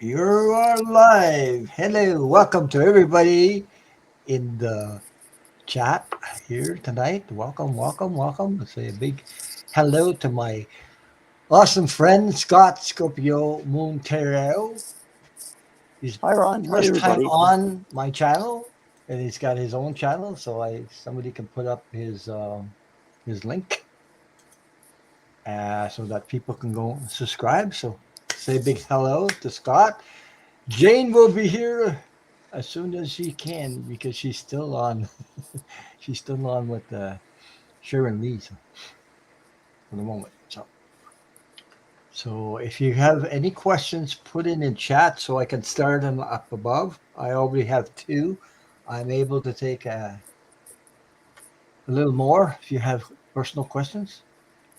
You are live. Hello, welcome to everybody in the chat here tonight. Welcome, welcome, welcome. Say a big hello to my awesome friend Scott-Scorpio Montero. He's Hi, Ron. Hi, first time everybody. on my channel, and he's got his own channel. So somebody can put up his link, so that people can go and subscribe. So say a big hello to Scott. Jane will be here as soon as she can because she's still on. She's still on with Sharon Lee for the moment. So if you have any questions, put in chat so I can start them up above. I already have two. I'm able to take a little more if you have personal questions.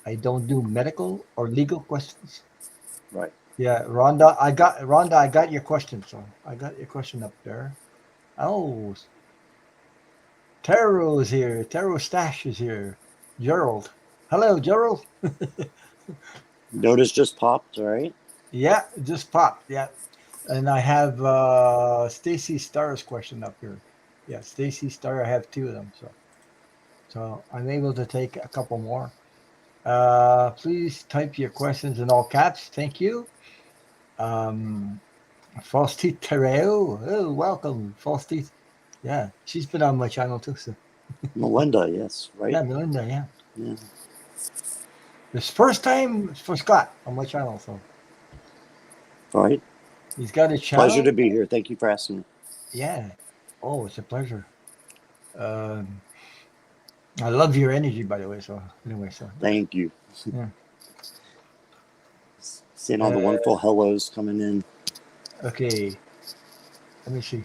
I don't do medical or legal questions. Right. Yeah, Rhonda, I got your question. So I got your question up there. Oh, Taro is here. Taro Stash is here. Gerald. Hello, Gerald. Notice just popped, right? Yeah, it just popped. Yeah. And I have Stacy Starr's question up here. Yeah, Stacy Starr. I have two of them. So I'm able to take a couple more. Please type your questions in all caps. Thank you. Um, False Teeth Terrell. Oh, welcome, False Teeth. Yeah, she's been on my channel too. So Melinda, yes, right? yeah, Melinda. Yeah, Yeah. this first time for Scott on my channel. So All right. he's got a Pleasure channel. to be here. Thank you for asking. Yeah. Oh, it's a pleasure. Um, I love your energy, by the way. So anyway, so yeah, Thank you. yeah. Seeing all the Uh, wonderful hellos coming in. okay, let me see.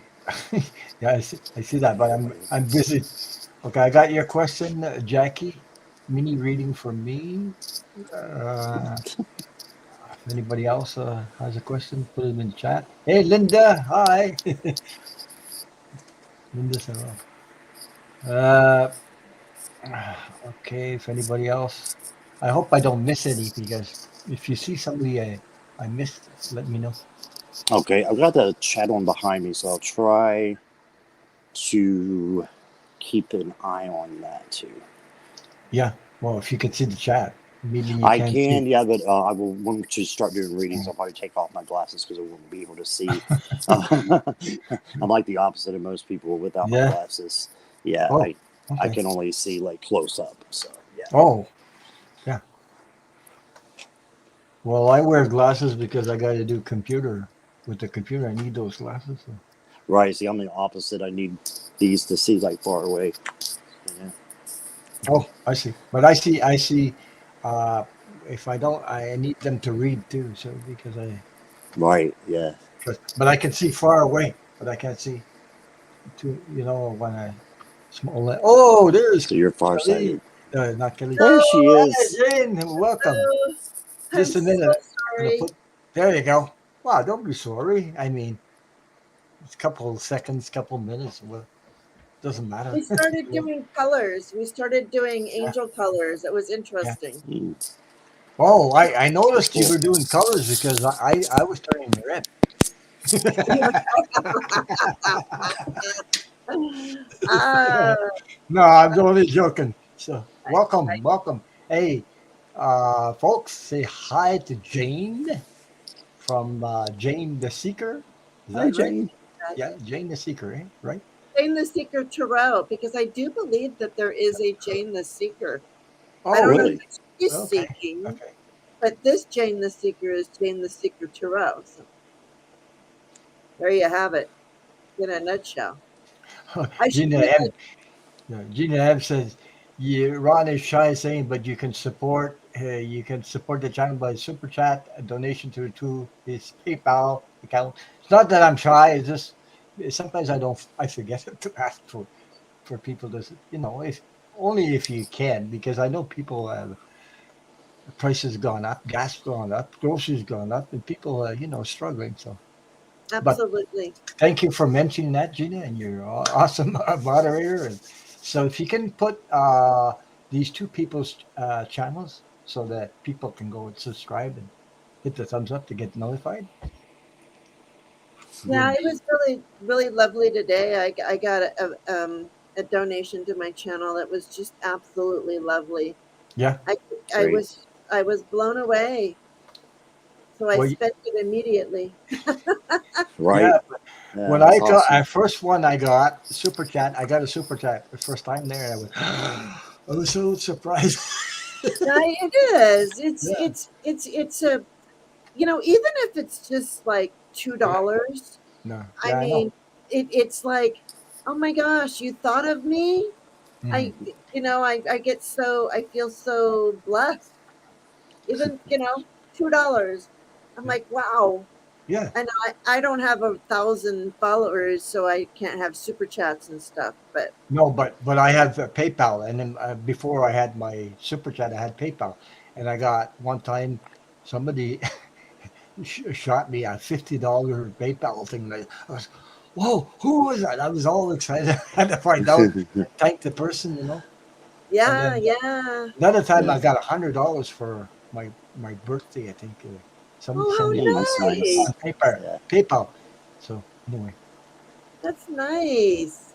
Yeah, I see that, but I'm busy. Okay, I got your question, Jackie. Mini reading for me. Uh, if anybody else has a question, put it in the chat. Hey, Linda. Hi, Linda Sarah. Uh, okay, if anybody else, I hope I don't miss any because if you see somebody I missed, let me know. Okay, I've got the chat on behind me, so I'll try to keep an eye on that too. Yeah, well, if you can see the chat, maybe you I can't see. can, yeah, but I will. When to start doing readings, I'll probably take off my glasses because I won't be able to see. I'm like the opposite of most people without my Yeah. glasses. Yeah, Oh, I okay. can only see like close up. So yeah, Oh, yeah. Well, I wear glasses because I got to do computer. With the computer, I need those glasses. So. right. See, I'm the opposite. I need these to see like far away. Yeah. Oh, I see. But I see. Uh, if I don't, I need them to read too. So because Right. Yeah. but I can see far away, but I can't see too. When I small. Oh, there's So you're Kelly. farsighted. Not Kelly. There she No, is. Hey, Jane, welcome. no, I'm Just a so minute. I'm gonna sorry. put. There you go. Wow, don't be sorry. I mean, it's a couple seconds, couple minutes. Well, doesn't We matter. started Yeah, doing colors. We started doing yeah, angel colors. It was yeah. interesting. Mm, Oh, I noticed you cool. were doing colors because I was turning red. Ah, No, I'm only joking. So I, I, welcome, welcome. Hey, folks, say hi to Jane from Jane the Seeker. Is Hi, that right? Jane. Yeah, Jane the Seeker, eh? Right? Jane the Seeker Tarot, because I do believe that there is a Jane the Seeker. I Oh, don't know really? Really? if she's Okay, seeking, okay. but this Jane the Seeker is Jane the Seeker Tarot. So there you have it in a nutshell. I should Gina do M. Yeah, Gina M says, Ron is shy saying, but you can support the channel by super chat, a donation to his PayPal account. It's not that I'm shy. It's just sometimes I forget to ask for people to, if only if you can, because I know people have prices gone up, gas gone up, groceries gone up, and people are, struggling. So, but absolutely. thank you for mentioning that, Gina, and you're an awesome moderator. And so, if you can put these two people's channels so that people can go and subscribe and hit the thumbs up to get notified. Yeah, it was really, really lovely today. I got a donation to my channel that was just absolutely lovely. Yeah. I I Great. was I was blown away, so I Well, spent it immediately. Right. yeah. Yeah, When that's I awesome. first one I got super chat, I got a super chat the first time there. I was, I was so surprised. Yeah, it is. Yeah. It's a, even if it's just like Yeah. $2, No. I Yeah, I know. mean, it's like, oh my gosh, you thought of me. Mhm. I feel so blessed. Even, $2. I'm Yeah. like, wow. Yeah. I know I don't have 1,000 followers, so I can't have super chats and stuff. But No, but I have PayPal, and then before I had my super chat, I had PayPal, and I got one time somebody shot me a $50 PayPal thing. Like, I was, whoa, who was that? I was all excited. I had to find out, thank the person, And yeah, then yeah. another time Yeah. I got $100 for my birthday. I think somebody sent Oh, me Oh, that's how nice. nice. on paper Yeah. PayPal. So anyway, That's nice.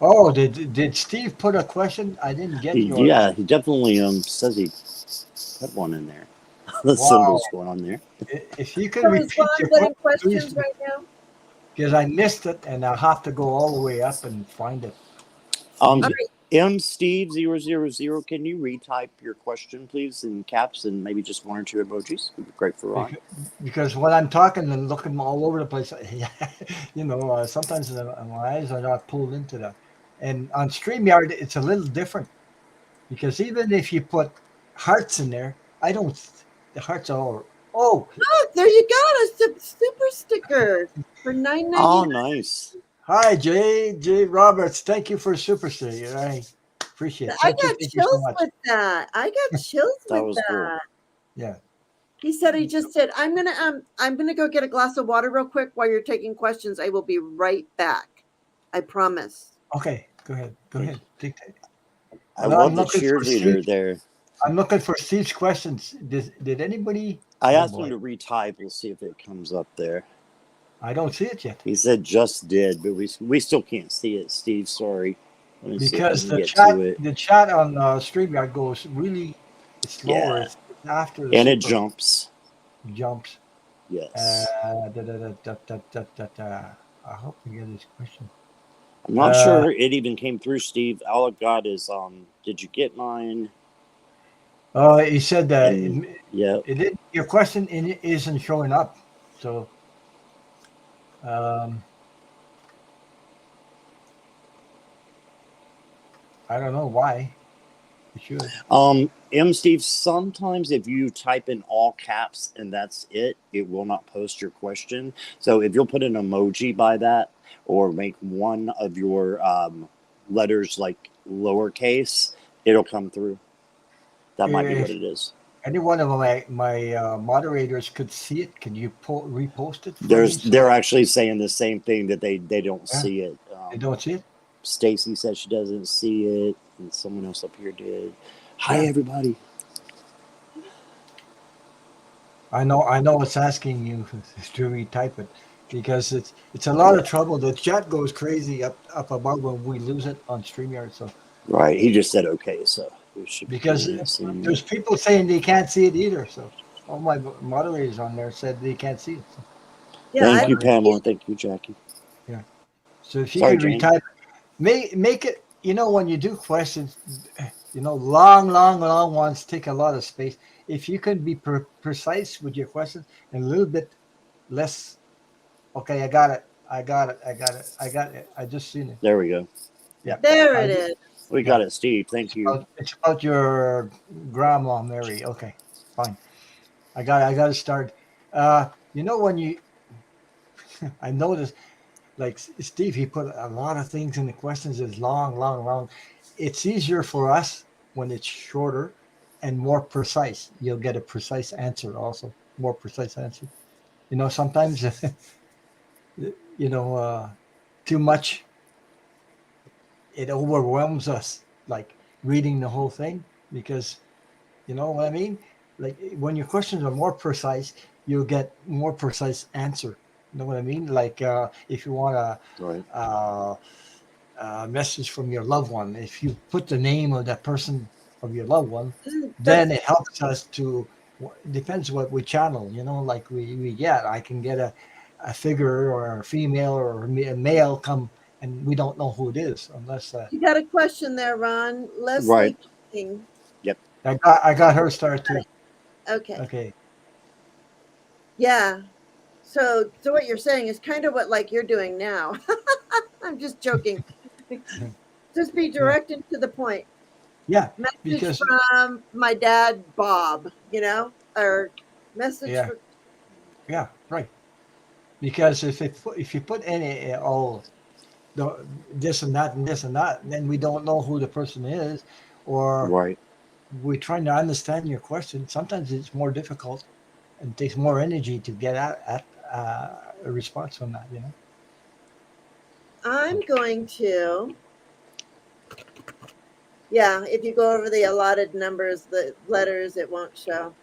oh, did Steve put a question? I didn't get yours. Yeah, he definitely says he put one in there. The Wow. symbols going on there. If you can So is repeat Ron your putting question, please, questions right now? because I missed it and I'll have to go all the way up and find it. Um, Steve, All right. M Steve 000, can you retype your question, please, in caps and maybe just one or two emojis? Would be great for Ron. because when I'm talking and looking all over the place, sometimes my eyes are not pulled into that. And on StreamYard, it's a little different because even if you put hearts in there, I don't. The hearts are all. Oh, Look, there you go. A super sticker for Oh, $9.99. nice. hi, J. Roberts. Thank you for super sticker. I appreciate it. I Thank you. got Thank you so chills much. with that. I got chills That with was cool. that. Yeah. He just said, I'm gonna go get a glass of water real quick while you're taking questions. I will be right back. I promise. Okay. Go ahead. Go Thank ahead. you. Dictate. I And I'm love the looking for cheerleader Steve. there. I'm looking for Steve's questions. Did anybody? I Oh asked him boy, to retype. We'll see if it comes up there. I don't see it yet He said just did, but we still can't see it, Steve. Sorry. Let me see if I because can get to it. the chat on StreamYard goes really it's slower. Yeah. It's after the And it super jumps. jumps. Yes. I hope we get his question. I'm not sure it even came through, Steve. All I got is did you get mine? He said And yeah. your question isn't showing up. So um, I don't know why. It should. Steve, sometimes if you type in all caps and that's it, it will not post your question. So if you'll put an emoji by that or make one of your letters like lowercase, it'll come through. That might be what If it is. any one of my moderators could see it, can you repost it for me? So They're actually saying the same thing, that they don't yeah, see it. they don't see it. Stacy said she doesn't see it, and someone else up here did. Hi, Yeah, everybody. I know. It's asking you to retype it because it's a lot Yeah, of trouble. The chat goes crazy up above when we lose it on StreamYard. So right. He just said okay, so we should be because seeing it. there's people saying they can't see it either. So all my moderators on there said they can't see it. So, Yeah, I Thank yeah, you, don't see Pamela. it. Thank you, Jackie. yeah. So if you Sorry, could Jane. retype, make it. When you do questions, long ones take a lot of space. If you can be precise with your questions and a little bit less. Okay, I got it. I got it. I got it. I got it. I just seen it. There we go. Yeah. There I it just, is. We yeah. got it, Steve. Thank you. It's about your grandma Mary. Okay, fine. I got to start. When you I noticed like Steve, he put a lot of things in the questions. Is long. It's easier for us when it's shorter and more precise. You'll get a precise answer also. More precise answer. Sometimes too much it overwhelms us like reading the whole thing because you know what I mean. Like when your questions are more precise, you'll get more precise answer. You know what I mean? Like if you want Right. a message from your loved one, if you put the name of that person of your loved one, then That's it helps us to. It depends what we channel. You know, like we get. I can get a figure or a female or a male come, and we don't know who it is unless you got a question there, Ron. Right. Leslie King. Yep. I got her start too. Okay. Okay. Yeah. So what you're saying is kind of what like you're doing now. I'm just joking. Just be Yeah. direct and to the point. Yeah. Message Because from my dad, Bob, or message yeah. for Yeah. Right. Because if you put any this and that, then we don't know who the person is, or Right. we're trying to understand your question. Sometimes it's more difficult and takes more energy to get at a response from that. You know. I'm going to, yeah, if you go over the allotted numbers, the letters, it won't show.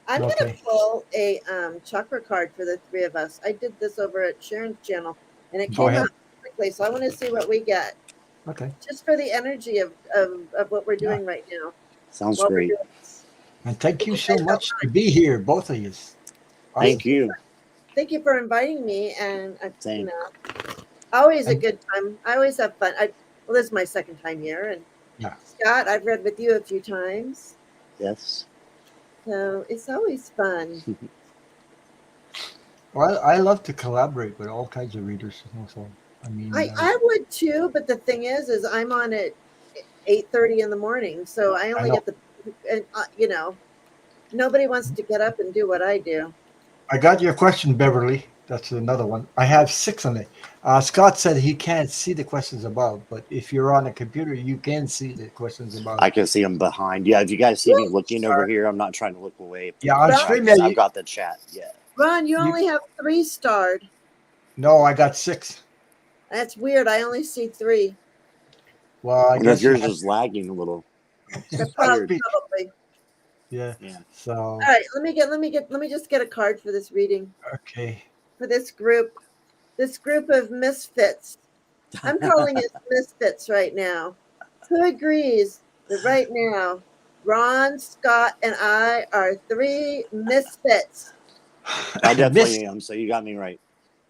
I'm going to Okay. pull a chakra card for the three of us. I did this over at Sharon's channel and it Go came ahead. out quickly. So I want to see what we get Okay. just for the energy of what we're Yeah. doing right now Sounds while we're great. doing this. And thank you You so guys don't much to be here, both of you. Awesome. Thank you. Thank you for inviting me. And, Same. always a And good time. I always have fun. Well, this is my second time here. And yeah. Scott, I've read with you a few times. Yes. So it's always fun. Well, I love to collaborate with all kinds of readers. You know, so I mean, I would too, but the thing is I'm on at 8:30 in the morning, so I I only know. get and nobody wants to get up and do what I do. I got your question, Beverly. That's another one. I have six on it. Scott said he can't see the questions above, but if you're on a computer, you can see the questions above. I can see them behind. Yeah, if you guys see me Woo! looking over here, I'm not trying to look away from Yeah, the on Ron, camera because StreamYard, I've got the chat. Yeah. Ron, you you only have 3 starred. no, I got six. That's weird. I only see 3. Well, I Unless guess you yours have is lagging a little. That's It's must weird. be. probably. Yeah. Yeah. So All right, let me just get a card for this reading okay. for this group. This group of misfits. I'm calling it misfits right now. Who agrees that right now, Ron, Scott, and I are 3 misfits? I Miss definitely am. So you got me right.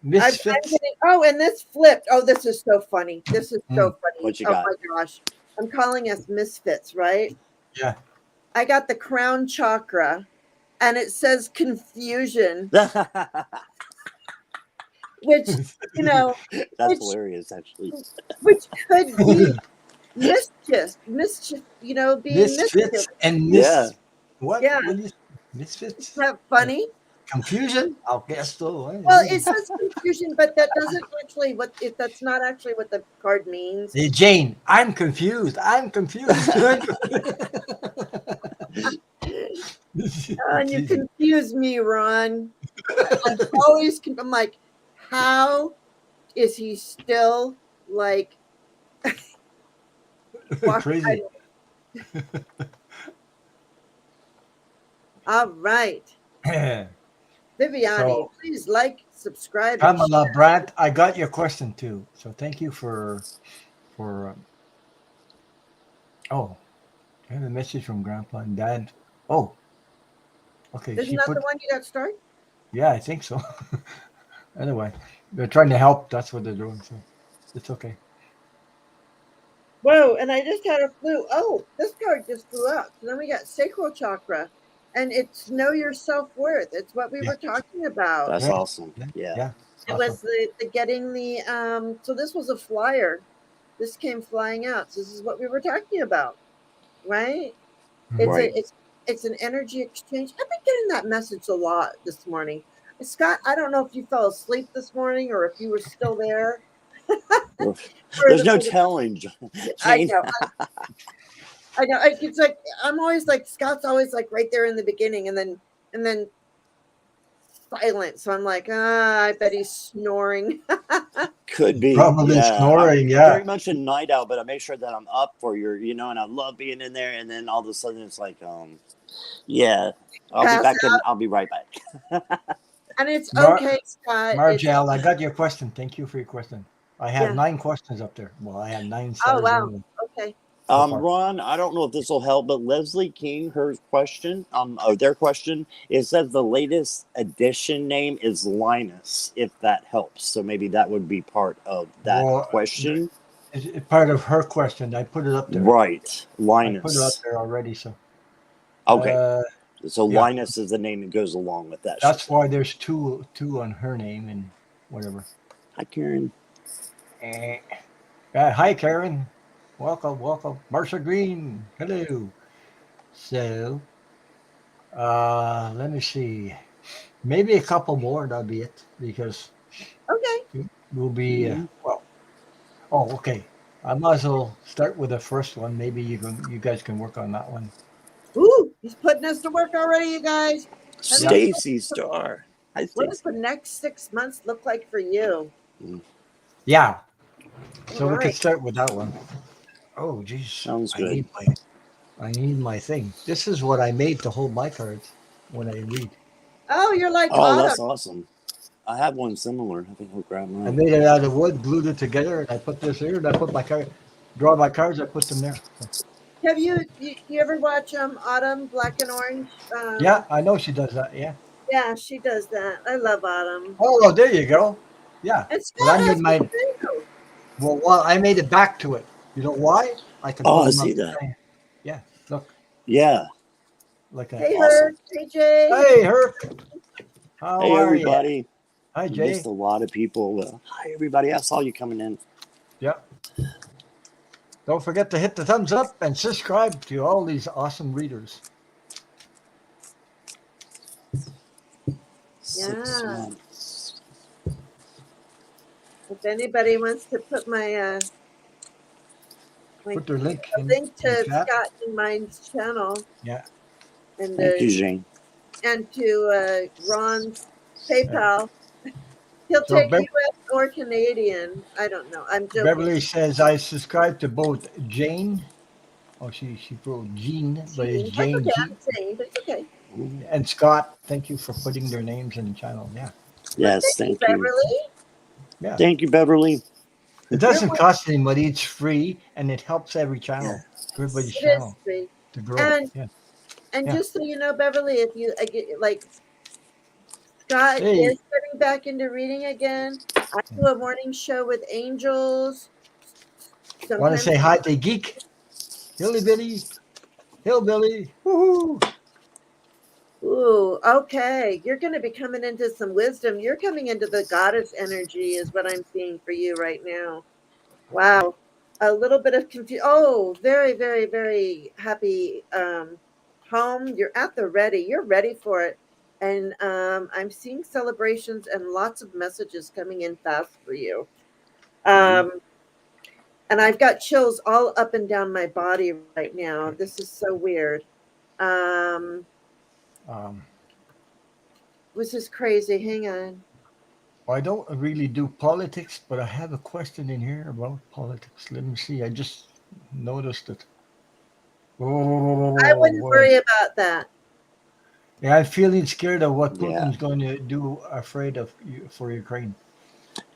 I'm misfits. getting, oh, and this flipped. Oh, this is so funny. This is Mm, so funny. What you Oh got? my gosh. I'm calling us misfits, right? yeah. I got the crown chakra and it says confusion, That's which, you know, which hilarious, actually. which could be mischief, being Misfits mischief. and Yeah. what? Yeah, What is isn't misfits? that funny? Confusion? I guess so. Well, it says confusion, but that doesn't actually what if that's not actually what the card means. Hey Jane, I'm confused. I'm confused. And you confuse me, Ron. I'm always I'm like, how is he still like walk? Crazy. All right, Viviani, So, please like, subscribe, and Pamela share. Brandt, I got your question too. So thank you for. Oh, I have a message from Grandpa and Dad. Oh, okay. Isn't She that the put. one you got started? Yeah, I think so. Anyway, they're trying to help. That's what they're doing. So it's okay. Whoa! And I just had a flu. Oh, this card just flew out. So then we got sacral chakra, and it's know your self worth. It's what we Yeah. were talking about. That's Yeah. awesome. Yeah. Yeah. Yeah. It Awesome. was the getting the so this was a flyer. This came flying out. So this is what we were talking about, right? It's Mhm. Right. a it's an energy exchange. I've been getting that message a lot this morning. Scott, I don't know if you fell asleep this morning or if you were still there. Well, For there's the, no for the, telling, I Jane. know, I know. It's like I'm always like Scott's always like right there in the beginning, and then silent. So I'm like, I bet he's snoring. Could be. Probably Yeah. I'm snoring. very Yeah. much a night owl, but I make sure that I'm up for and I love being in there. And then all of a sudden it's like, yeah, I'll be Pass back and I'll be right back. And it's Mar- okay, Scott. It's Margel, I got your question. Thank you for your question. I have yeah. 9 questions up there. Well, I have 9 Oh stars wow. anyway Okay. so far. Ron, I don't know if this will help, but Leslie King, her question, or their question, it says the latest edition name is Linus, if that helps. So maybe that would be part of that Well, question. it's part of her question. I put it up there. Right. I put it up Linus. there already. So, Okay. So yeah, Linus is the name that goes along with that. that's why there's two on her name and whatever. Hi, Karen. Eh. Hi, Karen. Welcome, welcome. Marsha Green. Hello. So, let me see. Maybe a couple more. That'll be it because Okay. we'll be well. Oh, okay. I might as well start with the first one. Maybe you guys can work on that one. Ooh, he's putting us to work already, you guys. Let me Yeah. see Stacy Star. Hi, what does Stacy. the next 6 months look like for you. Yeah. All So we could right. start with that one. Oh, geez. Sounds good. I need my thing. This is what I made to hold my cards when I read. Oh, you're like Oh, that's Autumn. awesome. I have one similar. I think I'll grab I mine. made it out of wood, glued it together, and I put this here, and I put my card, draw my cards, I put them there. Have you ever watch Autumn Black and Orange? Yeah, I know she does that. Yeah. Yeah, she does that. I love Autumn. Oh, there you go. Yeah. And Well, I Scott made has one mine. too. Well, I made it back to it. You know why? I can Oh, put I them up. see that. Yeah. Look, Yeah. like that. Hey Awesome. Herc, hey Jay. Hey, Herc. How Hey, are you? everybody. Hi, Missed Jay. a lot of people. Hi, everybody. I saw you coming in. Yeah. Don't forget to hit the thumbs up and subscribe to all these awesome readers. 6 Yeah. months. If anybody wants to put my Put their link a in link the to chat. Scott and mine's channel Yeah. and Thank you, Jane. to Ron's Yeah. PayPal. He'll So take US or Canadian. I don't know. I'm joking. Beverly says I subscribe to both Jane. Oh, she wrote Jean, but it's Gene. That's Jane okay. G I'm saying, but it's okay. and Scott. Thank you for putting their names in the channel. Yeah. Well, Yes, thank you, thank you. Beverly. Yeah. Thank you, Beverly. It You're doesn't cost any money. It's free and it helps every channel, everybody's it is channel free. to grow. And Yeah. and Yeah. just so you know, Beverly, if you I get like Scott Hey, is getting back into reading again. I do a morning show with angels. want to Sometimes. say hi to Geek? Hillbilly. Hillbilly. Woohoo. Ooh, okay. You're going to be coming into some wisdom. You're coming into the goddess energy, is what I'm seeing for you right now. Wow. A little bit of confusion. Oh, very, very, very happy home. You're at the ready. You're ready for it. And I'm seeing celebrations and lots of messages coming in fast for you. Mhm. And I've got chills all up and down my body right now. This is so weird. Um, Um, this is crazy. Hang on. I don't really do politics, but I have a question in here about politics. Let me see. I just noticed it. I Oh, wouldn't boy. worry about that. Yeah, I'm feeling scared of what Yeah. Putin's going to do, afraid of for Ukraine.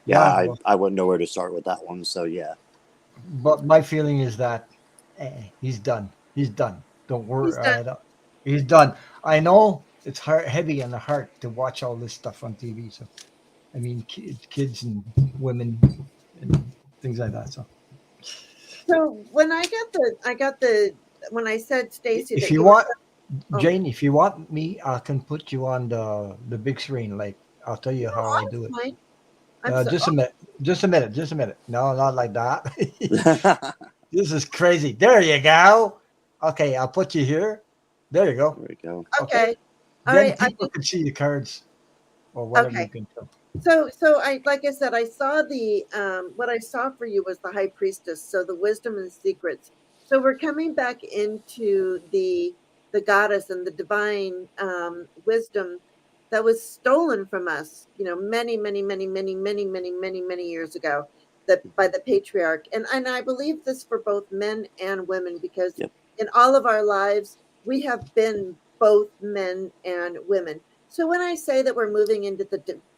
Yeah, Yeah, well, I wouldn't know where to start with that one. So, yeah. but my feeling is that he's done. He's done. Don't He's worry. done. He's done. I know it's heavy on the heart to watch all this stuff on TV. So, I mean, kids and women and things like that. So, So when I got the when I said Stacy if that you you were want, oh, Jane, if you want me, I can put you on the big screen. Like I'll tell you how I I'm do it. fine. I'm so Just a minute. Just a minute. Just a minute. No, not like that. This is crazy. There you go. Okay, I'll put you here. There you go. There we go. Okay. okay. All Then right. people can see the cards or whatever you Okay. can tell. So I like I said, I saw the what I saw for you was the high priestess, so the wisdom and secrets. So we're coming back into the goddess and the divine wisdom that was stolen from us, many, many, many, many, many, many, many, many years ago, that by the patriarch. And I believe this for both men and women, because Yep. in all of our lives we have been both men and women. So when I say that we're moving into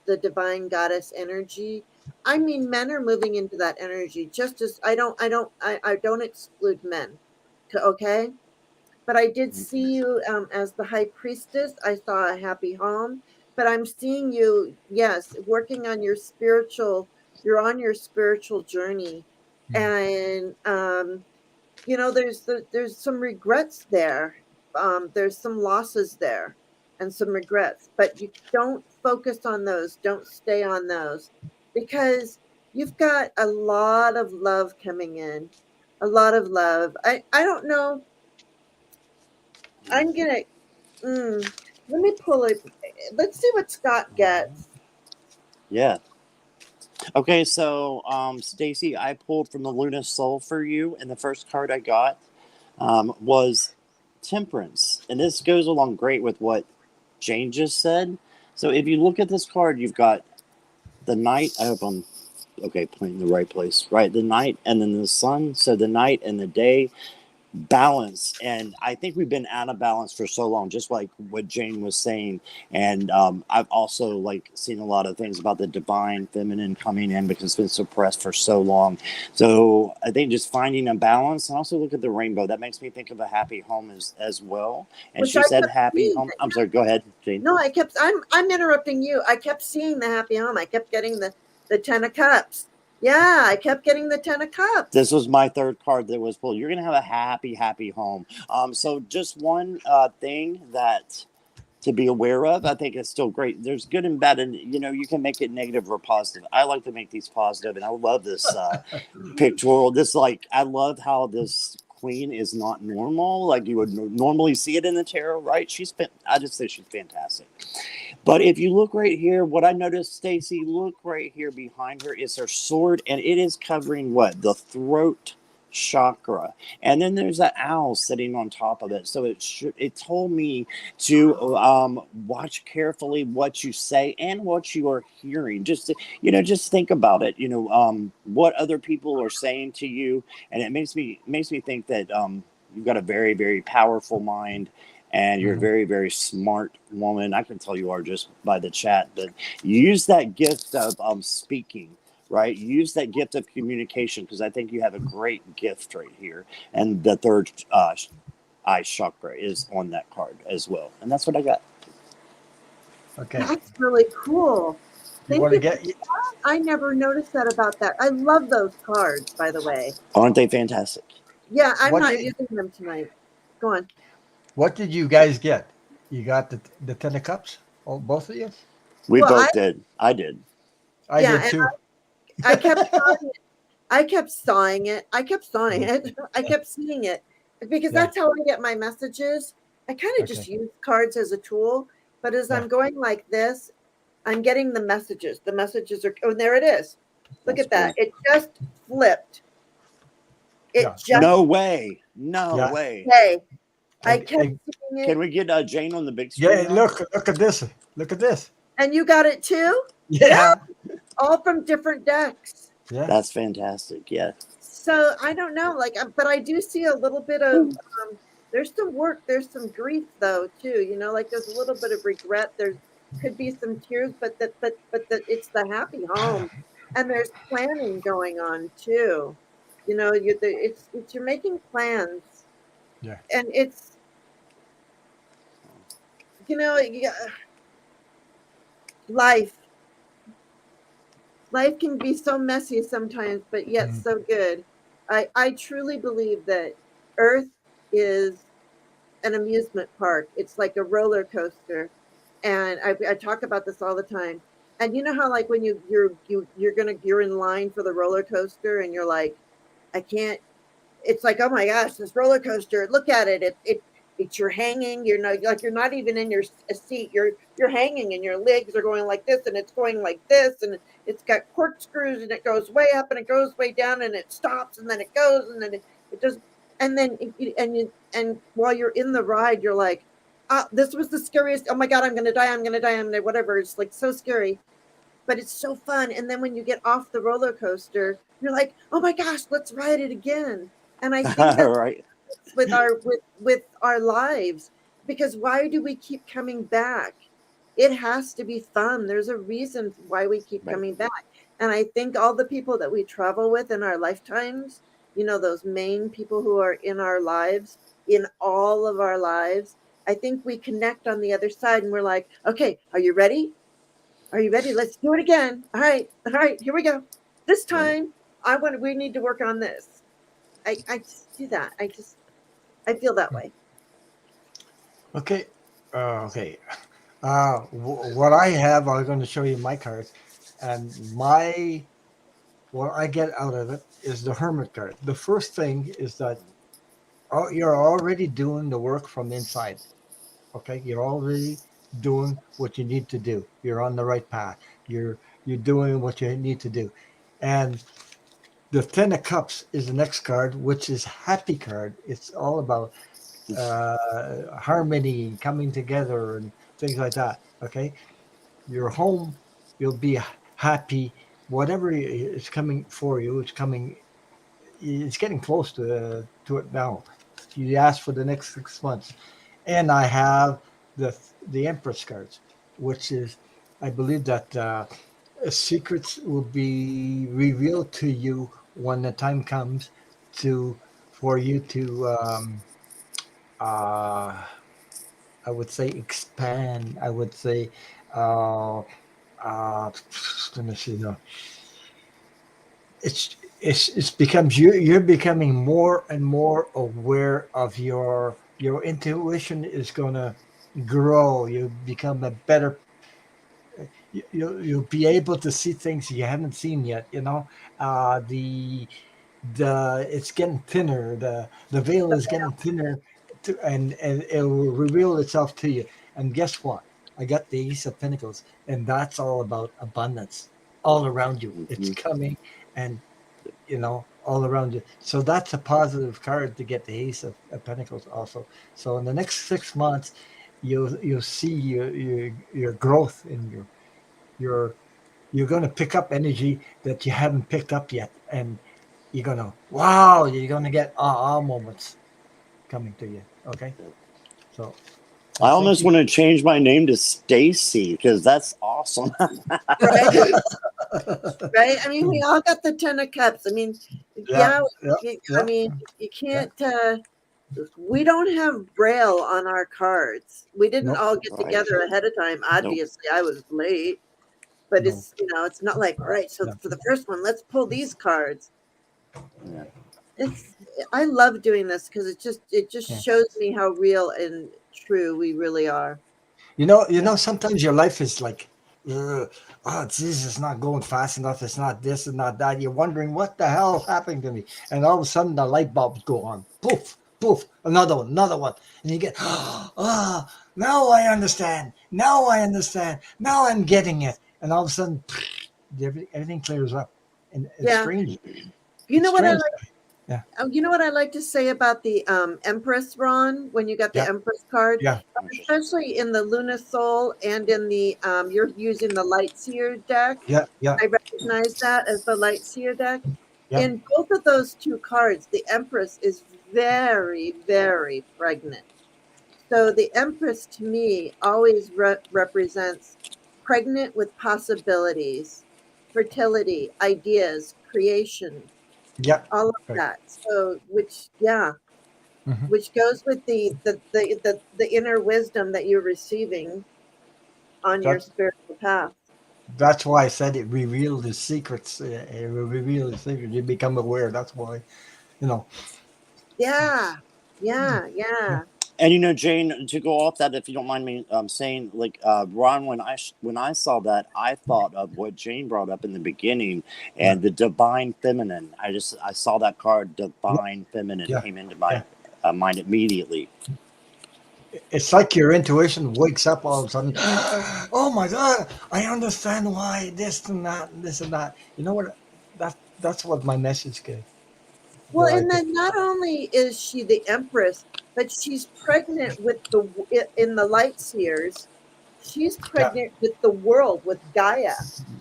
the divine goddess energy, I mean men are moving into that energy. Just as I don't exclude men. Okay, but I did see you as the high priestess. I saw a happy home, but I'm seeing you, yes, working on your spiritual. You're on your spiritual journey, and you know, there's some regrets there. There's some losses there, and some regrets. But you don't focus on those. Don't stay on those, because you've got a lot of love coming in. A lot of love. I don't know. I'm gonna. Let me pull it. Let's see what Scott gets. Yeah. Okay, so Stacy, I pulled from the Luna Soul for you, and the first card I got was Temperance. And this goes along great with what Jane just said. So if you look at this card, you've got the night. I hope I'm okay, playing the right place. Right, the night and then the sun. So the night and the day, balance. And I think we've been out of balance for so long, just like what Jane was saying. And I've also like seen a lot of things about the divine feminine coming in because it's been suppressed for so long. So I think just finding a balance, and also look at the rainbow. That makes me think of a happy home as well. And Which she I said kept happy seeing. home. I'm sorry, go ahead, Jane. No, I'm interrupting you. I kept seeing the happy home. I kept getting the 10 of cups. Yeah, I kept getting the 10 of cups. This was my third card that was pulled. You're going to have a happy, happy home. So just one thing that to be aware of, I think it's still great. There's good and bad, and you know, you can make it negative or positive. I like to make these positive, and I love this pictorial. This, like, I love how this queen is not normal, like you would normally see it in the tarot, right? I just think she's fantastic. But if you look right here, what I noticed, Stacy, look right here behind her is her sword, and it is covering what? The throat chakra. And then there's an owl sitting on top of it. So it told me to watch carefully what you say and what you are hearing. Just to, just think about it. What other people are saying to you, and it makes me think that you've got a very, very powerful mind. And you're a very, very smart woman. I can tell you are just by the chat. But use that gift of speaking, right? Use that gift of communication, because I think you have a great gift right here. And the third eye chakra is on that card as well. And that's what I got. Okay. That's really cool. You want to get? I never noticed that about that. I love those cards, by the way. Aren't they fantastic? Yeah, I'm not using them tonight. Go on. What did you guys get? You got the 10 of cups? Oh, both of you? We both did. I did. I did too. I kept sawing it. I kept sawing it. I kept seeing it, because that's how I get my messages. I kind of just use cards as a tool, but as I'm going like this, I'm getting the messages. The messages are, oh, there it is. Look at that. It just flipped. No way. No way. Hey, I kept seeing it. Can we get Jane on the big screen? Yeah, look at this. Look at this. And you got it too? Yeah. All from different decks. Yeah. That's fantastic. Yeah. So I don't know, but I do see a little bit of, there's some work, there's some grief though too, like there's a little bit of regret. There could be some tears, but it's the happy home, and there's planning going on too. You're making plans. Yeah. And it's, life can be so messy sometimes, but yet so good. I truly believe that Earth is an amusement park. It's like a roller coaster, and I talk about this all the time. And you know how, like, when you're in line for the roller coaster, and you're like, I can't. It's like, oh my gosh, this roller coaster! Look at it. It's you're hanging. You're not even in your seat. You're hanging, and your legs are going like this, and it's going like this, and it's got corkscrews, and it goes way up, and it goes way down, and it stops, and then it goes, and then it does, and then and while you're in the ride, you're like, this was the scariest. Oh my God, I'm gonna die. I'm gonna die. Whatever. It's like so scary, but it's so fun. And then when you get off the roller coaster, you're like, oh my gosh, let's ride it again. And I think that's right. with our lives, because why do we keep coming back? it has to be fun. There's a reason why we keep Right. coming back. And I think all the people that we travel with in our lifetimes, you know, those main people who are in our lives, in all of our lives, I think we connect on the other side and we're like, okay, are you ready? Are you ready? Let's do it again. All right, here we go. This time we need to work on this. I just do that. I feel that way. Okay. Okay. What I have, I'm going to show you my cards, and what I get out of it is the Hermit card. The first thing is that you're already doing the work from inside. Okay, you're already doing what you need to do. You're on the right path. You're doing what you need to do, and the Ten of Cups is the next card, which is happy card. It's all about harmony, coming together, and things like that. Okay, you're home, you'll be happy. Whatever is coming for you, it's coming. It's getting close to it now. You asked for the next 6 months, and I have the Empress cards, which is, I believe that secrets will be revealed to you when the time comes to for you to uh, I would say expand. I would say uh, let me see. No, it's becomes you're becoming more and more aware of your intuition is gonna grow. You become a better. You'll be able to see things you haven't seen yet. You know, the it's getting thinner. The veil is getting thinner, and it will reveal itself to you. And guess what? I got the Ace of Pentacles, and that's all about abundance all around you. It's Mhm. coming, and all around you. So that's a positive card to get the Ace of Pentacles also. So in the next 6 months, you'll see your growth in your you're going to pick up energy that you haven't picked up yet, and you're gonna wow, you're gonna get moments coming to you. Okay, so I thank almost you. want to change my name to Stacy because that's awesome. Right? Right? I mean, we all got the Ten of Cups. I mean, Yeah, yeah, yeah, I yeah, mean, you yeah. can't, we don't have Braille on our cards. We didn't Nope, all get Right. together ahead of time. Nope. Obviously, I was late, but no, it's not like, all right, so no. for the first one, let's pull these cards. Yeah. It's, I love doing this because it just Yeah. shows me how real and true we really are. Sometimes your life is like, oh, this is not going fast enough. It's not this and not that. You're wondering what the hell is happening to me, and all of a sudden the light bulbs go on. Poof, poof, another one, and you get, now I understand. Now I understand. Now I'm getting it, and all of a sudden, everything clears up, and it's Yeah. strange. You It's know what I strange. like? Yeah, You know what I like to say about the Empress, Ron, when you got the yeah, Empress card, yeah, especially in the Luna Soul and in the you're using the Light Seer deck. yeah, yeah, I recognize that as the Light Seer deck. yeah. In both of those two cards, the Empress is very, very pregnant. So the Empress to me always represents pregnant with possibilities, fertility, ideas, creation, Yeah. all of Right. that. So, Mhm. which goes with the inner wisdom that you're receiving on your That's spiritual path. That's why I said it revealed the secrets. It will reveal the secrets. You become aware. That's why, you know. Yeah, yeah, Yeah, yeah. And Jane, to go off that, if you don't mind me saying, like Ron, when I saw that, I thought of what Jane brought up in the beginning, yeah, and the divine feminine. I saw that card, yeah, divine feminine, yeah, came into my yeah. mind immediately. It's like your intuition wakes up all of a sudden. Oh my God! I understand why this and that and this and that. You know what? That's what my message gave. Well, That I and think. then not only is she the Empress, but she's pregnant with in the Light Seers. She's Yeah. pregnant with the world, with Gaia.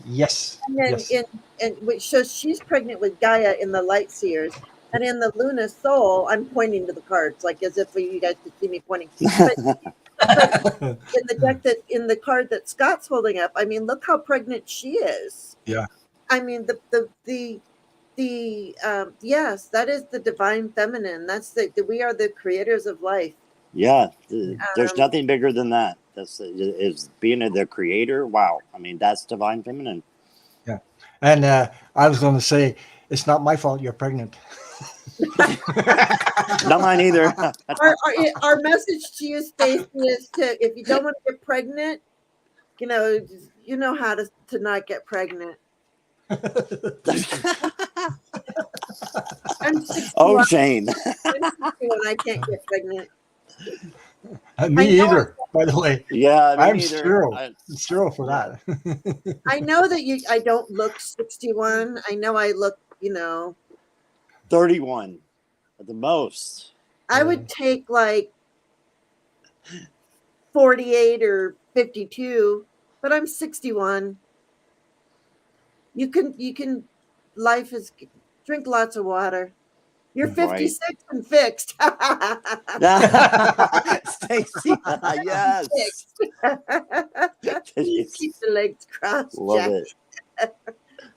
Yes. And then Yes. which shows she's pregnant with Gaia in the Light Seers, and in the Luna Soul, I'm pointing to the cards like as if you guys could see me pointing. But in the deck in the card that Scott's holding up, I mean, look how pregnant she is. Yeah. I mean, yes, that is the divine feminine. That's we are the creators of life. Yeah, there's nothing bigger than that. That's is being the creator. Wow, I mean that's divine feminine. Yeah, and I was going to say it's not my fault you're pregnant. Not mine either. Our message to you, Stacey, is if you don't want to get pregnant, you know how to not get pregnant. I'm 61. Oh, Jane. I'm 61. I can't get pregnant. Me either, by the way. Yeah, I'm neither. zero for that. I know that I don't look 61. I know I look, 31 at the most. I would take like 48 or 52, but I'm 61. You can life is drink lots of water. You're 56 and fixed. Stacey, yes. You keep the legs crossed. Love Jack. it.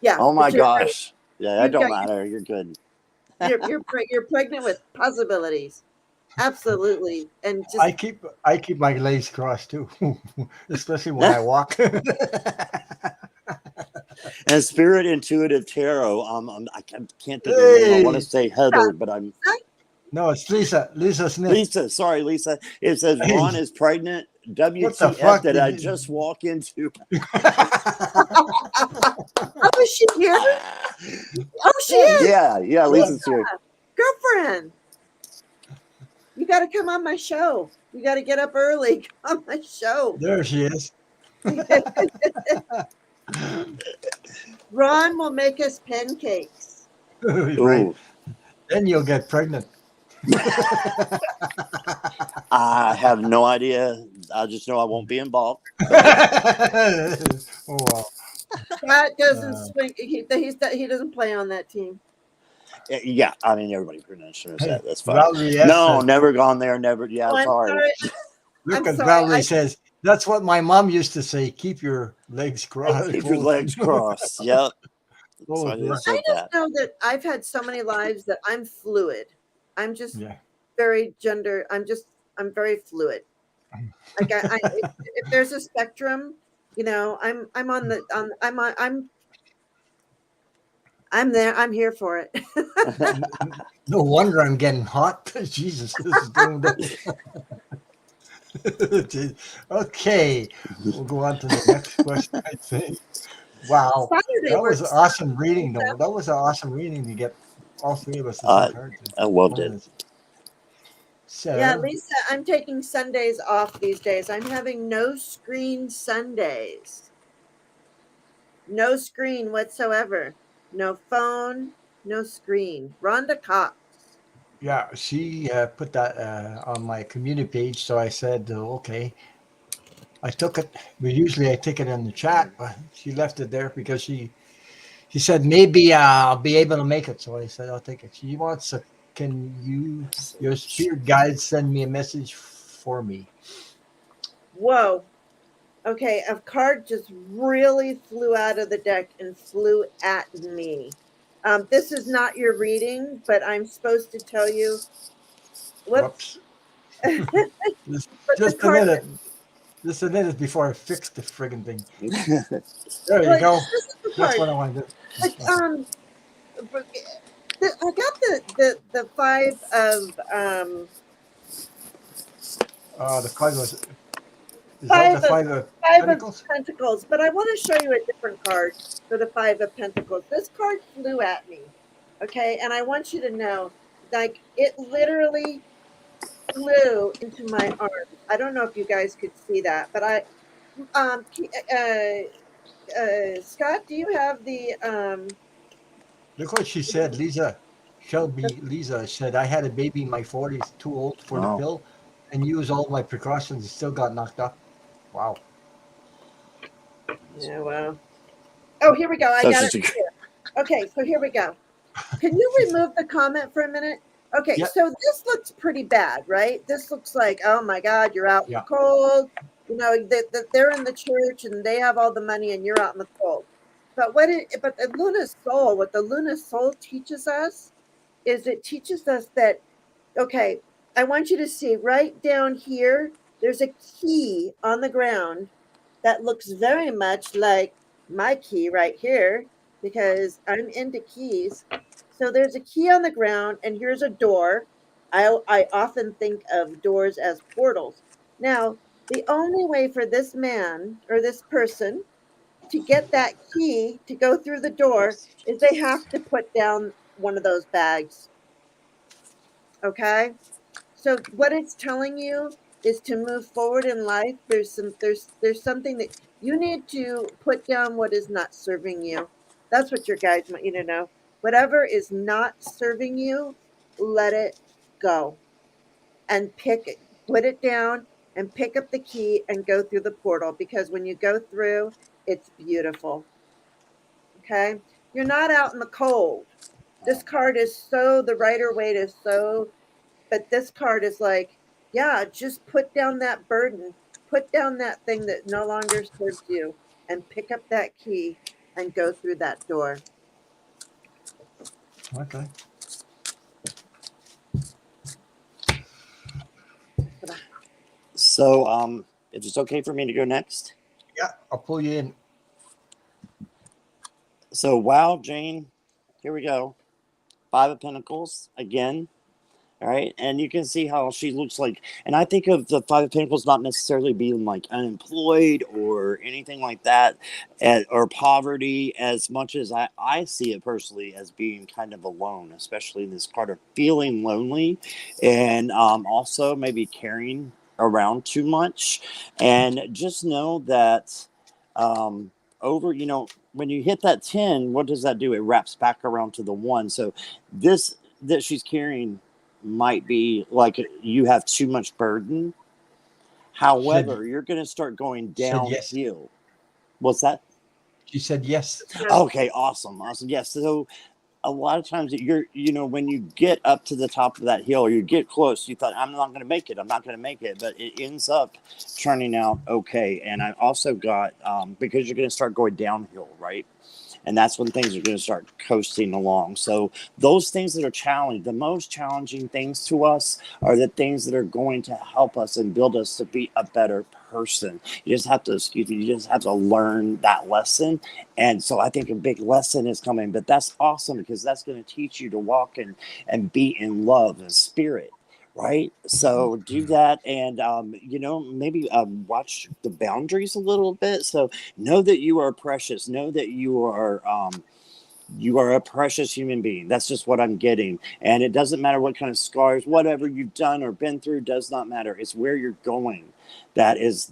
Yeah. Oh my gosh. Right. Yeah, that don't matter. You're good. You're pregnant with possibilities. Absolutely. And just I keep my legs crossed too, especially when I walk. And Spirit Intuitive Tarot. I can't think of the name. I want to say Heather, but I'm. No, it's Lisa. Lisa Smith. Lisa, sorry, Lisa. It says Ron is pregnant. WTF did I just walk into? Oh, is she here? Oh, she is. Yeah, Lisa's here. Girlfriend, you got to come on my show. You got to get up early. Come on my show. There she is. Ron will make us pancakes. Right. Then you'll get pregnant. I have no idea. I just know I won't be involved. Oh wow. Scott doesn't swing. He doesn't play on that team. Yeah, I mean everybody pretty much knows that. That's fine. Valerie No, never gone there. Never. Yeah, Oh, it's hard. Look at Valerie says that's what my mom used to say. Keep your legs crossed. Keep your legs crossed. Yep. Oh, I just know that I've had so many lives that I'm fluid. I'm just very gender. I'm very fluid. Like if there's a spectrum, I'm there. I'm here for it. No wonder I'm getting hot. Jesus. Okay, we'll go on to the next question, I think. Wow. That was an awesome reading, though. That was an awesome reading to get all three of us to see cards. I loved it. So, yeah, Lisa, I'm taking Sundays off these days. I'm having no screen Sundays. No screen whatsoever. No phone, no screen. Rhonda Cox. Yeah, she put that on my community page, so I said, okay. I took it. Usually I take it in the chat, but she left it there because she said, maybe I'll be able to make it. So I said, I'll take it. She wants can you, your spirit guide, send me a message for me? Whoa. Okay, a card just really flew out of the deck and flew at me. This is not your reading, but I'm supposed to tell you. Whoops. Just a minute. Just a minute before I fix the friggin' thing. There you go. That's what I want to do. I got the five of the card was five of Pentacles, but I want to show you a different card for the Five of Pentacles. This card flew at me, okay, and I want you to know, like, it literally flew into my arm. I don't know if you guys could see that, but Scott, do you have the Look what she said, Lisa. Lisa said, I had a baby in my 40s, too old for the pill, and used all my precautions and still got knocked up. Wow. Yeah, wow. Oh, here we go. I got it here. Okay, so here we go. Can you remove the comment for a minute? Okay, Yep. so this looks pretty bad, right? This looks like, oh my God, you're out in Yeah. the cold. You know, they're in the church and they have all the money and you're out in the cold. But but the Luna Soul, what the Luna Soul teaches us is it teaches us that, okay, I want you to see right down here, there's a key on the ground that looks very much like my key right here because I'm into keys. So there's a key on the ground, and here's a door. I often think of doors as portals. Now, the only way for this man or this person to get that key to go through the door is they have to put down one of those bags. Okay? So what it's telling you is to move forward in life. There's something that you need to put down what is not serving you. That's what your guides want you to know. Whatever is not serving you, let it go and put it down and pick up the key and go through the portal because when you go through, it's beautiful. Okay? You're not out in the cold. This card is so the Rider Waite is so but this card is like, yeah, just put down that burden, put down that thing that no longer serves you, and pick up that key and go through that door. Okay. So, if it's okay for me to go next. Yeah, I'll pull you in. So, wow, Jane, here we go. 5 of Pentacles again. All right. And you can see how she looks like. And I think of the 5 of Pentacles not necessarily being like unemployed or anything like that, or poverty, as much as I see it personally as being kind of alone, especially in this card of feeling lonely and also maybe carrying around too much. And just know that when you hit that 10, what does that do? It wraps back around to the 1. So this that she's carrying might be like you have too much burden. However, you're going to start going Said yes. downhill. What's that? She said yes. Okay, awesome. Yes. So a lot of times when you get up to the top of that hill or you get close, you thought, I'm not going to make it. But it ends up turning out okay. And I also got, because you're going to start going downhill, right? And that's when things are going to start coasting along. So those things that are challenging, the most challenging things to us are the things that are going to help us and build us to be a better person. You just have to learn that lesson. And so I think a big lesson is coming, but that's awesome because that's going to teach you to walk and be in love and spirit. Right. So do that and, maybe watch the boundaries a little bit. So know that you are precious. Know that you are a precious human being. That's just what I'm getting. And it doesn't matter what kind of scars, whatever you've done or been through does not matter. It's where you're going. That is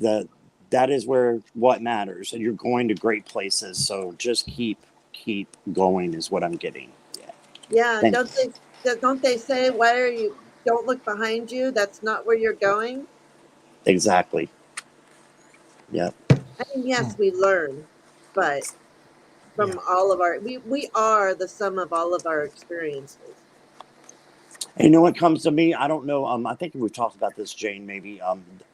where what matters. And you're going to great places. So just keep going is what I'm getting. Yeah. Don't they say, don't look behind you? That's not where you're going. Exactly. Yeah. I mean, yes, we learn, but from all of we are the sum of all of our experiences. And you know what comes to me? I don't know. I think we've talked about this, Jane, maybe.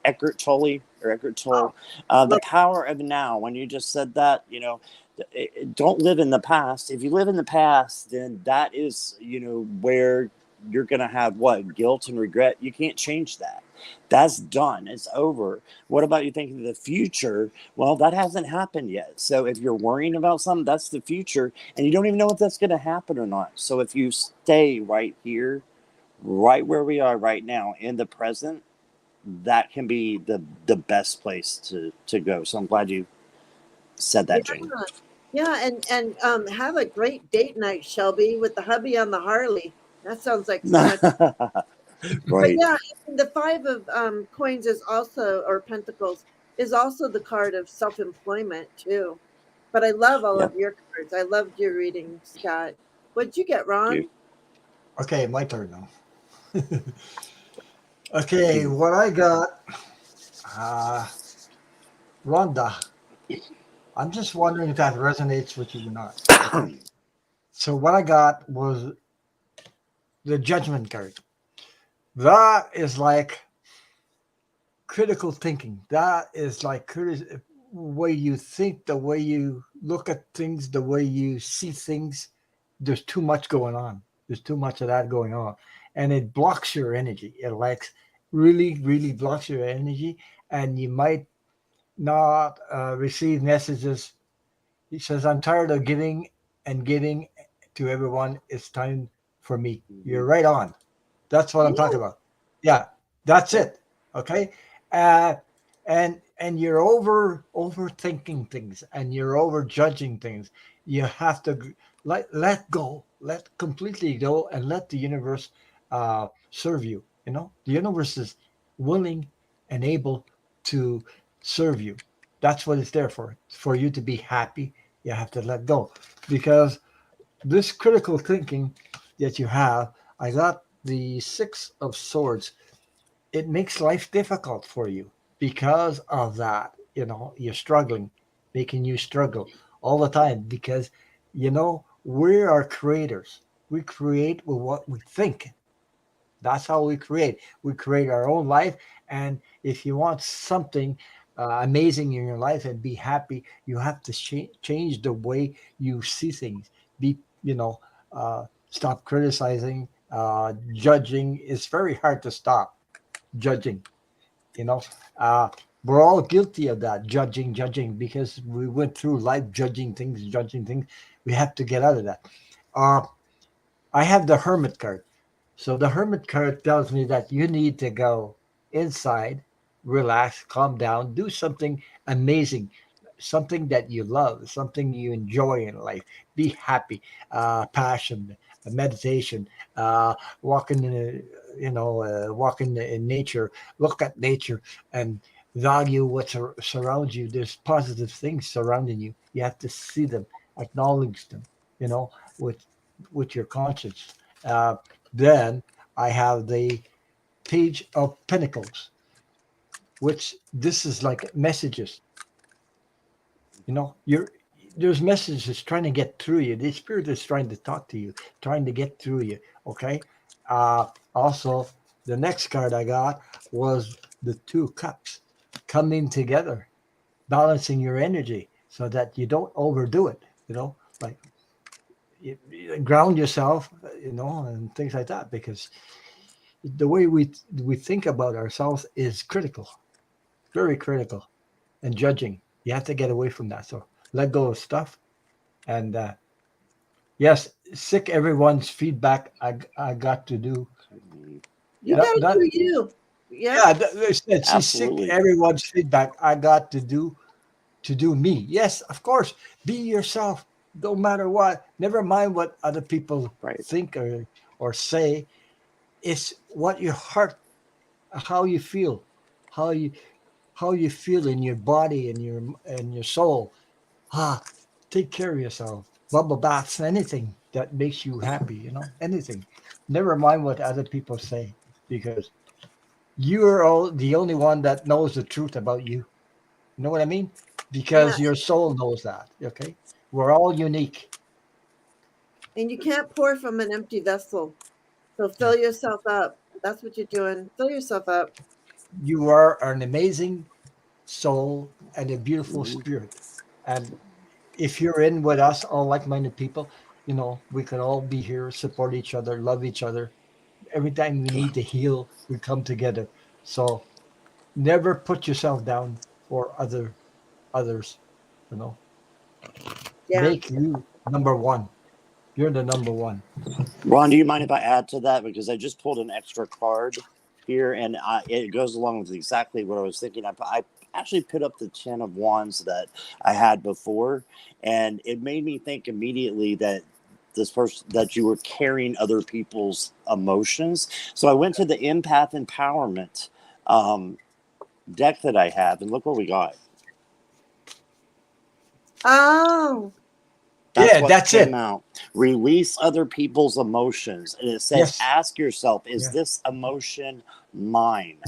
Eckhart Tolle. The power of now. When you just said that, don't live in the past. If you live in the past, then that is, where you're going to have what? Guilt and regret. You can't change that. That's done. It's over. What about you thinking of the future? Well, that hasn't happened yet. So if you're worrying about something, that's the future. And you don't even know if that's going to happen or not. So if you stay right here, right where we are right now in the present, that can be the best place to go. So I'm glad you said that, Jane. Yeah, and have a great date night, Shelby, with the hubby on the Harley. That sounds like so much. Right. But yeah, the 5 of coins is also, or pentacles, is also the card of self-employment too. But I love all of your cards. I loved your reading, Scott. What'd you get, Ron? Okay, my turn now. Okay, what I got, Rhonda. I'm just wondering if that resonates with you or not. So what I got was the Judgment card. That is like critical thinking. That is like way you think, the way you look at things, the way you see things. There's too much going on. There's too much of that going on, and it blocks your energy. It like really, really blocks your energy, and you might not receive messages. He says, "I'm tired of giving and giving to everyone. It's time for me." You're Mhm. right on. That's what I'm Yeah. talking about. Yeah, that's Yeah. it. Okay, uh, and you're overthinking things, and you're over judging things. You have to let go, let completely go, and let the universe serve you. You know, the universe is willing and able to serve you. That's what it's there for. For you to be happy, you have to let go, because this critical thinking that you have, I got the Six of Swords. It makes life difficult for you because of that. You know, you're struggling, making you struggle all the time because, you know, we are creators. We create with what we think. That's how we create. We create our own life. And if you want something amazing in your life and be happy, you have to change the way you see things. Be, you know, stop criticizing, judging. It's very hard to stop judging. You know, uh, we're all guilty of that, judging, because we went through life judging things, judging things. We have to get out of that. Uh, I have the Hermit card. So the Hermit card tells me that you need to go inside, relax, calm down, do something amazing, something that you love, something you enjoy in life. Be happy, passion, meditation, walking in, walking in nature. Look at nature and value what surrounds you. There's positive things surrounding you. You have to see them, acknowledge them. You know, with your conscience. Then I have the Page of Pentacles, which this is like messages. You know, there's messages trying to get through you. The spirit is trying to talk to you, trying to get through you. Okay. Also, the next card I got was the Two Cups coming together, balancing your energy so that you don't overdo it. You know, like you ground yourself, you know, and things like that, because the way we think about ourselves is critical, very critical, and judging. You have to get away from that. So let go of stuff. And yes, seek everyone's feedback. I got to do You that. gotta do you. Yep. Yeah, they said she seek Absolutely. everyone's feedback. I got to do me. Yes, of course. Be yourself. No matter what. Never mind what other people Right. think or say. It's what your heart, how you feel, how you how you feel in your body and your soul. Ah, take care of yourself. Bubble baths, anything that makes you happy, you know, anything. Never mind what other people say, because you're all the only one that knows the truth about you. You know what I mean? Because Yes. your soul knows that. Okay, we're all unique. And you can't pour from an empty vessel. So Yeah, fill yourself up. That's what you're doing. Fill yourself up. you are an amazing soul and a beautiful Mhm. spirit. And if you're in with us, all like-minded people, you know, we can all be here, support each other, love each other. Every time we need to heal, we come together. So never put yourself down for others. You know, Yeah. make you number one. You're the number one. Ron, do you mind if I add to that? Because I just pulled an extra card here, and it goes along with exactly what I was thinking. I actually put up the 10 of Wands that I had before, and it made me think immediately that this person, that you were carrying other people's emotions. So I went to the Empath Empowerment um, deck that I have, and look what we got. Oh. That's Yeah, what that's came it. out. Release other people's emotions. And it says, Yes. ask yourself, is Yeah. this emotion mine?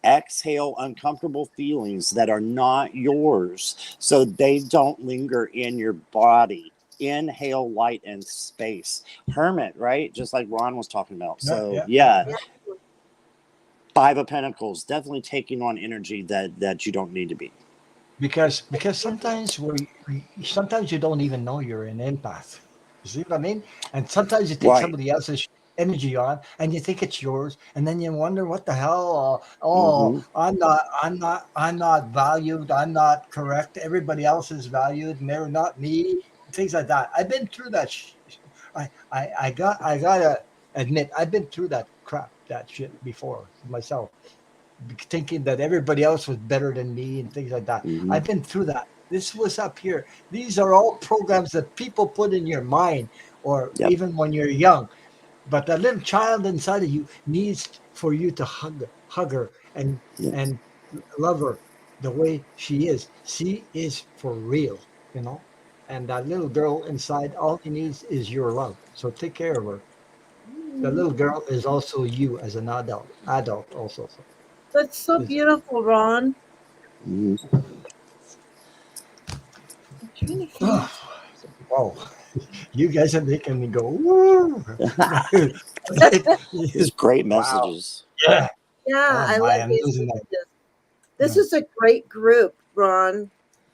Exhale uncomfortable feelings that are not yours so they don't linger in your body. inhale light and space. Hermit, right? Just like Ron was talking about. So Yeah. Yeah. Five of Pentacles, definitely taking on energy that you don't need to be. Because sometimes sometimes you don't even know you're an empath. You see what I mean? And sometimes you take Right. somebody else's energy on, and you think it's yours, and then you wonder what the hell. Mhm. I'm not valued. I'm not correct. Everybody else is valued, and they're not me. Things like that. I've been through that. I gotta admit, I've been through that crap, that shit before myself, thinking that everybody else was better than me and things like that. Mhm. I've been through that. This was up here. These are all programs that people put in your mind, or Yep. even when you're young. But that little child inside of you needs for you to hug her, Yep. and love her the way she is. She is for real, you know. And that little girl inside, all he needs is your love. So take care of her. The little girl is also you as an adult also. So That's so it's, beautiful, Ron. Mhm. I'm trying to find. wow, you guys are making me go, woo. It's great Wow. messages. Yeah. Yeah, Oh I my, love I'm these losing my. messages. This Yeah, is a great group, Ron.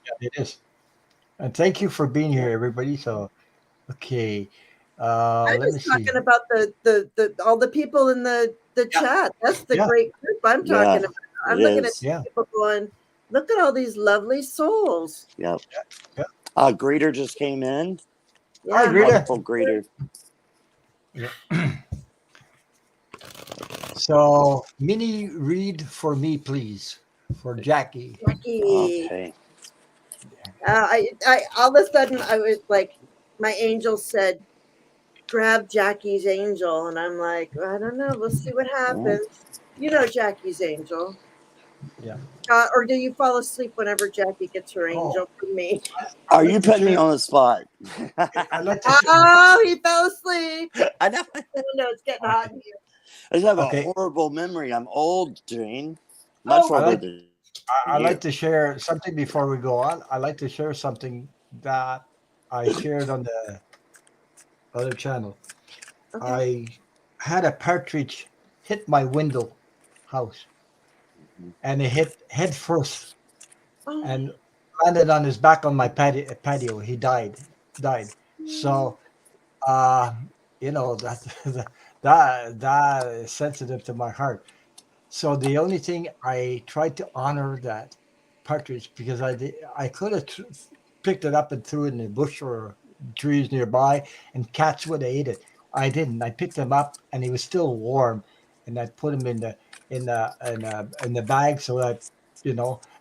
yeah, it is. And thank you for being here, everybody. So, okay. I'm Let me just see. talking about the all the people in the Yeah. chat. That's the Yeah. great group I'm Yeah, talking about. it I'm looking at is. Yeah. people going, look at all these lovely souls. Yep. Yeah. Greeter just came in. Hi, Yeah. Hi. Greta. Wonderful greeter. Yeah. So, mini read for me, please, for Jackie. Jackie. Okay. I all of a sudden I was like, my angel said, grab Jackie's angel, and I'm like, I don't know. We'll see what Yeah. happens. You know Jackie's angel. Yeah. Or do you fall asleep whenever Jackie gets her Oh, angel from me? Are I'd you like to putting me share. on the spot? I'd like to share. Oh, he fell asleep. I know. Oh no, it's getting hot in here. I just have a Okay. horrible memory. I'm old, Jane. Much Oh, I older like than I like you. to share something before we go on. I like to share something that I shared on the other channel. okay. I had a partridge hit my window house, and it hit head first Oh, and landed on his back on my patio. He died. So, uh, that is sensitive to my heart. So the only thing, I tried to honor that partridge, because I could have picked it up and threw it in a bush or trees nearby, and cats would have ate it. I didn't. I picked him up, and he was still warm, and I put him in the bag, so that,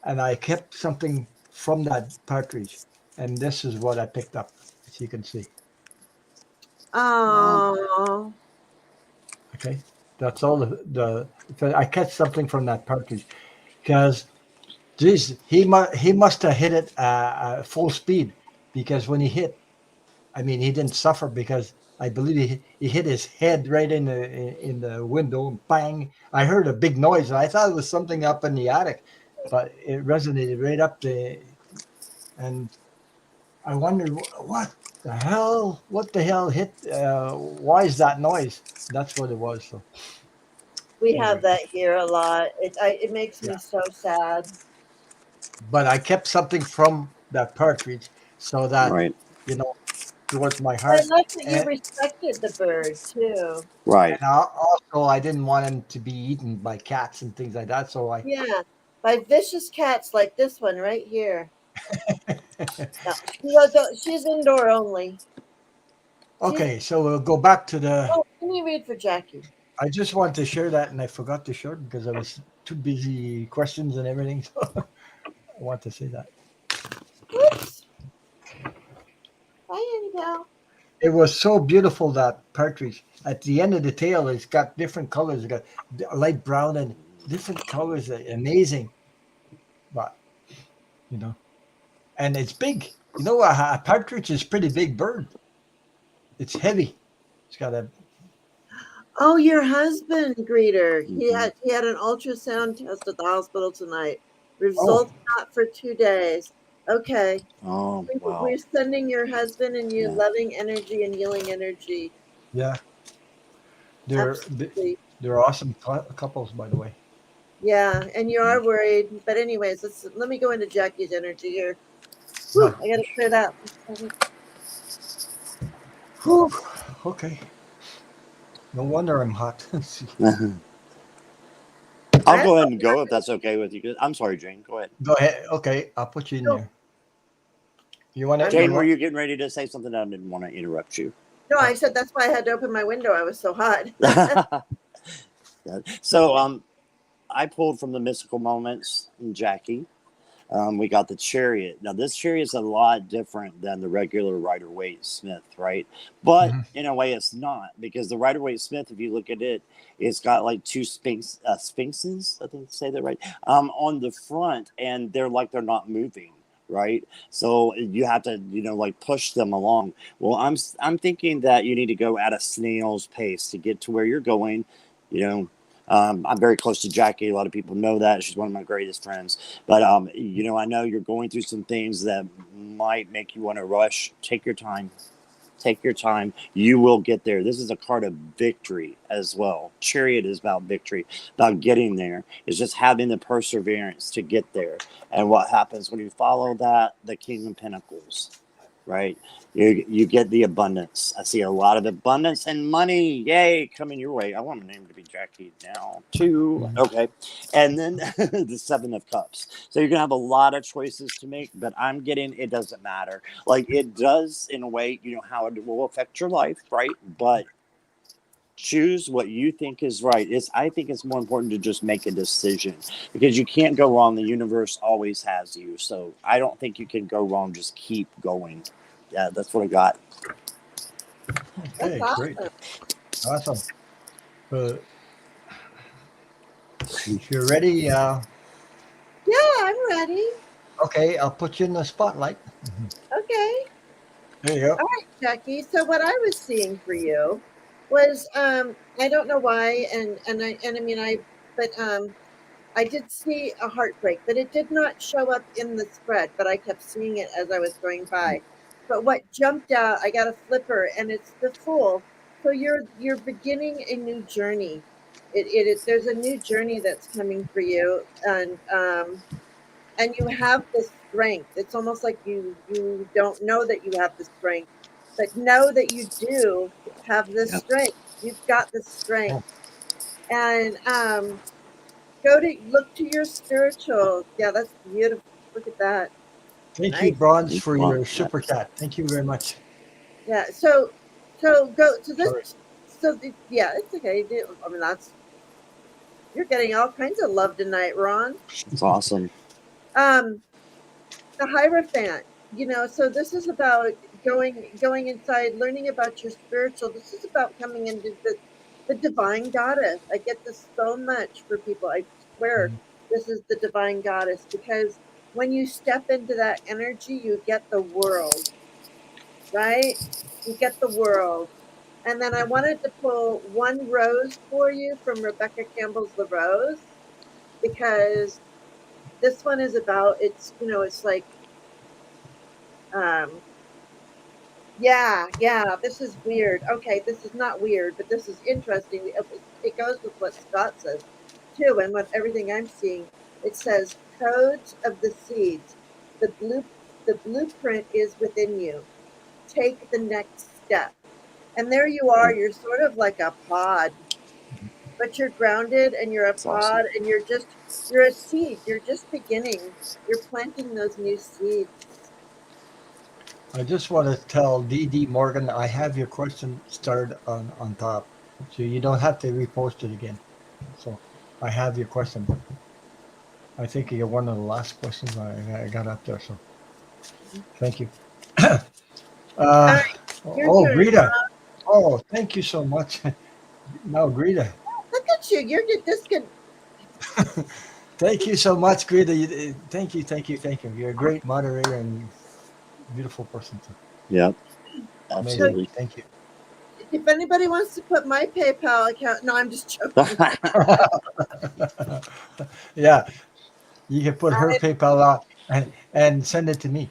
and I kept something from that partridge, and this is what I picked up, as you can see. Wow. oh, Okay, that's all. So I catch something from that partridge, because geez, he must have hit it full speed, because when he hit, I mean, he didn't suffer, because I believe he hit his head right in the window, and bang! I heard a big noise, and I thought it was something up in the attic, but it resonated right up the, and I wondered, what the hell hit? Why is that noise? That's what it was. So we have anyway, that here a lot. It makes me yeah. so sad. But I kept something from that partridge, so that, Right. you know towards my I heart, like that you and respected the bird too. Right. also I didn't want him to be eaten by cats and things like that. So I Yeah, by vicious cats like this one right here. No, she's indoor only. She's okay. So we'll go back to the. oh, let me read for Jackie. I just wanted to share that, and I forgot to share it because I was too busy questions and everything. So I want to say that Oops. Hi, Annabelle. it was so beautiful, that partridge. At the end of the tail, it's got different colors. It's got light brown and different colors. Amazing, but you know. And it's big. A partridge is a pretty big bird. It's heavy. It's got a. Oh, your husband, greeter. He Hmm. had an ultrasound test at the hospital tonight. Oh, Results not for 2 days. Okay. Oh, wow. We're sending your husband and you Yeah. loving energy and healing energy. Yeah, they're Absolutely. they're awesome couples, by the way. Yeah, and you are worried. But anyways, let me go into Jackie's energy here. Whew, No. I gotta clear that. Whew. Okay. No wonder I'm hot. I'll go ahead and go if that's okay with you. I'm sorry, Jane. Go ahead. Go ahead. Okay, I'll put you in No. there. You want to? Jane, were you getting ready to say something? I didn't want to interrupt you. No, I said that's why I had to open my window. I was so hot. So, I pulled from the mystical moments, Jackie. We got the Chariot. Now, this Chariot is a lot different than the regular Rider-Waite Smith, right? But in a way, it's not, because the Rider-Waite Smith, if you look at it, it's got like two sphinxes, I think, say that right, on the front, and they're not moving. Right, so you have to, like push them along. Well, I'm thinking that you need to go at a snail's pace to get to where you're going. I'm very close to Jackie. A lot of people know that. She's one of my greatest friends. But I know you're going through some things that might make you want to rush. Take your time. Take your time. You will get there. This is a card of victory as well. Chariot is about victory, about getting there. It's just having the perseverance to get there. And what happens when you follow that? The King of Pentacles, right? You get the abundance. I see a lot of abundance and money. Yay, coming your way. I want my name to be Jackie now, too. Okay. And then the Seven of Cups. So you're going to have a lot of choices to make, but I'm getting it doesn't matter. Like it does in a way, how it will affect your life, right? But choose what you think is right. I think it's more important to just make a decision because you can't go wrong. The universe always has you. So I don't think you can go wrong. Just keep going. Yeah, that's what I got. Okay, That's great. Awesome. If you're ready, Yeah, I'm ready. okay, I'll put you in the spotlight. Okay. There you go. All right, Jackie. So what I was seeing for you was I don't know why, I did see a heartbreak, but it did not show up in the spread, but I kept seeing it as I was going by. But what jumped out, I got a flipper, and it's the Fool. So you're beginning a new journey. There's a new journey that's coming for you, and you have the strength. It's almost like you don't know that you have the strength, but know that you do have the strength. You've got the strength, and look to your spiritual. Yeah, that's beautiful. Look at that. Thank you, Nice. Bronze, for your super chat. Thank you very much. Yeah. So go to this. Sorry. Yeah, it's okay. I mean, you're getting all kinds of love tonight, Ron. It's awesome. The Hierophant. So this is about going inside, learning about your spiritual. This is about coming into the divine goddess. I get this so much for people. I swear this is the divine goddess, because when you step into that energy, you get the world, right? You get the world. And then I wanted to pull one rose for you from Rebecca Campbell's The Rose, because this one is about, it's like, this is weird. Okay, this is not weird, but this is interesting. It goes with what Scott says too, and what everything I'm seeing. It says codes of the seeds. The blueprint is within you. Take the next step. And there you are. You're sort of like a pod, but you're grounded, and you're a pod, and you're a seed. You're just beginning. You're planting those new seeds. I just want to tell D.D. Morgan I have your question starred on top, so you don't have to repost it again. So I have your question. I think you're one of the last questions I got up there. So thank you. Greta. Oh, thank you so much. Now, Greta. Look at you. You're this good. Thank you so much, Greta. Thank you. You're a great moderator and beautiful person too. Yep. Absolutely. Amazing. Thank you. If anybody wants to put my PayPal account, no, I'm just joking. Yeah, you can put her PayPal out. and send it to me.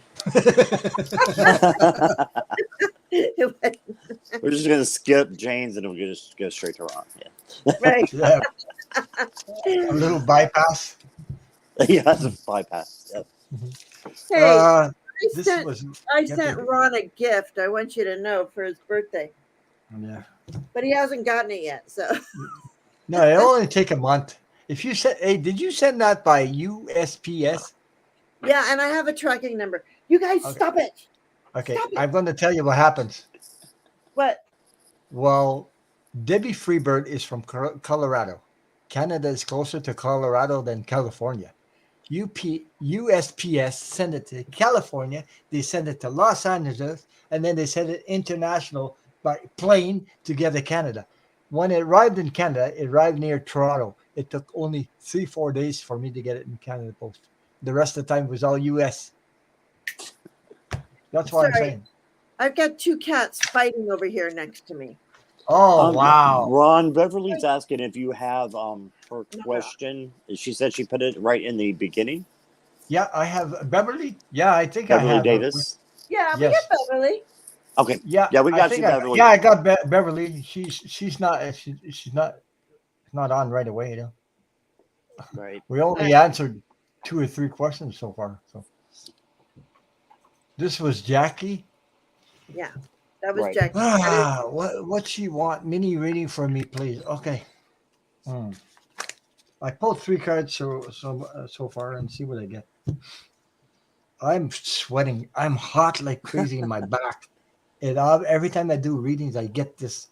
We're just gonna skip Jane's and we'll just go straight to Ron. Right. Yeah, a little bypass. Yeah, that's a bypass. Yep. Hey, Uh, I this sent was I yeah, sent Ron a gift. I want you to know for his birthday, yeah. but he hasn't gotten it yet. So No, it'll only take a month. If you sent, hey, did you send that by USPS? yeah, and I have a tracking number. You guys, Okay. stop it! Okay, Stop it! I'm going to tell you what happens. What? Well, Debbie Freebird is from Colorado. Canada is closer to Colorado than California. USPS send it to California. They send it to Los Angeles, and then they send it international by plane to get to Canada. When it arrived in Canada, it arrived near Toronto. It took only 3-4 days for me to get it in Canada Post. The rest of the time was all US. That's what I'm Sorry. saying. I've got two cats fighting over here next to me. Oh wow! Ron, Beverly's asking if you have her question. She said she put it right in the beginning. Yeah, I have Beverly. Yeah, I think Beverly I have Davis. Yeah, we Yes. got Beverly. Okay. Yeah, Yeah, we I got think you, I, Beverly. yeah, I got Beverly. She's not on right away. You know, Right. we only answered 2 or 3 questions so far. So this was Jackie. Yeah, that was Right. Jackie. What she want? Mini reading for me, please. Okay. I pulled 3 cards so far and see what I get. I'm sweating. I'm hot like crazy in my back. And every time I do readings, I get this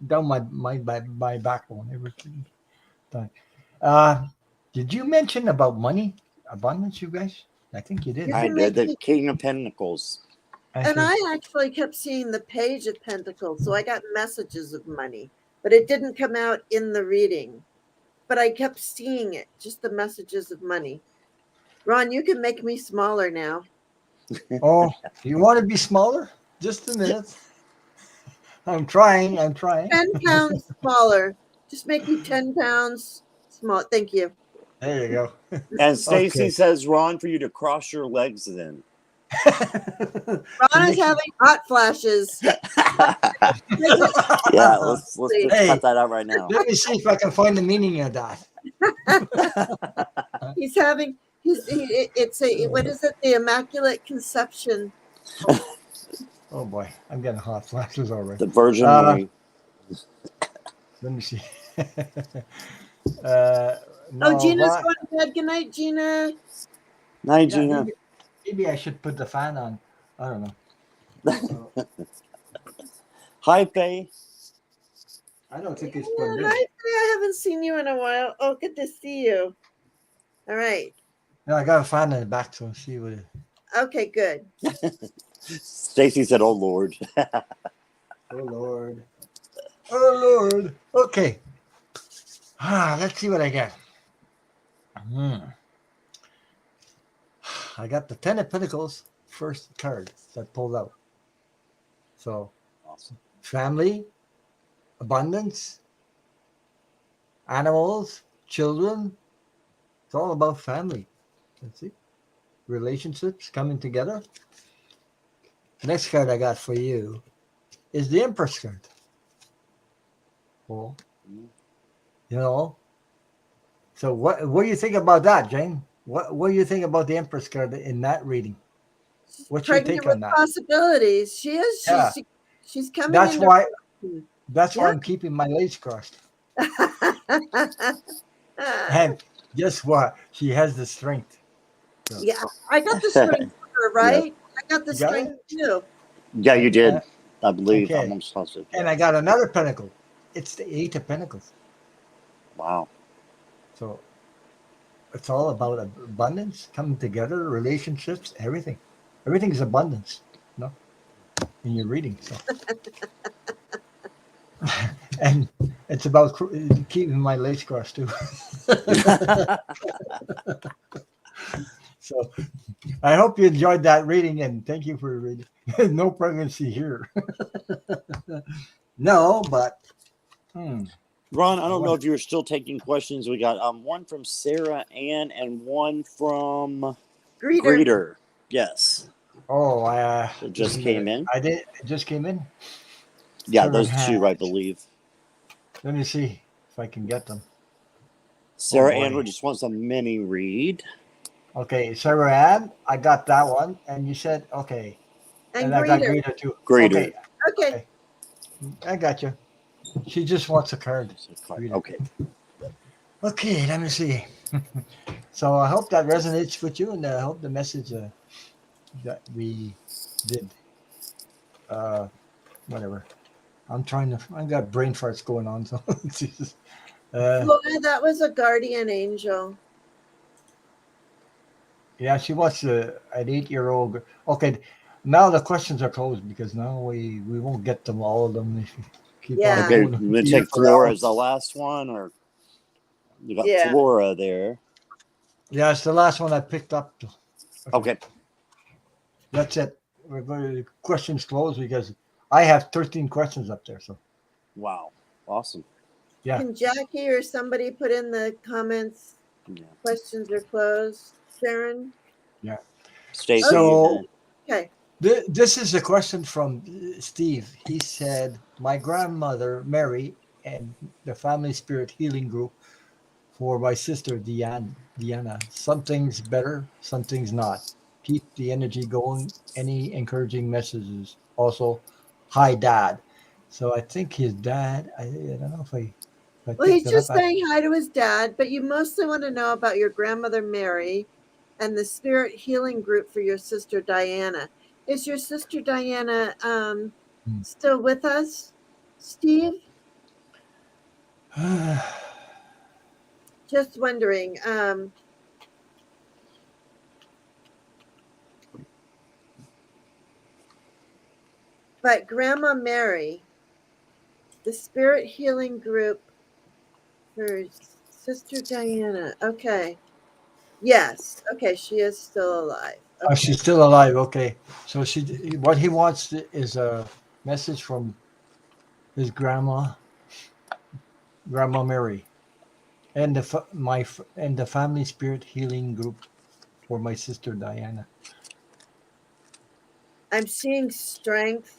down my backbone every time. Did you mention about money abundance, you guys? I think you did. You I can did make the King of Pentacles. And I actually kept seeing the Page of Pentacles, so I got messages of money, but it didn't come out in the reading. But I kept seeing it, just the messages of money. Ron, you can make me smaller now. Oh, you want to be smaller? Just a minute. I'm trying. 10 pounds smaller. Just make me 10 pounds small. Thank you. There you go. And Stacy Okay. says, Ron, for you to cross your legs then. Ron is having hot flashes. Yeah, let's Hey. cut that out right now. Let me see if I can find the meaning of that. He's having what is it? The Immaculate Conception. Oh boy, I'm getting hot flashes already. The Virgin Mary. Let me see. Oh, Gina's going to bed. Good night, Gina. Night, Gina. Maybe I should put the fan on. I don't know. Hi, Faye. I don't think it's plugged in. Hi, I haven't seen you in a while. Oh, good to see you. All right. No, I got a fan in the back, so see what it. Okay, good. Stacy said, "Oh Lord." Oh Lord. Oh Lord. Okay. Let's see what I get. I got the 10 of Pentacles, first card that pulled out. So, Awesome. Family, abundance, animals, children. It's all about family. Let's see. Relationships coming together. Next card I got for you is the Empress card. Well, you know. So what do you think about that, Jane? What do you think about the Empress card in that reading? What's your take on that? Possibilities. She is. She's coming. That's into why. That's why I'm keeping my legs crossed. And guess what? She has the strength. So. Yeah, I got the strength for her, right? Yeah. I got the strength too. Yeah, you did. I believe. Okay. I'm almost positive. And I got another pentacle. It's the 8 of Pentacles. Wow. So it's all about abundance, coming together, relationships, everything. Everything is abundance, you know, in your reading. So. And it's about keeping my legs crossed too. So I hope you enjoyed that reading, and thank you for reading. No pregnancy here. No, but Ron, I don't know if you're still taking questions. We got one from Sarah Ann and one from Greeter. Yes. Oh, It just just a came minute. in. I did. It just came in. Yeah, Seven those two, I hands. believe. Let me see if I can get them. Sarah boy. Ann just wants a mini read. Okay, Sarah Ann, I got that one, and you said okay, And I got greeter. Greta too. Greeter. Okay. I got you. She just wants a card. Greeter. Okay. Okay, let me see. So I hope that resonates with you, and I hope the message that we did. Whatever. I got brain farts going on, so Jesus. Laura, that was a guardian angel. Yeah, she wants an 8-year-old. Okay, now the questions are closed because now we won't get them all of them if you keep on Yeah. Okay, going. I'm going to Be here take for Flora hours. as the last one, or you got Yeah. Flora there. Yeah, it's the last one I picked up. Okay. That's it. We're going to questions closed because I have 13 questions up there. So Wow. Awesome. yeah. Can Jackie or somebody put in the comments Yeah. questions are closed? Sharon? Yeah. Stacy. So Okay. this is a question from Steve. He said, "My grandmother Mary and the Family Spirit Healing Group for my sister Deanna. Some things better, some things not. Keep the energy going. Any encouraging messages? Also, hi, Dad." So I think his dad. I don't know if I Well, picked he's it up. just saying hi to his dad, but you mostly want to know about your grandmother Mary and the spirit healing group for your sister Diana. Is your sister Diana still with us, Steve? Just wondering. But Grandma Mary, the spirit healing group for Sister Diana. Okay. Yes. Okay. She is still alive. Okay. She's still alive. Okay, so what he wants is a message from his Grandma Mary, and the Family Spirit Healing Group for my sister Diana. I'm seeing strength.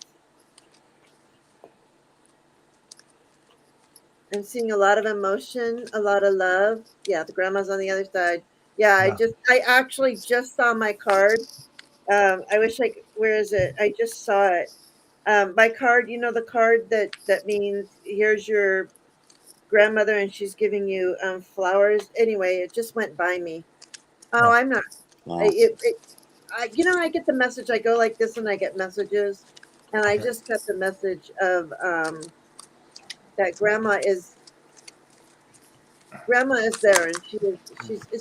I'm seeing a lot of emotion, a lot of love. Yeah, the grandma's on the other side. Yeah, I actually just saw my card. I wish where is it? I just saw it. My card, you know, the card that means here's your grandmother and she's giving you flowers. Anyway, it just went by me. Oh, I'm not. Wow. I get the message. I go like this and I get messages, and I Okay. just got the message of that grandma is there, and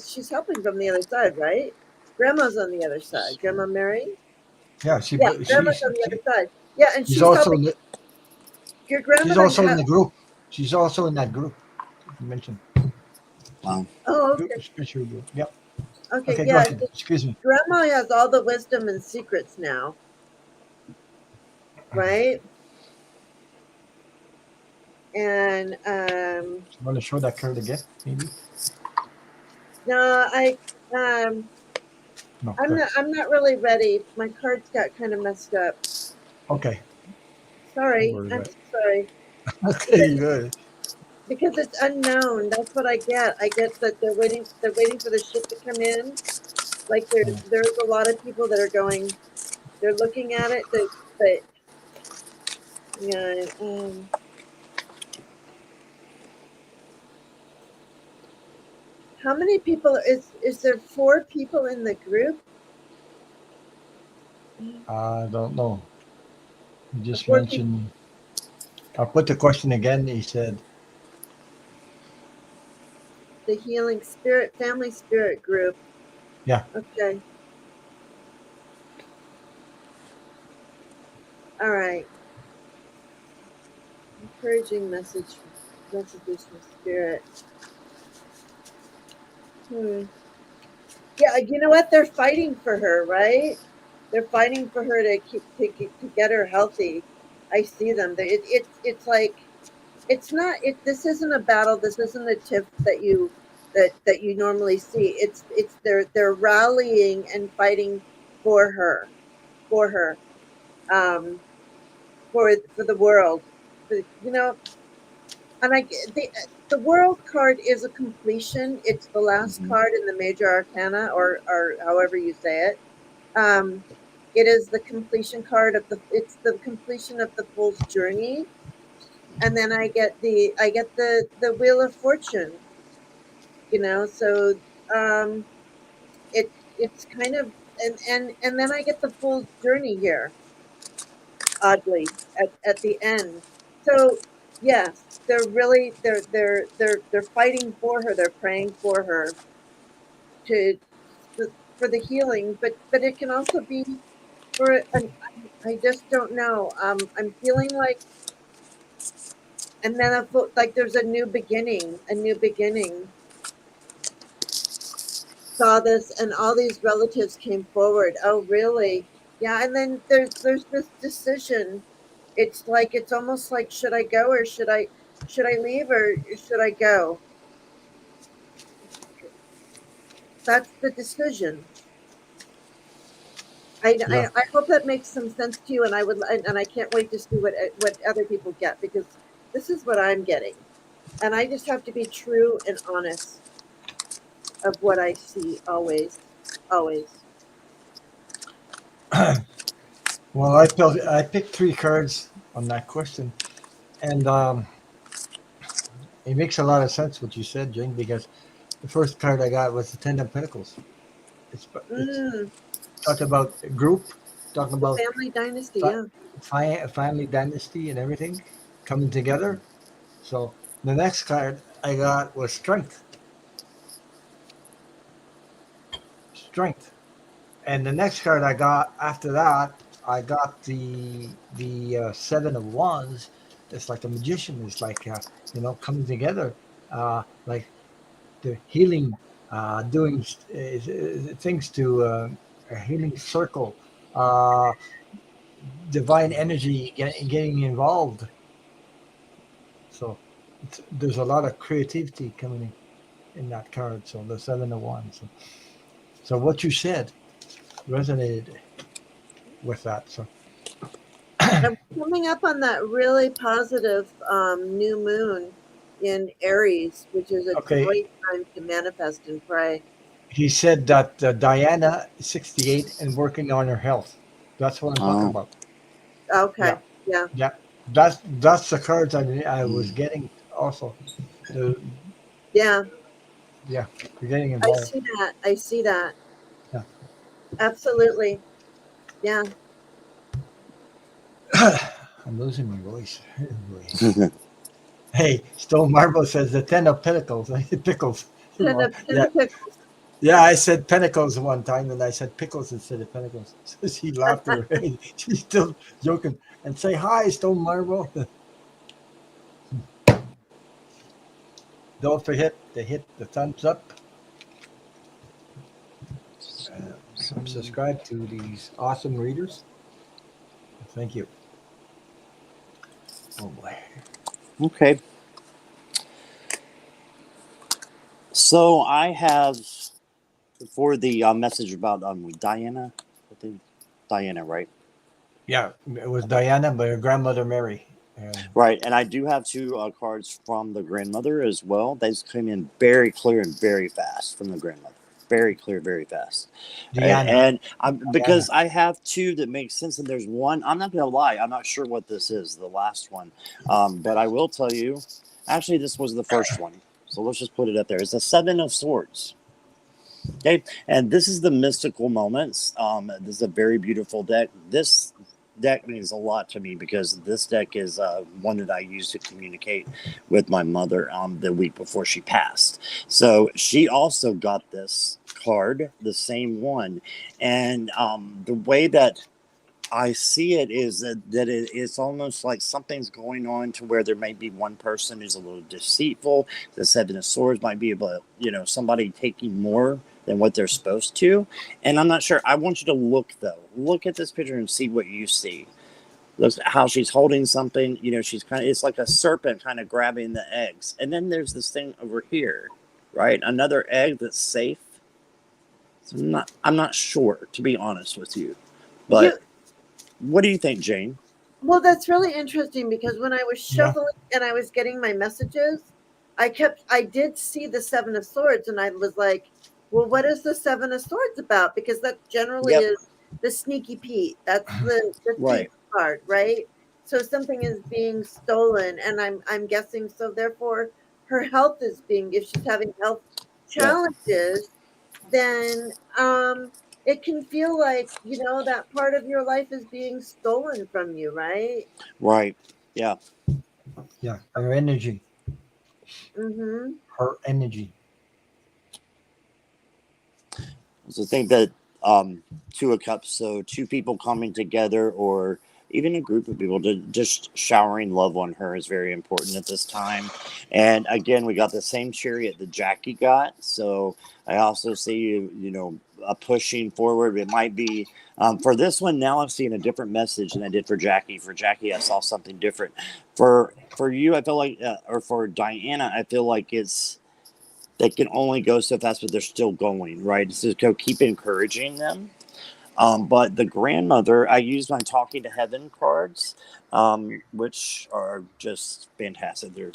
she's helping from the other side, right? Grandma's on the other side. Grandma Mary. Yeah, Grandma's on the other side. Yeah, and she's she's also helping. Your she's grandmother. also in the group. She's also in that group you mentioned. Wow. Oh, okay. Special group. Yep. Okay, Okay, go yeah. ahead. Excuse me. Grandma has all the wisdom and secrets now, right? And You want to show that card again, maybe? no, No. I'm not really ready. My cards got kind of messed up. Okay. Sorry. Don't worry I'm about so sorry. Okay, good. Because it's unknown. That's what I get. I get that they're waiting for the ship to come in. Like there's a lot of people that are going, they're looking at it, but yeah, how many people is there 4 people in the group? I don't know. You just 4 people. mentioned. I'll put the question again. He said, The healing spirit family spirit group. Yeah. Okay. All right. Encouraging messages from spirit. Yeah, you know what? They're fighting for her, right? They're fighting for her to get her healthy. I see them. It's like it's not. This isn't a battle. This isn't a tiff that you that you normally see. It's they're rallying and fighting for her, for her, for the world. You know, and the world card is a completion. It's the last card in the major arcana, or however you say it. It is the completion card of it's the completion of the fool's journey. And then I get the wheel of fortune, so it's kind of, and then I get the fool's journey here, oddly, at the end. So yes, they're really they're fighting for her, they're praying for her to for the healing, but it can also be for an, I just don't know. I'm feeling like, and then like there's a new beginning, saw this, and all these relatives came forward. Oh, really? Yeah. And then there's this decision. It's like, it's almost like, should I go, or should I leave, or should I go? That's the decision. I hope that makes some sense to you, and I can't wait to see what other people get, because this is what I'm getting, and I just have to be true and honest of what I see, always. Well, I picked 3 cards on that question, and it makes a lot of sense what you said, Jane, because the first card I got was the Ten of Pentacles. It's talking about a group, talking about Family dynasty, yeah. family dynasty and everything coming together. So the next card I got was strength, and the next card I got after that, I got the Seven of Wands. It's like a magician. It's like coming together, like the healing, doing things to a healing circle, uh, divine energy getting involved. So there's a lot of creativity coming in that card. So the Seven of Wands. So what you said resonated with that. So I'm coming up on that really positive new moon in Aries, which is a okay, great time to manifest and pray. he said that Diana is 68 and working on her health. That's what I'm talking about. Okay, Yeah, yeah. that's the cards I was getting also. The, Yeah, yeah, you're getting I involved. see that. Yeah. Absolutely. Yeah. I'm losing my voice. Hey, Stone Marble says the Ten of Pentacles. Pickles. Ten of Yeah, Pickles. yeah. I said Pentacles one time, and I said Pickles instead of Pentacles. She laughed her. She's still joking. And say hi, Stone Marble. Don't forget to hit the thumbs up. Subscribe to these awesome readers. Thank you. Oh boy. Okay. So I have, for the message about Diana, I think Diana, right? Yeah, it was Diana, but her grandmother Mary. Right, and I do have 2 cards from the grandmother as well. These came in very clear and very fast from the grandmother. Very clear, very fast. Diana. And because I have 2 that make sense, and there's one, I'm not going to lie, I'm not sure what this is, the last one. But I will tell you, actually, this was the first one. So let's just put it up there. It's the 7 of Swords. Okay, and this is the mystical moments. This is a very beautiful deck. This deck means a lot to me because this deck is one that I used to communicate with my mother the week before she passed. So she also got this card, the same one, and the way that I see it is that it's almost like something's going on to where there may be one person who's a little deceitful. The Seven of Swords might be able to, somebody taking more than what they're supposed to. And I'm not sure. I want you to look, though. Look at this picture and see what you see. Look at how she's holding something. She's it's like a serpent kind of grabbing the eggs. And then there's this thing over here. right? Another egg that's safe. So I'm not sure, to be honest with you. But what do you think, Jane? Well, that's really interesting because when I was Yeah. shuffling and I was getting my messages, I did see the Seven of Swords, and I was like, well, what is the Seven of Swords about? Because that generally Yep. is the sneaky Pete. That's the Right. thief card, right? So something is being stolen, and I'm guessing so. Therefore, her health is being. If she's having health Yep. challenges, then it can feel like, that part of your life is being stolen from you, right? Right. Yeah. Yeah. Her energy. Mm-hmm. Her energy. So I think that Two of Cups, so two people coming together or even a group of people to just showering love on her is very important at this time. And again, we got the same chariot that Jackie got. So I also see you pushing forward. It might be for this one. Now I'm seeing a different message than I did for Jackie. For Jackie, I saw something different. For you, I feel like, or for Diana, I feel like they can only go so fast, but they're still going, right? So keep encouraging them. But the grandmother, I used my Talking to Heaven cards, which are just fantastic. They're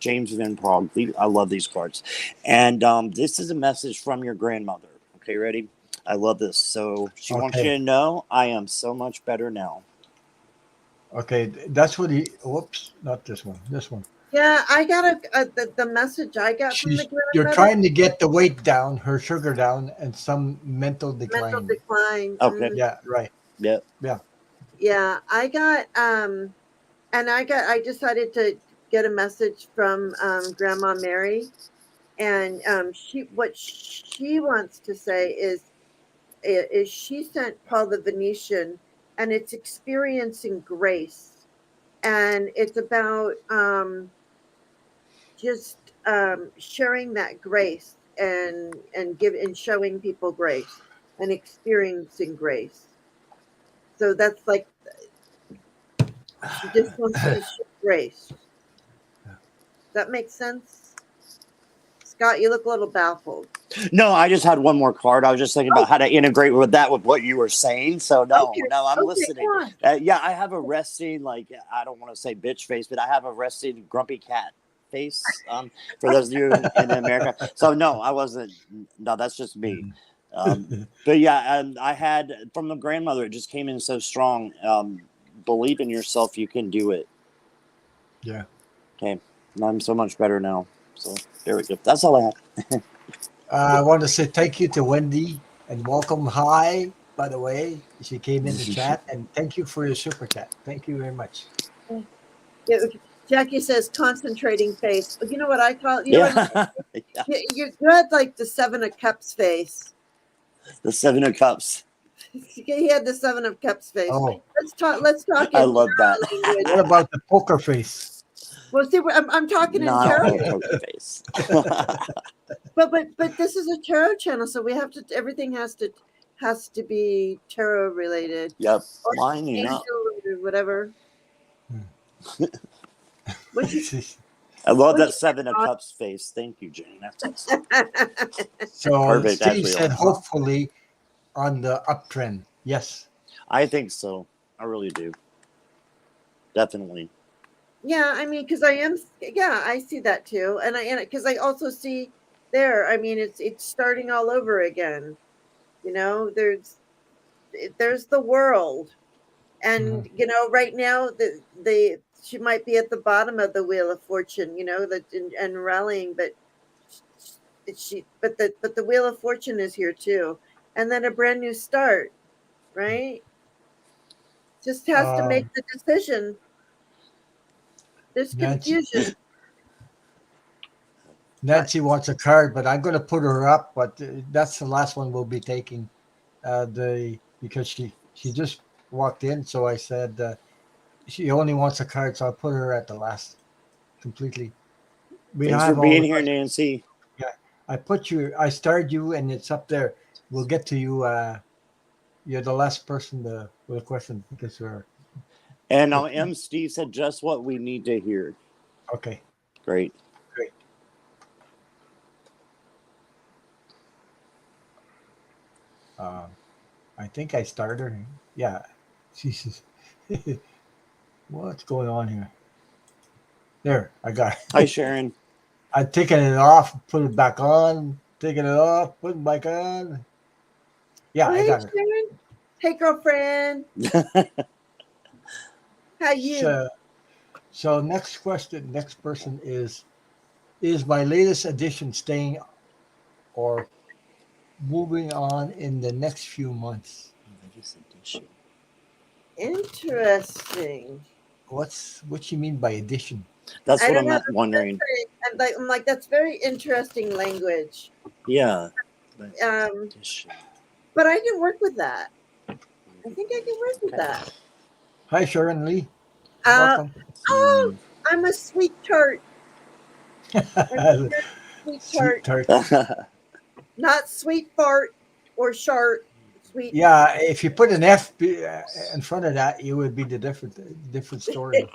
James Van Prague. I love these cards. And this is a message from your grandmother. Okay, ready? I love this. So she wants you to know I am so much better now. Okay, that's what he. Whoops, not this one. This one. Yeah, I got the message I got from the You're grandmother. trying to get the weight down, her sugar down, and some mental Mental decline. decline. Okay. Yeah, right. Yep. Yeah. Yeah, I got and I decided to get a message from Grandma Mary, and what she wants to say is she sent Paul the Venetian, and it's experiencing grace, and it's about just sharing that grace and showing people grace and experiencing grace. So that's like she just wants you to show grace. That makes sense. Scott, you look a little baffled. No, I just had one more card. I was just thinking about how to integrate with that with what you were saying. So Okay, I'm okay, listening. come on. Yeah, I have a resting, like, I don't want to say bitch face, but I have a resting grumpy cat face. For those of you in America. So no, I wasn't. No, that's just me. But yeah, I had from the grandmother. It just came in so strong. Believe in yourself. You can do it. Yeah. Okay, I'm so much better now. So there we go. That's all I have. I want to say thank you to Wendy and welcome. Hi, by the way, she came in the chat, and thank you for your super chat. Thank you very much. Yeah, Jackie says concentrating face. You know what I call it? Yeah. You had like the Seven of Cups face. The Seven of Cups. He had the Seven of Cups face. Oh, Let's talk I in love that. language. what about the poker face? Well, see, I'm talking in Not tarot, a poker face. but this is a tarot channel, so we have to. Everything has to be tarot related. Yep, Or lining angel up. or whatever. What you, I love what that you Seven of Cups face. Thank you, Jane. That's awesome. So Perfect, Steve actually. said hopefully on the uptrend. Yes. I think so. I really do. Definitely. Yeah, I mean, because I am. Yeah, I see that too, and because I also see there. I mean, it's starting all over again. There's the world, and right now the she might be at the bottom of the wheel of fortune. And rallying, but the wheel of fortune is here too, and then a brand new start, right? Just has to make the decision. There's Nancy, confusion. Nancy wants a card, but I'm going to put her up. But that's the last one we'll be taking. Because she just walked in, so I said she only wants a card, so I'll put her at the last completely. We Thanks for have all being the here, cards. Nancy. Yeah, I starred you, and it's up there. We'll get to you. You're the last person with a question because we're And M. Steve said just what we need to hear. okay. Great. Great. I think I started. Yeah. Jesus. What's going on here? There, I got Hi, it. Sharon. I'm taking it off, put it back on, taking it off, put it back on. Yeah, Oh, I hey, got it. Sharon. Hey, girlfriend. How you? So next question, next person is my latest edition staying or moving on in the next few months? Interesting. What you mean by edition? That's I what don't I'm know. wondering. I'm like, that's very interesting language. Yeah. But I can work with that. I think I can work with that. Hi, Sharon Lee. Uh, Welcome. oh, I'm a sweet tart. I'm a sweet Sweet tart, tart. not sweet fart or shart. Sweet. Yeah, if you put an F in front of that, it would be the different story.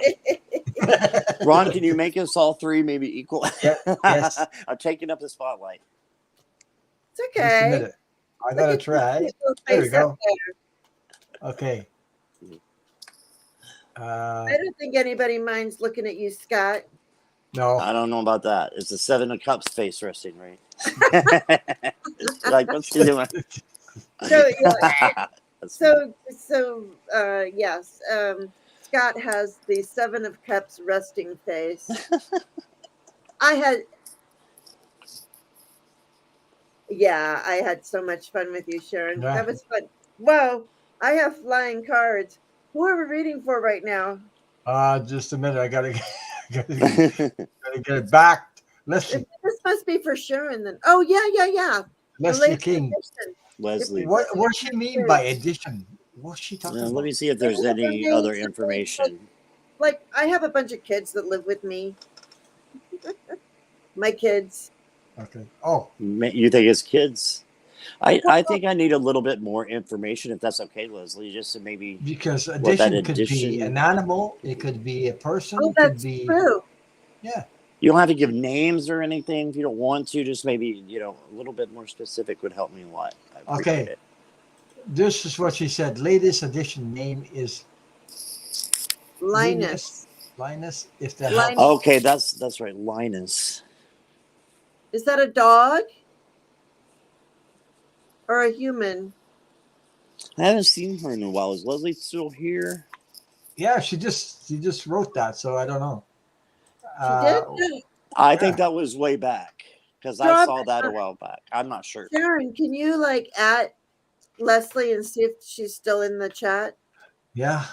Ron, can you make us all three maybe equal? Yeah, yes. I'm taking up the spotlight. It's Just a okay. minute. I Look gotta at try. your little There we face up go. there. Okay. I don't think anybody minds looking at you, Scott. No. I don't know about that. It's the Seven of Cups face resting, right? Like, what's she doing? So, yes. Scott has the Seven of Cups resting face. I had so much fun with you, Sharon. Yeah. That was fun. Whoa, I have flying cards. Who are we reading for right now? Just a minute. I gotta get it back. Leslie. This must be for Sharon then. Oh, yeah. The Leslie latest King. edition. Leslie. What she mean by edition? What's she talking Let about? me see if there's any other information. Like, I have a bunch of kids that live with me. My kids. Okay. Oh, You think it's kids? I think I need a little bit more information, if that's okay, Leslie, just to maybe because what that addition could be addition. an animal. It could be a person. Oh, It could that's be true. yeah. You don't have to give names or anything if you don't want to. Just maybe a little bit more specific would help me a lot. I appreciate Okay. it. This is what she said. Latest edition name is Linus. Linus. If that Linus. helps. Okay, that's right, Linus. Is that a dog? Or a human? I haven't seen her in a while. Is Leslie still here? Yeah, she just wrote that, so I don't know. She did? I think that was way back because I saw that a while back. I'm not sure. Sharon, can you like at Leslie and see if she's still in the chat? Yeah.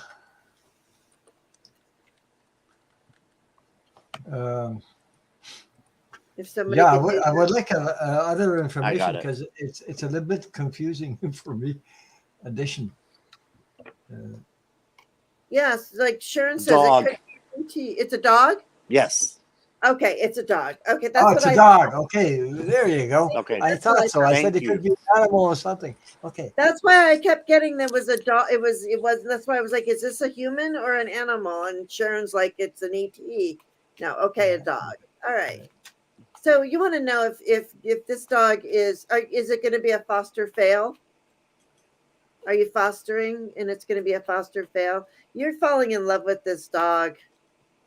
If somebody Yeah, could I would like other information it. because it's a little bit confusing for me. Addition. Yes, like Sharon says, Dog. It's a dog. Yes. Okay, it's a dog. Okay, that's it's a dog. Okay, there you go. Okay. I thought so. I said Thank it could be you. an animal or something. Okay. That's why I kept getting there was a dog. It was. That's why I was like, is this a human or an animal? And Sharon's like, it's an ET. No, okay, a dog. All right. So you want to know if this dog is it going to be a foster fail? Are you fostering and it's going to be a foster fail? You're falling in love with this dog.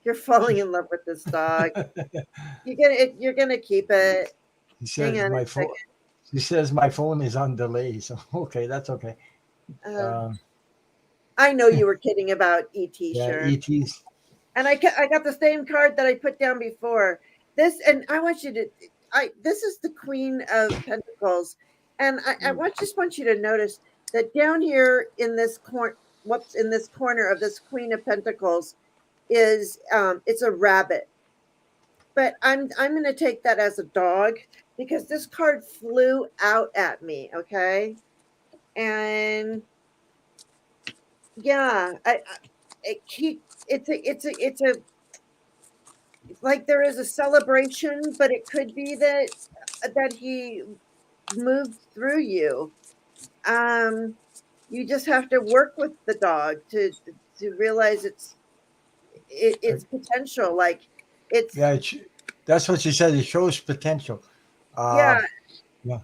You're falling in love with this dog. You're gonna keep it. He says my phone. She says my phone is on delay. So okay, that's okay. I know you were kidding about ET, yeah, Sharon. ETs. And I got the same card that I put down before. This, and I want you to. This is the Queen of Pentacles, and I just want you to notice that down here in this corner, in this corner of this Queen of Pentacles, is it's a rabbit. But I'm going to take that as a dog because this card flew out at me, okay? And yeah, it's like there is a celebration, but it could be that he moved through you. You just have to work with the dog to realize its potential. Like it's that's what she said. It shows potential. yeah. Yeah.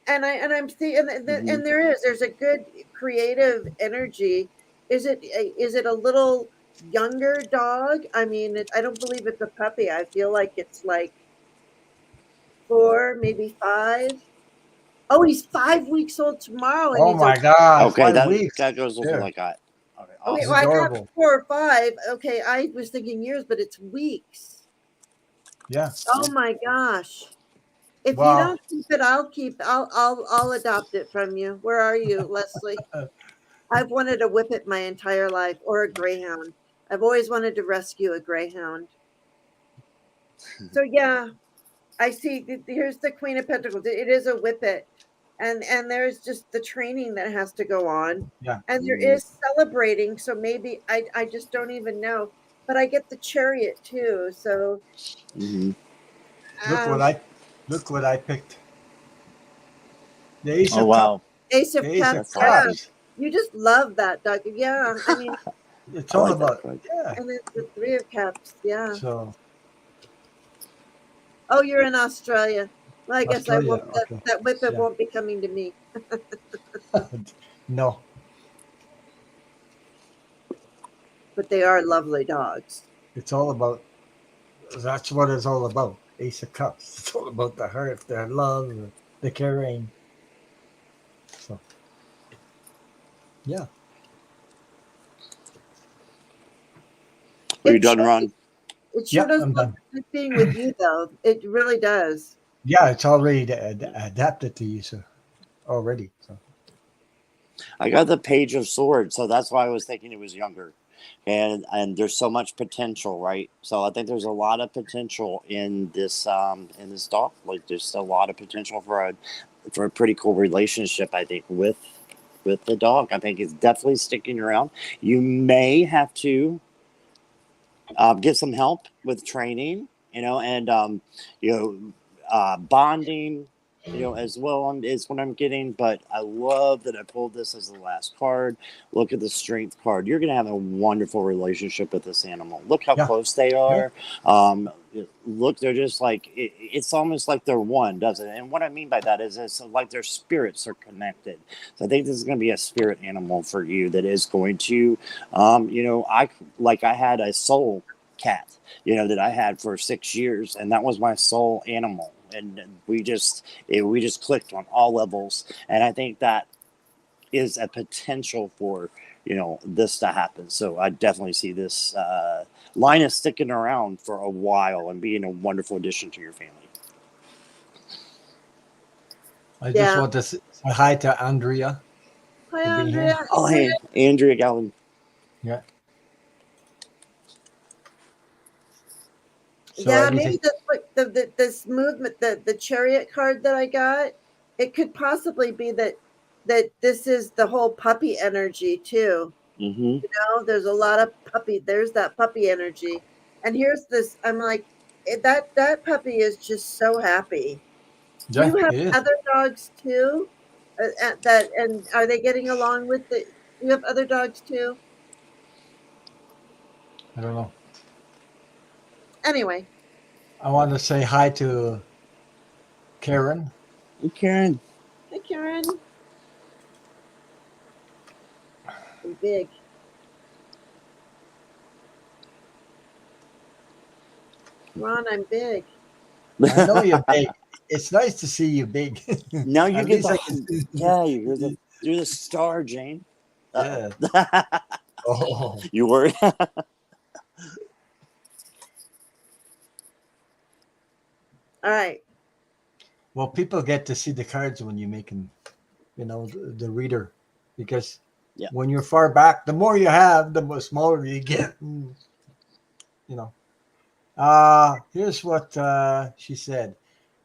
I'm seeing, and there's a good creative energy. Is it a little younger dog? I mean, I don't believe it's a puppy. I feel like it's like 4, maybe 5. Oh, he's 5 weeks old tomorrow, and Oh he's a my God, Okay, 5 weeks. that goes with Yeah, what I got. Okay, okay. it's Well, awesome. I got adorable. 4 or 5. Okay, I was thinking years, but it's weeks. Yeah. Oh my gosh! If you Well, don't keep it, I'll keep. I'll adopt it from you. Where are you, Leslie? I've wanted a whippet my entire life, or a greyhound. I've always wanted to rescue a greyhound. So yeah, I see. Here's the Queen of Pentacles. It is a whippet, and there's just the training that has to go on, yeah. and there is celebrating. So maybe I just don't even know. But I get the chariot too. So Mm-hmm. Look what um, I look what I picked. The Ace Oh of Cups. wow, Ace The of Ace of Cups. that's Yeah, awesome. Cups. you just love that, Doug. Yeah, I mean, It's I all like that about card. yeah. and then the Three of Cups. Yeah. So Oh, you're in Australia. Well, I guess I Australia. won't. Okay. That whippet Yeah. won't be coming to me. No, But they are lovely dogs. it's all about. That's what it's all about. Ace of Cups. It's all about the heart, the love, the caring. So yeah. Are you It done, sure, Ron? it sure Yeah, does I'm look done. like being with you, though. It really does. Yeah, it's already adapted to you, so already. So I got the Page of Swords, so that's why I was thinking it was younger. And there's so much potential, right? So I think there's a lot of potential in this dog. Like there's a lot of potential for a pretty cool relationship. I think with the dog. I think it's definitely sticking around. You may have to get some help with training, and bonding, as well is what I'm getting. But I love that I pulled this as the last card. Look at the Strength card. You're going to have a wonderful relationship with this animal. Look how yeah, close they yeah. are. Look, they're just like it's almost like they're one, doesn't it? And what I mean by that is it's like their spirits are connected. So I think this is going to be a spirit animal for you that is going to, I had a soul cat, that I had for 6 years, and that was my soul animal, and we just clicked on all levels, and I think that is a potential for this to happen. So I definitely see this Linus sticking around for a while and being a wonderful addition to your family. I just Yeah. want to say hi to Andrea Hi, for being Andrea. here. Oh, hey, Andrea Gallen. Yeah. So Yeah, everything. maybe that's what this movement, the chariot card that I got. It could possibly be that this is the whole puppy energy too. Mm-hmm. There's a lot of puppy. There's that puppy energy, and here's this. I'm like, that puppy is just so happy. Do Yeah, you have it is. other dogs too? And are they getting along with the? You have other dogs too. I don't know. Anyway, I want to say hi to Karen. Hey, Karen. hey Karen, I'm big. Ron, I'm big. I know you're big. It's nice to see you big. Now you At get least I can the see. yeah. You're the star, Jane. Yeah. Uh-oh. Oh. You were. All right. Well, people get to see the cards when you make them, the reader, because Yeah. when you're far back, the more you have, the more smaller you get. You know. Here's what she said.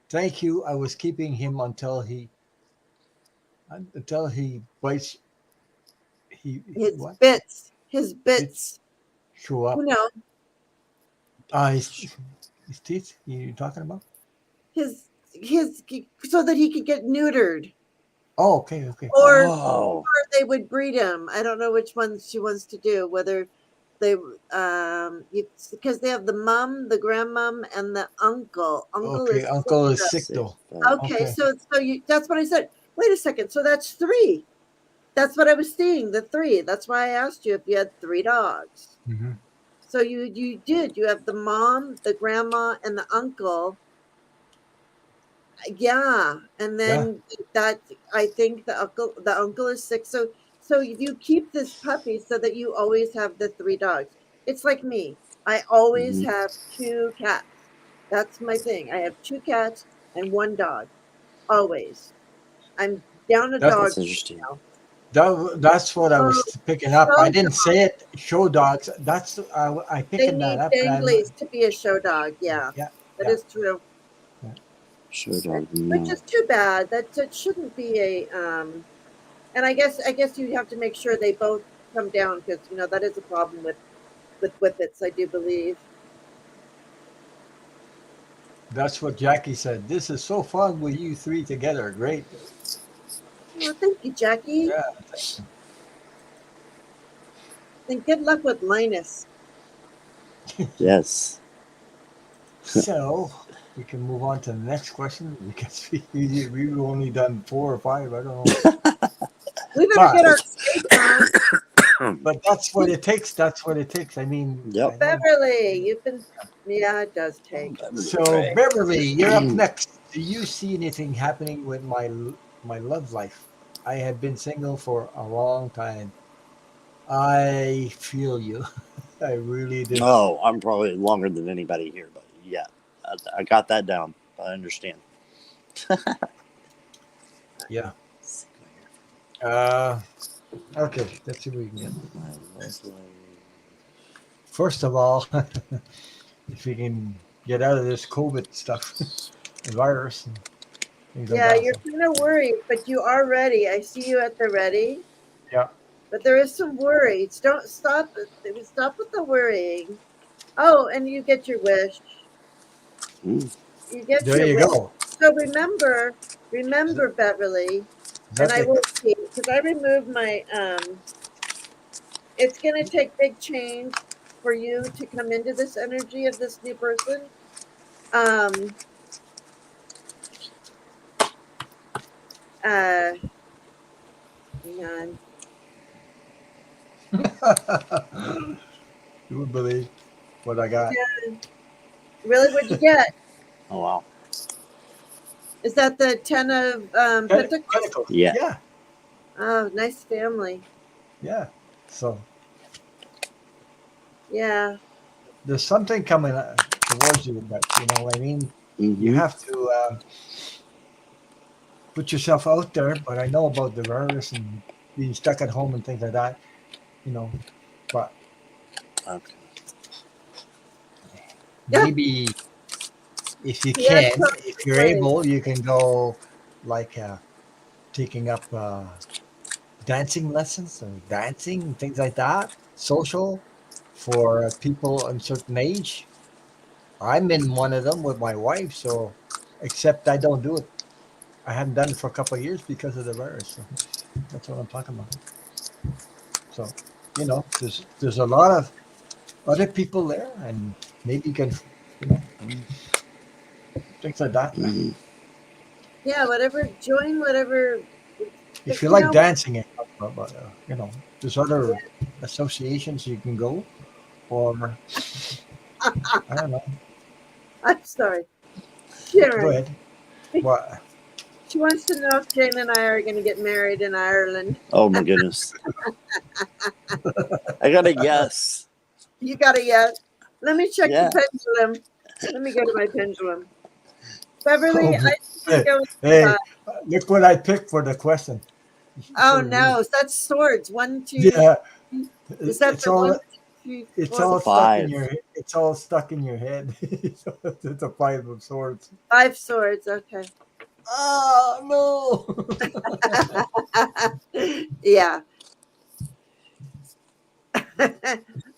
Thank you. I was keeping him until he bites. He His what? bits. His It bits. show up. You know, His teeth. You talking about? his so that he could get neutered. Oh, okay, okay. Or Oh. they would breed him. I don't know which one she wants to do, whether they because they have the mom, the grandmom, and the uncle. Uncle Okay, is uncle is sick. sick though. Okay, Okay. so you that's what I said. Wait a second. So that's three. That's what I was seeing, the three. That's why I asked you if you had three dogs. Hmm. So you did. You have the mom, the grandma, and the uncle. Yeah, and Yeah, then that I think the uncle is sick. So you keep this puppy so that you always have the three dogs. It's like me. I always Mhm. have two cats. That's my thing. I have two cats and one dog. Always. I'm down a that's dog That's interesting. now. that's what I Oh, was picking up. I show didn't say it. Show dogs. That's I They picking that need up, and I'm danglies to be a show dog. Yeah, yeah, that yeah, is true. yeah. Show dog. Which No. is too bad. That shouldn't be a And I guess you have to make sure they both come down because that is a problem with whippets. I do believe. That's what Jackie said. This is so fun with you three together. Great. Well, thank you, Jackie. Yeah. And good luck with Linus. Yes. So we can move on to the next question because we've only done 4 or 5. I don't know, We better but get our skates on. but that's what it takes. That's what it takes. I mean, Yep. I know. Beverly, you've been. Yeah, it does take. So Beverly, you're up next. Do you see anything happening with my love life? I have been single for a long time. I feel you. I really do. Oh, I'm probably longer than anybody here, but yeah, I got that down. I understand. Yeah. Uh, okay. Let's see what we can get. My love life. First of all, if we can get out of this COVID stuff, the virus and things like Yeah, that. you're So kind of worried, but you are ready. I see you at the ready, yeah. but there is some worry. Don't stop. Stop with the worrying. Oh, and you get your wish. Mm. You get There your you wish. go. So remember, Beverly, Is and that I the will see because I removed my. It's going to take big change for you to come into this energy of this new person. Um. Hang on. you would believe what I got? Yeah. Really, what'd you get? Oh wow. Is that the 10 of Pentacles? Pentacles. Yeah. Yeah. Oh, nice family. Yeah. So Yeah. there's something coming towards you, but you know what I mean. You Mm-hmm. have to put yourself out there. But I know about the virus and being stuck at home and things like that. You know, but Okay. Yeah. maybe if you He has can, something if to you're say. able, you can go like taking up dancing lessons or dancing and things like that. Social for people in certain age. I'm in one of them with my wife, so except I don't do it. I haven't done it for a couple of years because of the virus. So that's what I'm talking about. So there's a lot of other people there, and maybe you can things like that. Mm-hmm. Yeah, whatever. Join whatever. If But you like dancing, there's other associations you can go, or I don't know. I'm sorry. Go Sharon. ahead. What? She wants to know if Jane and I are going to get married in Ireland. Oh my goodness. I got a yes. You got a yes? Let me check the Yeah. pendulum. Let me go to my pendulum. Beverly, Oh, I boy. think Hey, I was. hey, look what I picked for the question. Oh For you. no, that's swords. One, two. Yeah, Is that it's the one, all two, it's four, It's a all stuck in 5. your it's all stuck in your head. So it's a 5 of swords. five swords? Okay. Oh Yeah.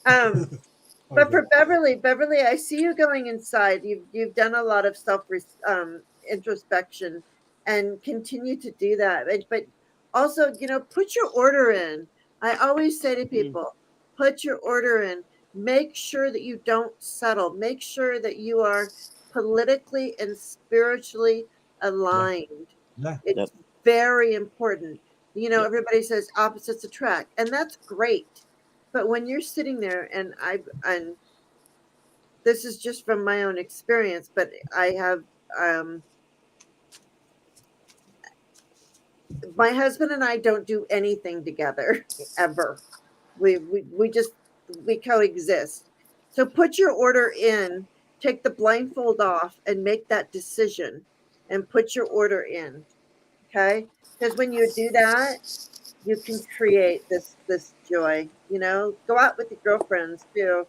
um, no. but Okay. for Beverly, I see you going inside. You've done a lot of introspection, and continue to do that. But also, put your order in. I always say to Mm. people, put your order in. make sure that you don't settle. Make sure that you are politically and spiritually aligned. Yeah. It's Yep. very important. You know, Yep. everybody says opposites attract, and that's great. But when you're sitting there, and this is just from my own experience, but I have my husband and I don't do anything together ever. We just we coexist. So put your order in, take the blindfold off, and make that decision, and put your order in. Okay, because when you do that, you can create this joy. You know, go out with your girlfriends too.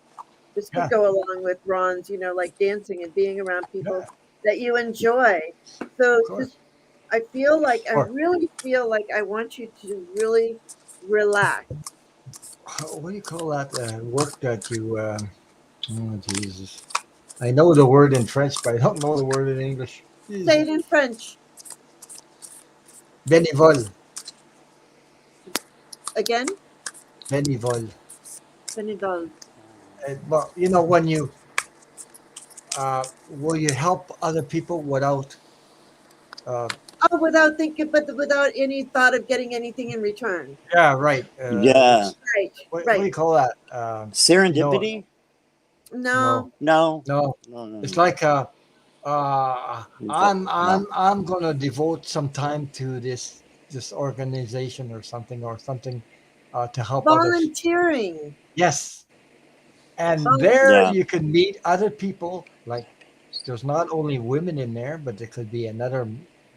This could Yeah. go along with Ron's. You know, like dancing and being around people Yeah. that you enjoy. So Of just course. I Or really feel like I want you to really relax. what do you call that work that you? Oh Jesus! I know the word in French, but I don't know the word in English. Say Jesus. it in French Bénévole. again. Bénévole. Benidorm. Well, when you help other people without, uh, Oh, without thinking, but without any thought of getting anything in return. yeah, right. Yeah. It's Right, what do you right. call that? No, Serendipity? no, No, No. no. No. No. It's No. like It's like, no. I'm gonna devote some time to this organization or something to help others. volunteering. Yes, and there Volunteering. Yeah. you can meet other people. Like there's not only women in there, but there could be another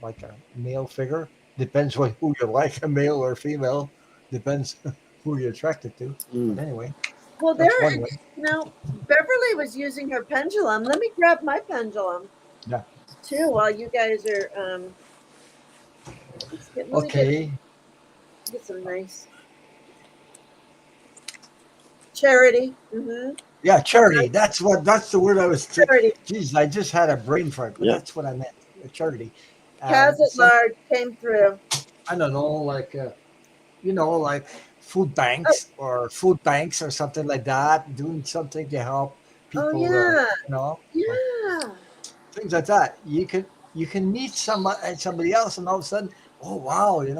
like a male figure. Depends what who you like, a male or female. Depends who you're attracted to. But Mm. anyway, Well, that's there, one you way. know, Beverly was using her pendulum. Let me grab my pendulum Yeah. too while you guys are. Let me Okay. get some nice charity. Yeah, charity. That's the word I was. Charity. Jeez, I just had a brain fart, but Yep. that's what I meant. Charity. Kaz at Some large came through. I don't know, like like Oh, food banks or something like that, doing something to help oh people. yeah, Like yeah. things like that. You can meet somebody else, and all of a sudden, oh wow, you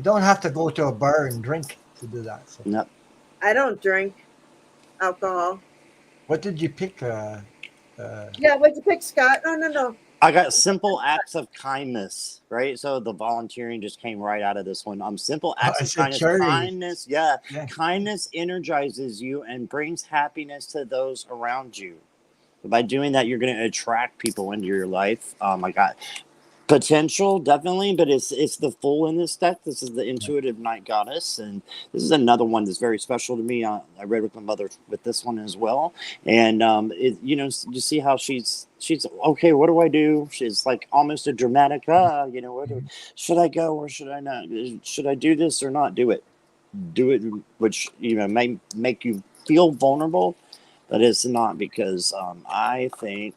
don't have to go to a bar and drink to do that. So, Yep. I don't drink alcohol. what did you pick? Yeah, what'd you pick, Scott? No, no, no. I got simple acts of kindness, right? So the volunteering just came right out of this one. Simple acts I of said kindness. charity. Kindness, yeah. Yeah. Kindness energizes you and brings happiness to those around you. By doing that, you're going to attract people into your life. I got potential, definitely, but it's the full in this deck. This is the intuitive night goddess, and this is another one that's very special to me. I read with my mother with this one as well, and you see how she's okay. What do I do? She's like almost a dramatic. Should I go or should I not? Should I do this or not do it? Do it, which may make you feel vulnerable, but it's not, because I think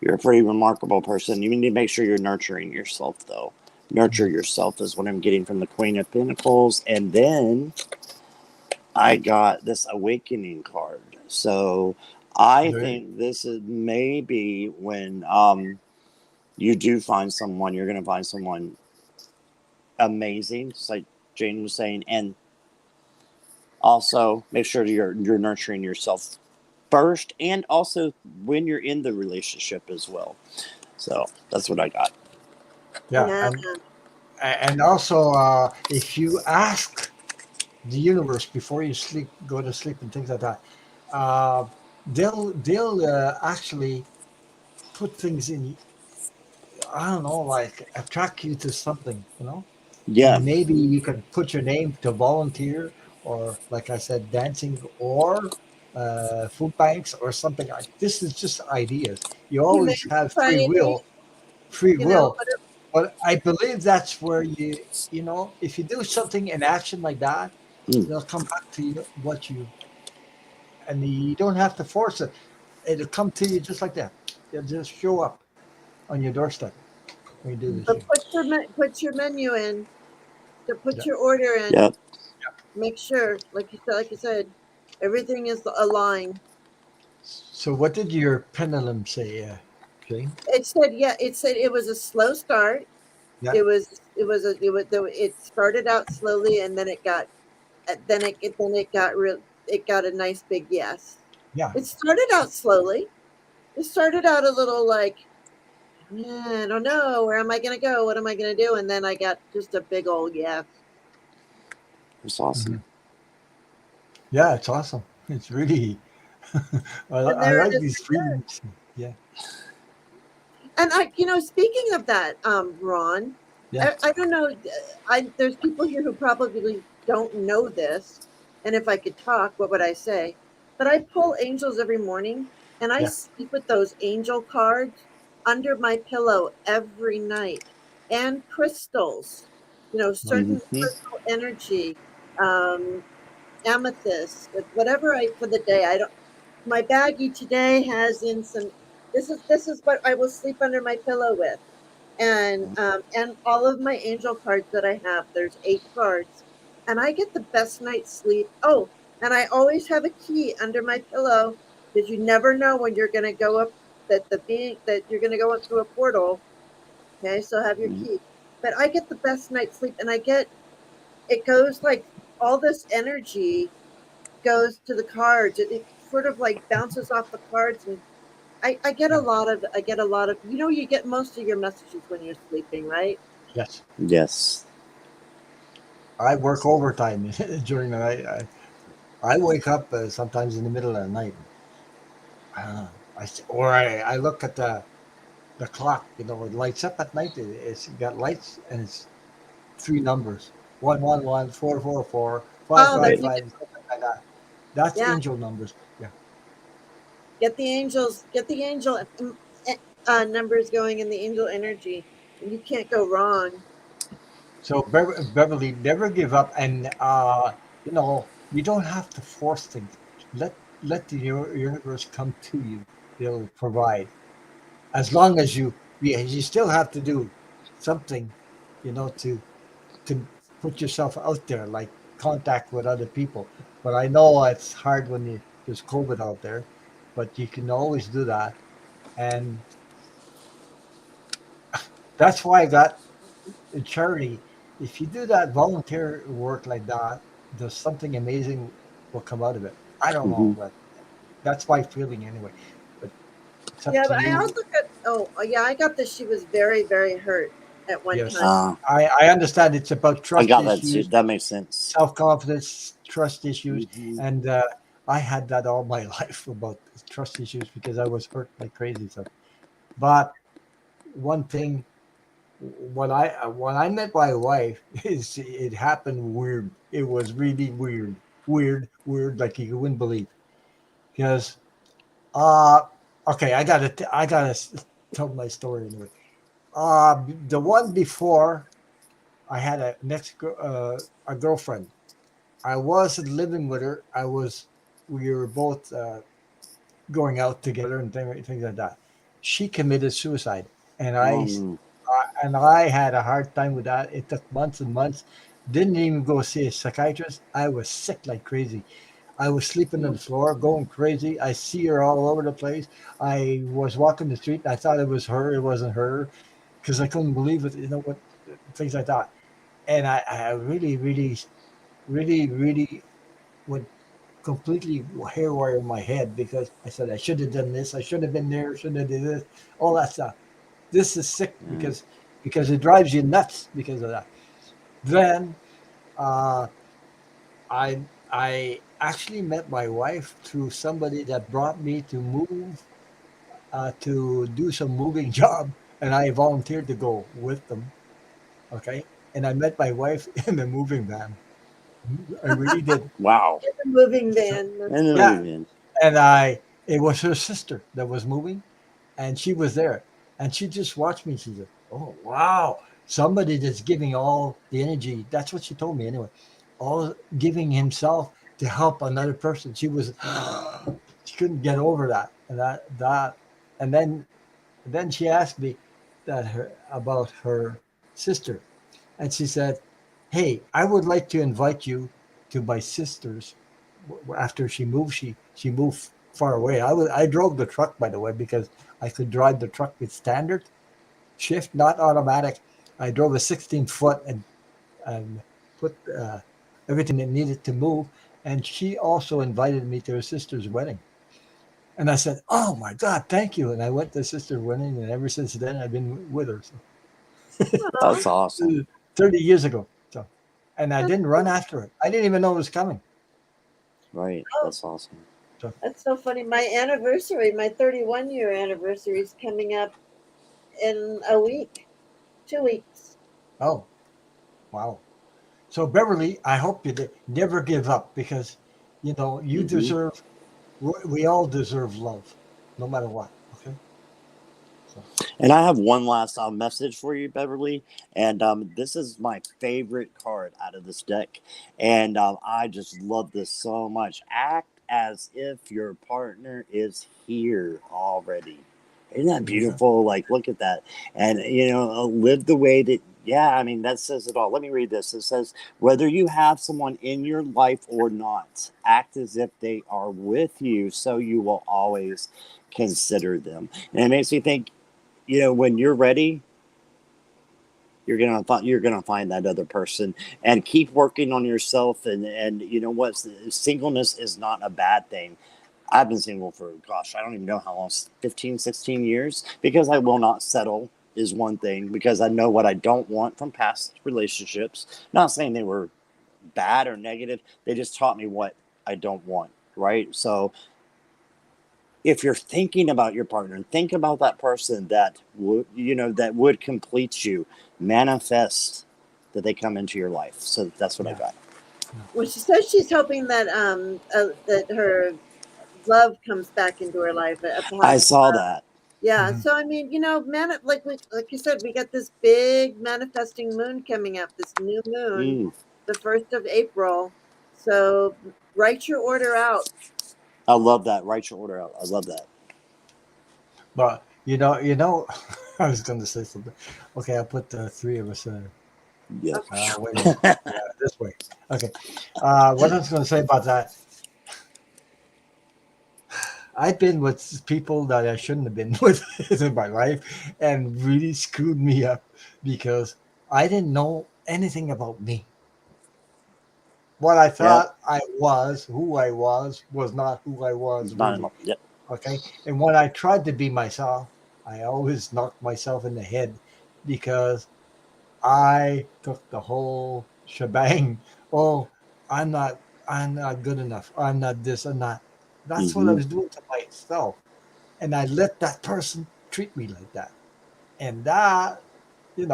you're a pretty remarkable person. You need to make sure you're nurturing yourself, though. Nurture yourself is what I'm getting from the Queen of Pentacles. And then I got this Awakening card. So I think this is maybe when you do find someone, you're going to find someone amazing, just like Jane was saying. And also make sure you're nurturing yourself first, and also when you're in the relationship as well. So that's what I got. Yeah, Yeah. and also if you ask the universe before you go to sleep, and things like that, uh, they'll actually put things in. I don't know, like attract you to something. Yeah. And maybe you could put your name to volunteer, or like I said, dancing, or food banks, or something. This is just ideas. You always have Humanity, free you know, will. But I believe that's where if you do something in action like that, Mm. it'll come back to you and you don't have to force it. It'll come to you just like that. It'll just show up on your doorstep when you do this but thing. put your menu in. to put Yeah. your order in. Yep. Make sure, like you said, everything is aligned. So what did your pendulum say, Jane? It said, yeah, it said it was a slow start. Yeah. It started out slowly, and then it got it got a nice big yes. Yeah. It started out slowly. It started out a little like, I don't know, where am I gonna go? What am I gonna do? And then I got just a big old yes. It's awesome. Mhm. Yeah, it's awesome. It's really, And I there it like is. these readings. Yeah. And speaking of that, Ron, Yeah. I don't know. There's people here who probably don't know this, and if I could talk, what would I say? But I pull angels every morning, and I Yeah. sleep with those angel cards under my pillow every night, and crystals. Certain Mm-hmm. crystal energy, um, amethyst, whatever I for the day. I don't. My baggie today has in some. This is what I will sleep under my pillow with, and all of my angel cards that I have. There's 8 cards, and I get the best night's sleep. Oh, and I always have a key under my pillow because you never know when you're going to go up that you're going to go up through a portal. Okay, so have your key. But I get the best night's sleep, and it goes like all this energy goes to the cards. It sort of like bounces off the cards, and I get a Yeah. lot of you get most of your messages when you're sleeping, right? Yes. Yes. I work overtime during the night. I wake up sometimes in the middle of the night. I look at the clock. It lights up at night. It's got lights and it's 3 numbers: 111, 444, five Oh, five Right. that's five, something like that. That's yeah. angel numbers. Yeah. Get the angel numbers going in the angel energy, and you can't go wrong. So Beverly, never give up, and you don't have to force things. Let the universe come to you. They'll provide. As long as you still have to do something, to put yourself out there, like contact with other people. But I know it's hard when there's COVID out there, but you can always do that. And that's why I got a charity. If you do that volunteer work like that, there's something amazing will come out of it. I don't know, Mm-hmm. but that's my feeling anyway. But it's up Yeah, to but I you. also got yeah, I got that she was very, very hurt at one Yes, time. I understand it's about I trust got that too. issues, That makes sense. self-confidence, trust issues, Mm-hmm. and I had that all my life about trust issues because I was hurt like crazy. So, but one thing, when I met my wife, it happened weird. It was really weird, weird, like you wouldn't believe. Because, uh, okay, I gotta tell my story anyway. The one before, I had a girlfriend. I wasn't living with her. We were both going out together and things like that. She committed suicide, and Oh no. I had a hard time with that. It took months and months. Didn't even go see a psychiatrist. I was sick like crazy. I was sleeping on the floor, going crazy. I see her all over the place. I was walking the street. And I thought it was her. It wasn't her because I couldn't believe it. What things like that. And I really, really, really, really went completely haywire in my head because I said I should have done this. I should have been there. Should have did this. All that stuff. This is sick Yeah. because it drives you nuts because of that. Then uh, I actually met my wife through somebody that brought me to move to do some moving job, and I volunteered to go with them. Okay, and I met my wife in the moving van. I really did. Wow. In the moving So, van. And the yeah, movie man. and it was her sister that was moving, and she was there, and she just watched me. She said, "Oh wow, somebody that's giving all the energy." That's what she told me anyway. All giving himself to help another person. She was, she couldn't get over that, and then she asked me about her sister, and she said, hey, I would like to invite you to my sister's. After she moved, she moved far away. I drove the truck, by the way, because I could drive the truck with standard shift, not automatic. I drove a 16-foot and put everything that needed to move. And she also invited me to her sister's wedding. And I said, "Oh my God, thank you!" And I went to sister's wedding, and ever since then, I've been with her. So That's awesome. 30 years ago. So, and I That's didn't run after it. I didn't even know it was coming. Right. Oh, That's awesome. So, that's so funny. My anniversary, my 31-year anniversary is coming up in a week, 2 weeks. oh wow. So Beverly, I hope you never give up because, you Hmm. deserve. We all deserve love, no matter what. Okay. So And I have one last message for you, Beverly. And this is my favorite card out of this deck. And I just love this so much. Act as if your partner is here already. Isn't that yeah. beautiful? Like, look at that. And, live the way that, yeah, I mean, that says it all. Let me read this. It says, whether you have someone in your life or not, act as if they are with you so you will always consider them. And it makes me think, when you're ready, you're gonna find that other person, and keep working on yourself. And you know what? Singleness is not a bad thing. I've been single for, gosh, I don't even know how long, 15, 16 years, because I will not settle is one thing, because I know what I don't want from past relationships. Not saying they were bad or negative. They just taught me what I don't want. Right. So if you're thinking about your partner, think about that person that would complete you. Manifest that they come into your life. So that's what I Yeah. got. Well, she says she's hoping that her love comes back into her life. A I positive. saw that. Yeah. Mhm. So I mean, like you said, we got this big manifesting moon coming up. This new moon, Mm, the 1st of April. So write your order out. I love that. Write your order out. I love that. But I was going to say something. Okay, I'll put the three of us. Yeah. Okay. Wait a minute. Yeah, this way. Okay. What I was going to say about that, I've been with people that I shouldn't have been with in my life and really screwed me up because I didn't know anything about me. What I Yep. thought who I was not who I was Not really. enough. Yep. Okay. And when I tried to be myself, I always knocked myself in the head because I took the whole shebang. Oh, I'm not I'm not good enough. I'm not this, I'm not. That's what I Mm-hmm. was doing to myself. And I let that person treat me like that. And that, and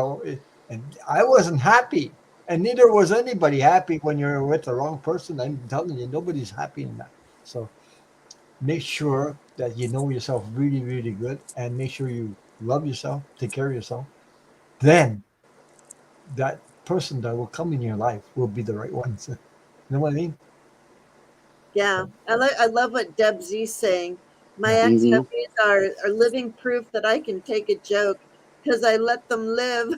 I wasn't happy. And neither was anybody happy when you're with the wrong person. I'm telling you, nobody's happy in that. So make sure that you know yourself really, really good and make sure you love yourself, take care of yourself. Then that person that will come in your life will be the right ones. You know what I mean? Yeah. So, I love what Deb Z's saying. My yeah. ex Mm-hmm. hubbies are living proof that I can take a joke because I let them live.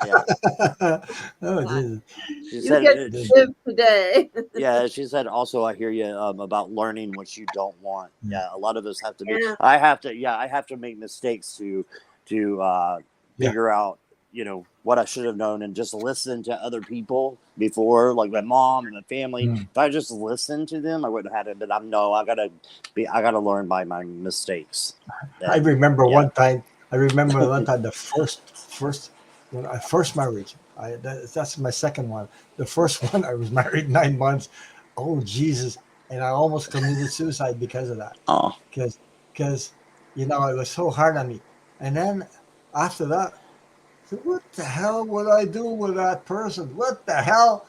Yeah. Oh, Jesus. She You get said, to live today. yeah, she said also, I hear you about learning what you don't want. Mm. Yeah, a lot of us have to be. Yeah. I have to make mistakes to Yeah. figure out, what I should have known, and just listen to other people before, like my mom and my family. Mm. If I just listened to them, I wouldn't have had it. But I gotta learn by my mistakes. I And remember yeah. one time. I remember one time the first when I first married. That's my second one. The first one I was married 9 months. Oh Jesus! And I almost committed suicide because of that. Oh. Because because it was so hard on me. And then after that, I said, what the hell would I do with that person? What the hell?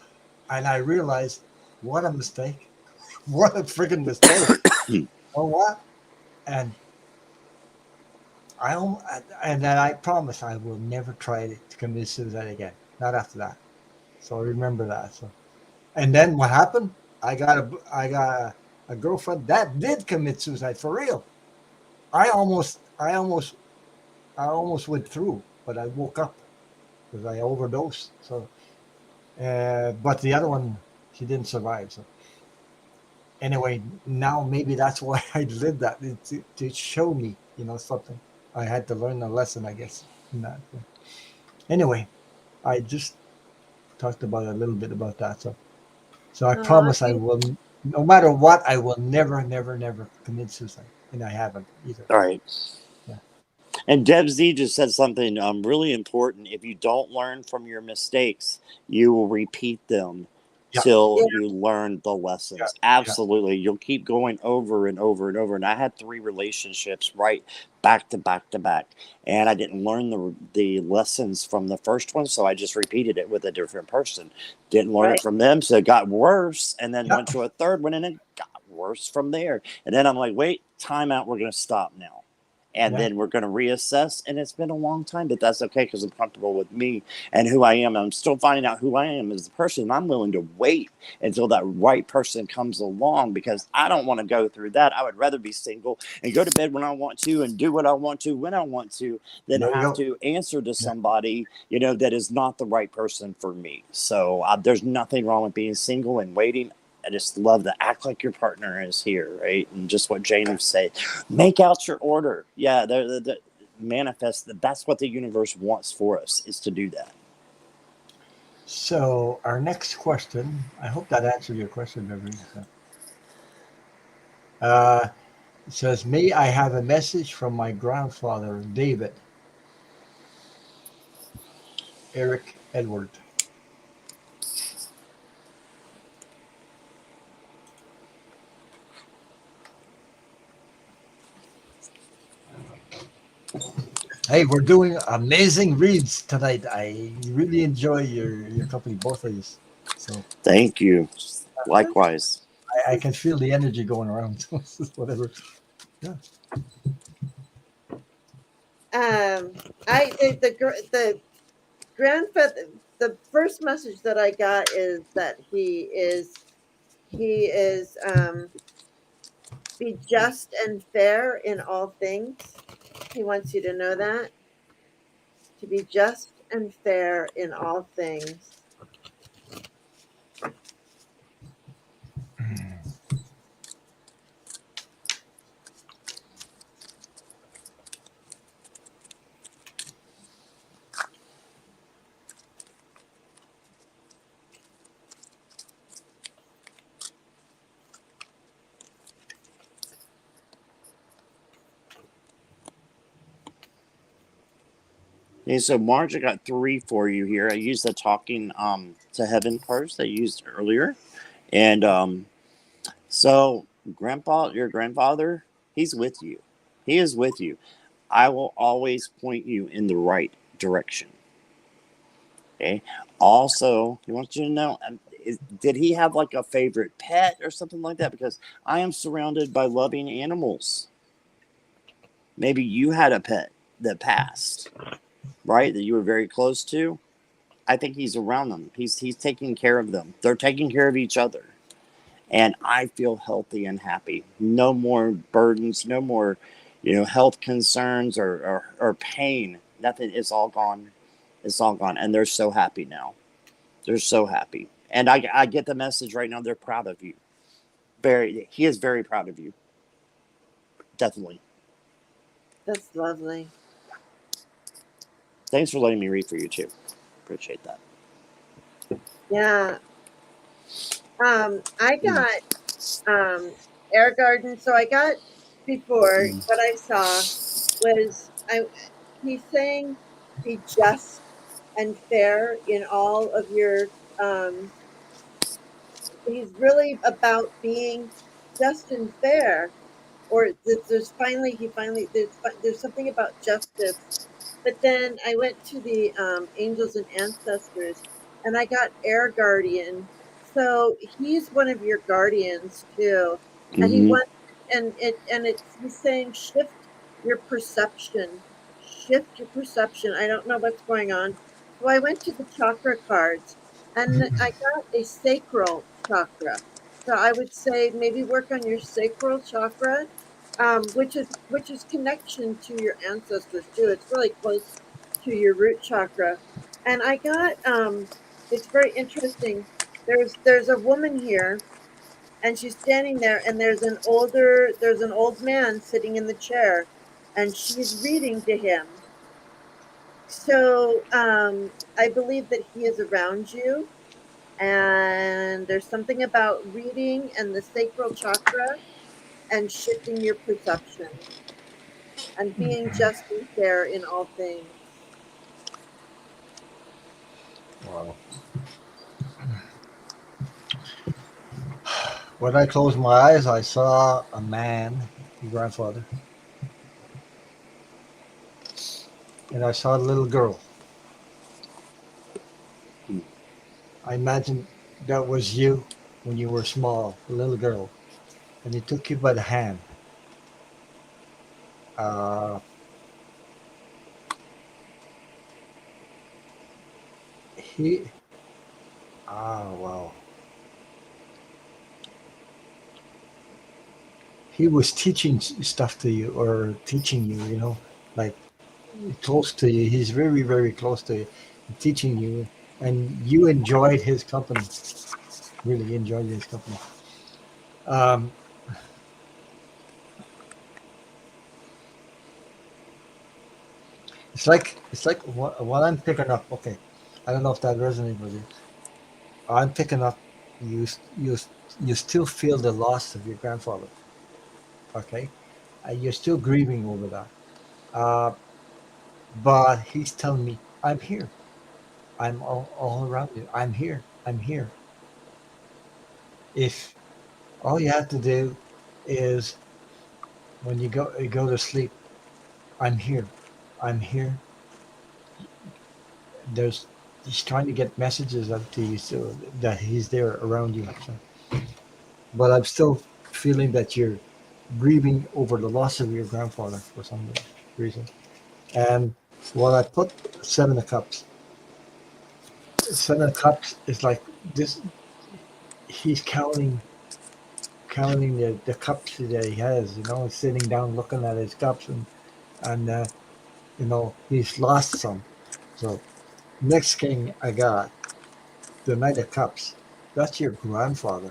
And I realized what a mistake. What a freaking mistake. Oh what? And and then I promise I will never try to commit suicide again. Not after that. So remember that. So, and then what happened? I got a girlfriend that did commit suicide for real. I almost I almost I almost went through, but I woke up because I overdosed. So But the other one, she didn't survive. So anyway, now maybe that's why I did that, to show me, something. I had to learn a lesson, I guess, in that. Anyway, I just talked about a little bit about that. So I Oh, promise I will, no matter what, I will never, never, never commit suicide, and I haven't either. All right. Yeah. And Deb Z just said something really important. If you don't learn from your mistakes, you will repeat them Yeah. till yeah, you learn the Yeah. lessons. Yeah. Absolutely. You'll keep going over and over and over. And I had 3 relationships right back to back to back. And I didn't learn the lessons from the first one. So I just repeated it with a different person. Didn't learn it right, from them. So it got worse. And then Yeah. went to a third one and it got worse from there. And then I'm like, wait, time out. We're going to stop now. And Yeah. then we're going to reassess. And it's been a long time, but that's okay because I'm comfortable with me and who I am. I'm still finding out who I am as a person. And I'm willing to wait until that right person comes along because I don't want to go through that. I would rather be single and go to bed when I want to and do what I want to when I want to than There you have go. to answer to Yeah. somebody, that is not the right person for me. So there's nothing wrong with being single and waiting. I just love to act like your partner is here, right? And just what James said, make out your order. Yeah, manifest. That's what the universe wants for us, is to do that. So our next question, I hope that answered your question, Beverly. Uh, it says, "May I have a message from my grandfather, David Eric Edward?" Hey, we're doing amazing reads tonight. I really enjoy your company, both of you. So Thank you. Likewise. I can feel the energy going around. Whatever. Yeah. the grandfather. The first message that I got is that he is be just and fair in all things. He wants you to know that, to be just and fair in all things. Okay, so Marge, I got 3 for you here. I used the talking to heaven cards that I used earlier. And so grandpa, your grandfather, he's with you. He is with you. I will always point you in the right direction. Okay. Also, he wants you to know, did he have like a favorite pet or something like that? Because I am surrounded by loving animals. Maybe you had a pet that passed, right? That you were very close to. I think he's around them. He's taking care of them. They're taking care of each other. And I feel healthy and happy. No more burdens, no more, health concerns or pain. Nothing. It's all gone. It's all gone. And they're so happy now. They're so happy. And I get the message right now. They're proud of you. He is very proud of you. Definitely. That's lovely. Thanks for letting me read for you too. Appreciate that. Yeah. I got air garden. So I got before what I saw was he's saying be just and fair in all of your he's really about being just and fair, or there's something about justice. But then I went to the angels and ancestors, and I got air guardian. So he's one of your guardians too, and he Mm-hmm. wants and he's saying your perception, shift your perception. I don't know what's going on, so I went to the chakra cards, and I got a sacral chakra. So I would say maybe work on your sacral chakra, which is connection to your ancestors too. It's really close to your root chakra. And I got It's very interesting. There's a woman here, and she's standing there, and there's an old man sitting in the chair, and she's reading to him. So I believe that he is around you, and there's something about reading and the sacral chakra and shifting your perception and being just and fair in all things. Wow. When I closed my eyes, I saw a man, your grandfather, and I saw a little girl. Hmm. I imagined that was you when you were small, a little girl, and he took you by the hand. Uh, he, wow. He was teaching stuff to you or teaching you, like close to you. He's very, very close to you, teaching you, and you enjoyed his company. Really enjoyed his company. Um, it's like what I'm picking up. Okay, I don't know if that resonates with you. I'm picking up. You you still feel the loss of your grandfather. Okay, you're still grieving over that. Uh, but he's telling me, I'm here. I'm all around you. I'm here. I'm here. If all you have to do is when you go to sleep, I'm here. I'm here. There's He's trying to get messages up to you so that he's there around you. So, but I'm still feeling that you're grieving over the loss of your grandfather for some reason. And when I put Seven of Cups, Seven of Cups is like this. He's counting the cups that he has. He's sitting down looking at his cups, and he's lost some. So next king I got the Knight of Cups. That's your grandfather.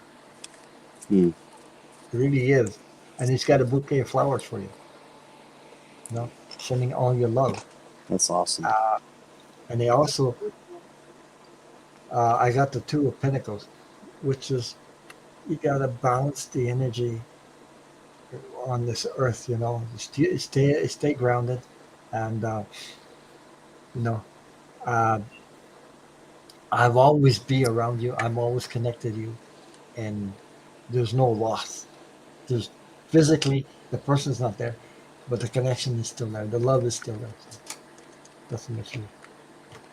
Hmm. It really is, and he's got a bouquet of flowers for you. Sending all your love. That's awesome. And they also, I got the Two of Pentacles, which is you gotta balance the energy on this earth. Stay grounded, and you know, uh, I've always be around you. I'm always connected to you, and there's no loss. There's physically the person's not there, but the connection is still there. The love is still there. So that's the message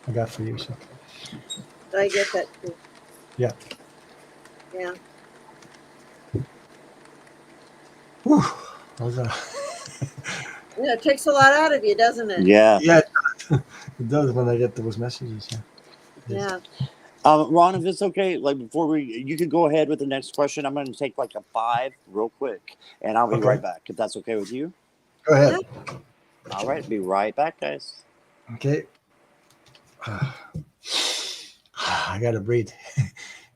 I got for you. So I get that too. yeah. Yeah. Whew. I was, Yeah, it takes a lot out of you, doesn't it? Yeah. yeah, it does when I get those messages. Yeah. Yes. Yeah. Ron, if it's okay, like you could go ahead with the next question. I'm going to take like a 5 real quick, and I'll be Okay. right back if that's okay with you. Go ahead. All right, be right back, guys. Okay. I gotta breathe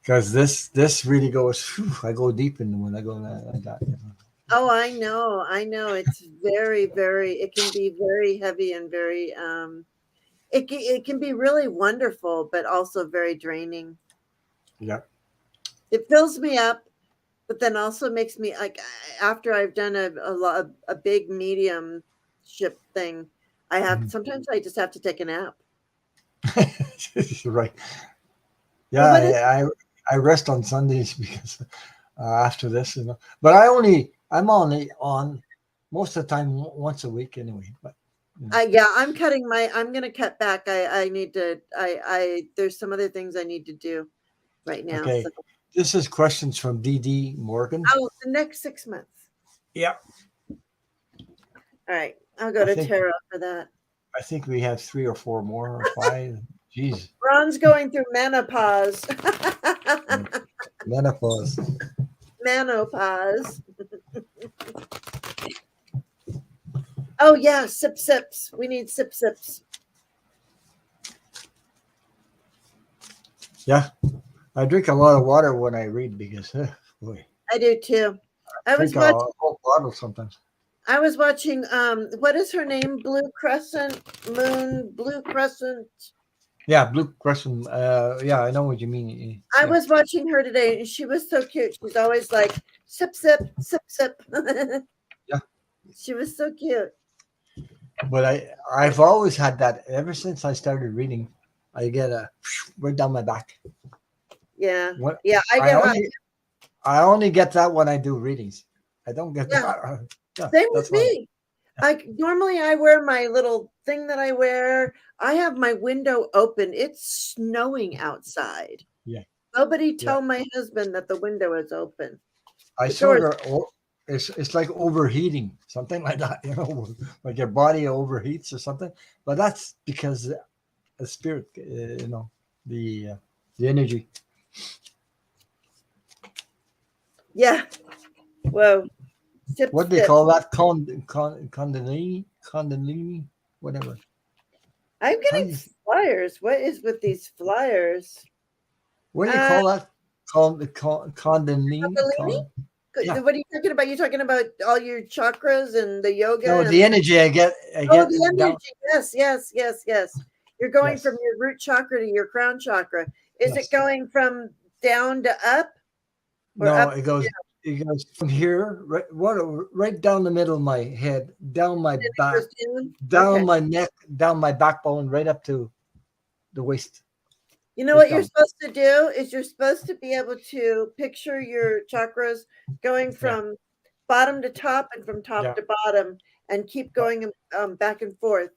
because this really goes. Whew, I go deep in when I go like that. Oh, I know. I know. It's very, very, it can be very heavy and very, it can be really wonderful, but also very draining. Yeah. It fills me up, but then also makes me like, after I've done a big mediumship thing, Mhm. sometimes I just have to take a nap. You're right. Well, Yeah, but it's, I rest on Sundays because after this, But I'm only on most of the time once a week anyway. But yeah, I'm going to cut back. I need to, there's some other things I need to do right now. okay, So, this is questions from DD Morgan. oh, the next 6 months. Yeah, All right. I'll go I to think Tara for that. I think we have 3 or 4 more or 5. Jeez, Ron's going through menopause. menopause. Menopause. Oh, yeah. Sip sips. We need sip sips. Yeah, I drink a lot of water when I read because, boy, I do too. I was drink a watching. whole bottle sometimes. I was watching. What is her name? Blue Crescent Moon. Blue Crescent. Yeah, Blue Crescent. Yeah, I know what you mean. I Yeah, was watching her today, and she was so cute. She's always like sip, sip, sip, sip. yeah. She was so cute. But I've always had that ever since I started reading. I get a right down my back. Yeah, What yeah. I I get hot. only get that when I do readings. I don't get Yeah, that. Yeah, same with that's why. me. I normally I wear my little thing that I wear. I have my window open. It's snowing outside. Yeah, Nobody yeah. tell my husband that the window is open. I The door sort is. of. It's like overheating, something like that. Like your body overheats or something. But that's because the spirit, the uh, the energy. Yeah. Whoa. Sip, What they sip. call that? Kundalini, whatever. I'm How getting you flyers. What is with these flyers? what do you Uh, call that? Kundalini. Kundalini? Yeah. What are you talking about? You talking about all your chakras and the yoga No, and the energy I get. I oh, get the down. energy. Yes, yes, yes, yes. You're going from Yes. your root chakra to your crown chakra. Is it Yes. going from down to up or No, up? it goes from here, right down the middle of my head, down my It back, goes down? down Okay. my neck, down my backbone, right up to the waist. You know Right what you're down. supposed to do is you're supposed to be able to picture your chakras going Yeah. from bottom to top and from top Yeah. to bottom and keep But going back and forth.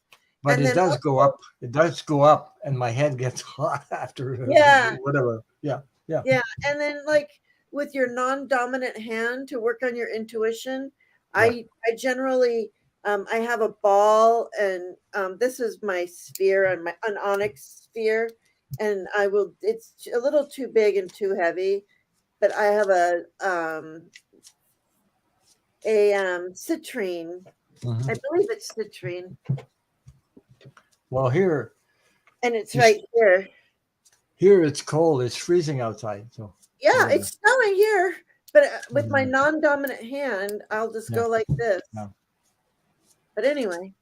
but And it then does go also, up. It does go up, and my head gets hot after yeah, whatever. Yeah. Yeah. yeah. And then like with your non-dominant hand to work on your intuition, Yeah. I generally I have a ball and this is my sphere and my an onyx sphere and I will it's a little too big and too heavy but I have a citrine. I Mhm. believe it's citrine, Well, and it's it's right here. here it's cold. It's freezing outside. So Yeah, whatever. it's snowing here, but with my Mhm. non-dominant hand, I'll just Yeah. go like this. Yeah. But anyway,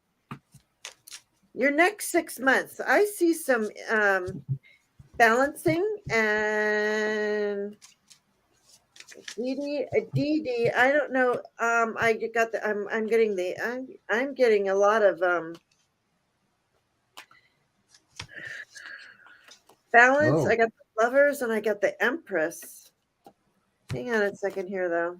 your next 6 months, I see some balancing and DD. I don't know. I got the. I'm getting the. I'm getting a lot of balance. I Oh. got the lovers and I got the empress. Hang on a second here, though.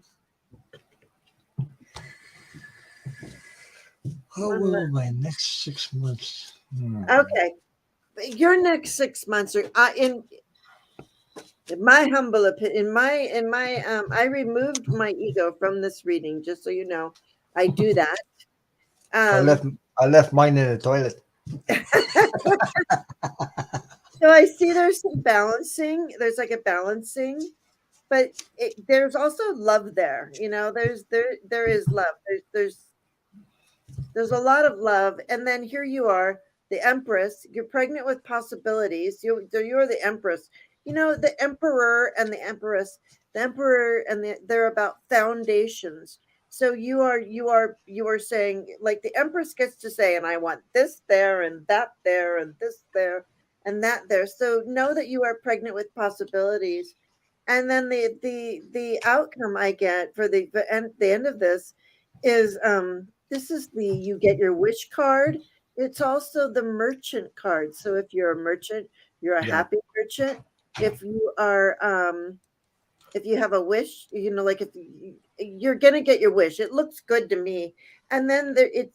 How One will my next 6 months? Okay, your next 6 months are in my humble opinion. In my I removed my ego from this reading, just so you know. I do that. I Um, left I left mine in the toilet. so I see there's some balancing. There's like a balancing, but there's also love there. You know, there is love. There's a lot of love, and then here you are, the Empress. You're pregnant with possibilities. You're the Empress. You know, the Emperor and the Empress. The Emperor and they're about foundations. So you are saying like the Empress gets to say, and I want this there and that there and this there and that there. So know that you are pregnant with possibilities. And then the outcome I get for the end of this is this is the you get your wish card. It's also the merchant card. So if you're a merchant, you're a Yeah. happy merchant. If you are if you have a wish, you know, like if you're gonna get your wish, it looks good to me. And then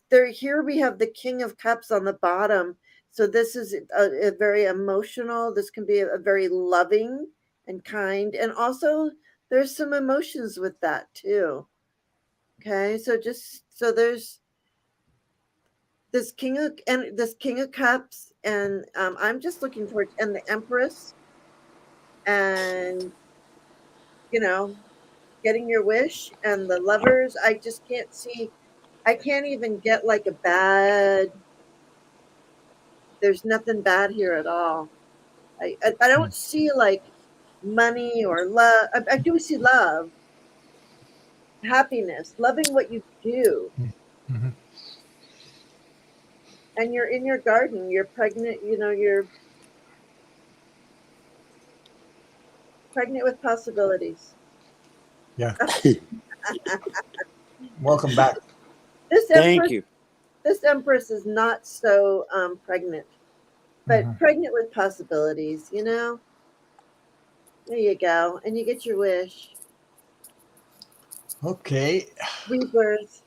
there here we have the King of Cups on the bottom. So this is a very emotional. This can be a very loving and kind, and also there's some emotions with that too. Okay, so just so there's this King of Cups, and I'm just looking for and the Empress, and you know, getting your wish and the lovers. I just can't see. I can't even get like a bad. There's nothing bad here at all. I don't see like money or love. I do see love, happiness, loving what you do. Mm-hmm. And you're in your garden, you're pregnant, you're pregnant with possibilities. Yeah. Welcome back. This Thank empress, you. this empress is not so pregnant, but Mhm. pregnant with possibilities. There you go, and you get your wish. Okay. Rebirth.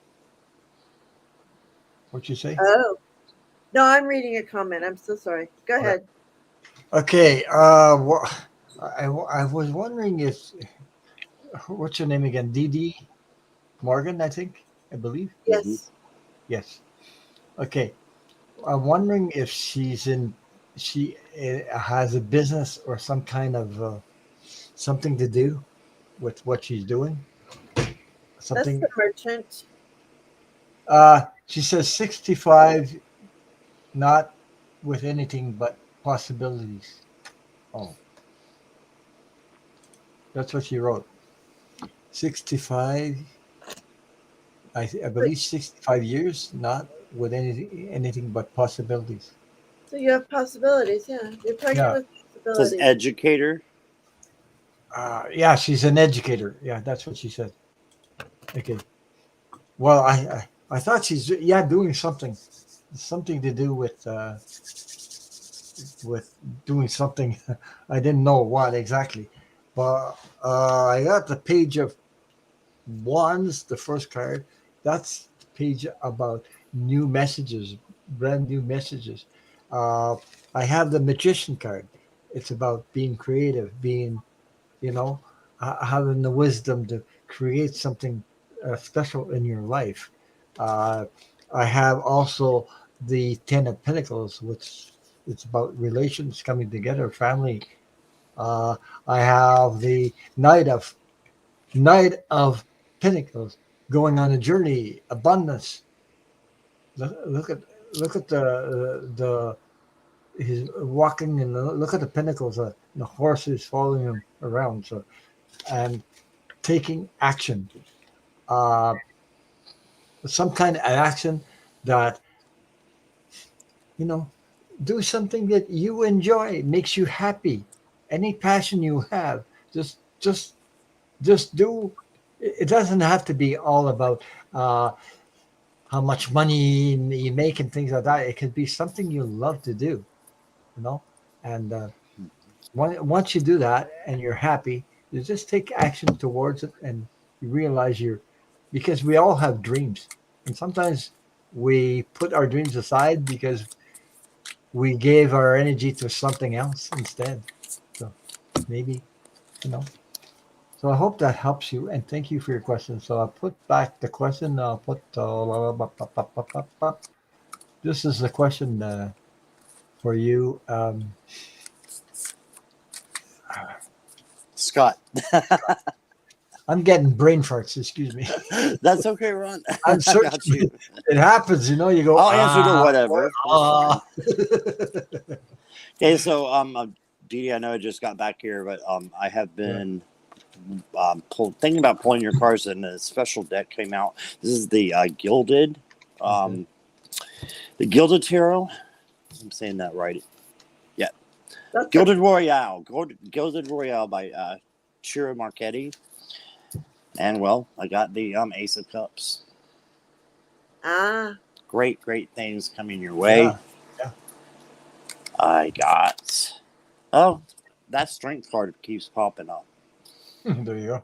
What you say? Oh no, I'm reading a comment. I'm so sorry. Go Okay. ahead. Okay. I was wondering if what's your name again? DD Morgan, I believe. Hmm. Yes. Yes. Okay. I'm wondering if she has a business or some kind of something to do with what she's doing. That's Something. the merchant. She says 65, not with anything but possibilities. Oh, that's what she wrote. 65. I But believe 65 years, not with anything but possibilities. so you have possibilities. Yeah, you're pregnant Yeah. with Says possibilities. educator. Yeah, she's an educator. Yeah, that's what she said. Okay. Well, I thought she's doing something to do with doing something. I didn't know what exactly, but I got the page of wands, the first card. That's the page about new messages, brand new messages. Uh, I have the magician card. It's about being creative, being you know, having the wisdom to create something special in your life. Uh, I have also the Ten of Pentacles, which it's about relations coming together, family. Uh, I have the Knight of Pentacles, going on a journey, abundance. Look, look at look at the he's walking and look at the pentacles. The horse is following him around. So and taking action, uh, some kind of action that you know, do something that you enjoy, makes you happy. Any passion you have, just do. It doesn't have to be all about how much money you make and things like that. It could be something you love to do, you know. And once you do that and you're happy, you just take action towards it, and you realize because we all have dreams, and sometimes we put our dreams aside because we gave our energy to something else instead. So maybe you know. So I hope that helps you, and thank you for your question. So I'll put back the question. I'll put this is the question for you. Scott. I'm getting brain farts. Excuse me. That's okay, Ron. I'm I got searching. you. It happens, you go, I'll answer to whatever. ah. Okay, so Dee, I know I just got back here, but I have Yeah. been thinking about pulling your cards, and a special deck came out. This is the Gilded, Okay. the Gilded Tarot. I'm saying that right. Yeah, That's Gilded Royale, Gilded Royale by Chira Marchetti. And well, I got the Ace of Cups. Great things coming your way. Yeah. I got that Strength card keeps popping up. There you go.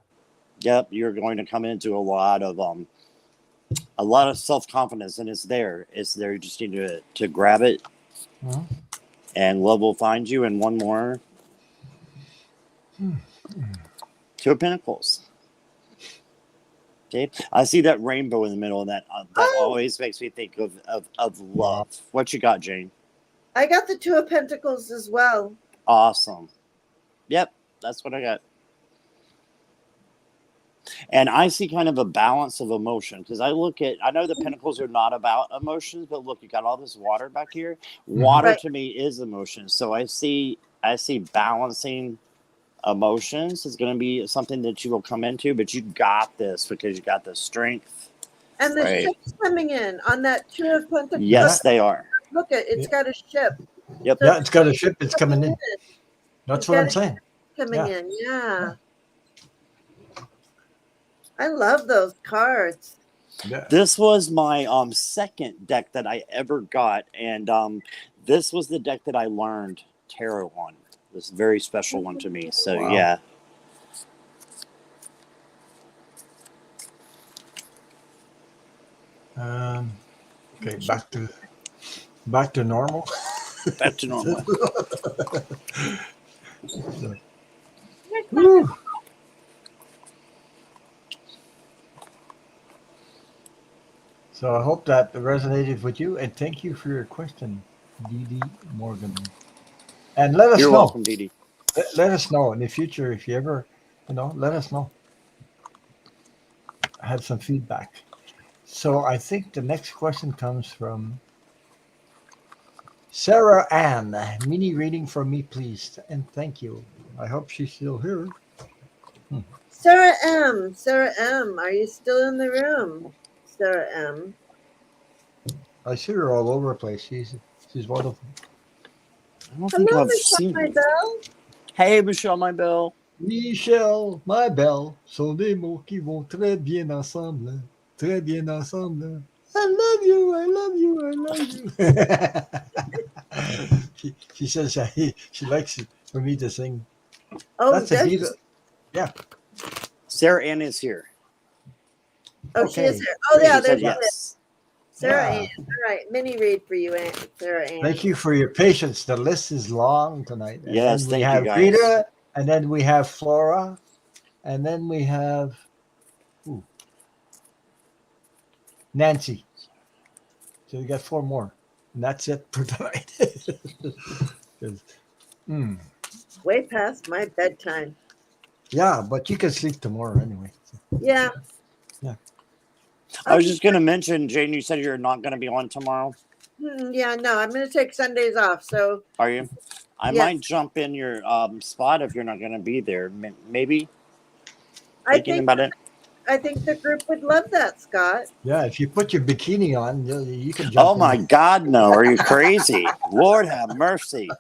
Yep, you're going to come into a lot of self-confidence, and it's there. It's there. You just need to grab it, Mhm. and love will find you. And one more, Hmm. Two of Pentacles. Okay, I see that rainbow in the middle, and that always makes me think of love. What you got, Jane? I got the Two of Pentacles as well. Awesome. Yep, that's what I got. And I see kind of a balance of emotion, because I know the Pentacles are not about emotions, but look, you got all this water back here. Water Right. to me is emotion. So I see I see balancing emotions is going to be something that you will come into, but you got this because you got the strength. And the Right. ship's coming in on that Two of Pentacles. Yes, they are. Look, it's got a ship. Yep. So Yeah, it's got a ship. It's coming in. That's You've what got I'm a saying. coming Yeah. in. Yeah. I love those cards. Yeah. This was my second deck that I ever got, and this was the deck that I learned tarot on. This very special one to me. So Wow. yeah. Okay, back to normal. Back to normal. Woo. So I hope that resonated with you, and thank you for your question, Dee Dee Morgan. And let us You're know. welcome, Dee Dee. Let us know in the future if you ever, let us know. Have some feedback. So I think the next question comes from Sarah Ann. Mini reading for me, please, and thank you. I hope she's still here. Sarah M. Sarah M. Are you still in the room? Sarah M. I see her all over the place. She's wonderful. I don't think Hello, I've Michelle seen My you. Belle. Hey, Michelle, my belle. Michel, ma belle, sont des mots qui vont très bien ensemble. Très bien ensemble. I love you, I love you, I love you. she says she likes it for me to sing. Oh, That's a does diva. she? Yeah. Sarah Ann is here. Oh, she is Okay. here. Oh, yeah, She there's said yes. Sarah Yeah. Ann. All right, mini read for you, Sarah Ann. Thank you for your patience. The list is long tonight. And Yes, then we thank you, have guys. Rita, and then we have Flora, and then we have Nancy. So we got 4 more. And that's it for tonight. 'Cause, Way past my bedtime. yeah, but you can sleep tomorrow anyway. Yeah. Yeah. I was just going to mention, Jane, you said you're not going to be on tomorrow. Yeah, no, I'm going to take Sundays off. So, Are you? I Yes. might jump in your spot if you're not going to be there. Maybe. I Thinking think about it. I think the group would love that, Scott. Yeah, if you put your bikini on, you can jump Oh in. my God, no! Are you crazy? Lord have mercy!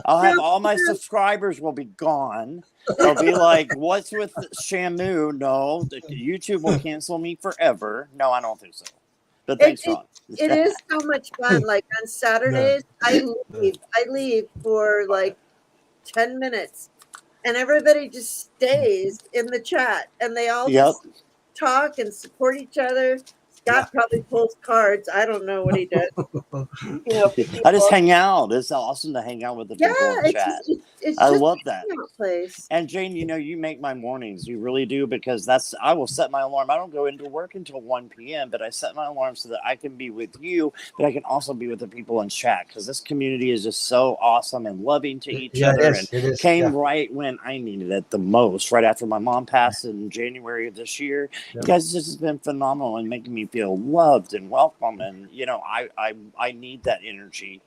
I'll have all my subscribers will be gone. They'll be like, "What's with Shamu?" No, YouTube will cancel me forever. No, I don't think so. But thanks, Ron. It is so much fun. Like on Saturdays, I leave for like 10 minutes, and everybody just stays in the chat, and they all Yep. just talk and support each other. Scott probably pulls cards. I don't know what he does. I just hang out. It's awesome to hang out with the people in the chat. It's I just love that. a place. And Jane, you make my mornings. You really do, because I will set my alarm. I don't go into work until 1 p.m., but I set my alarm so that I can be with you, but I can also be with the people in chat, because this community is just so awesome and loving to each other. It is. Came right when I needed it the most, right after my mom passed in January of this year. You guys, this has been phenomenal and making me feel loved and welcome. And, I need that energy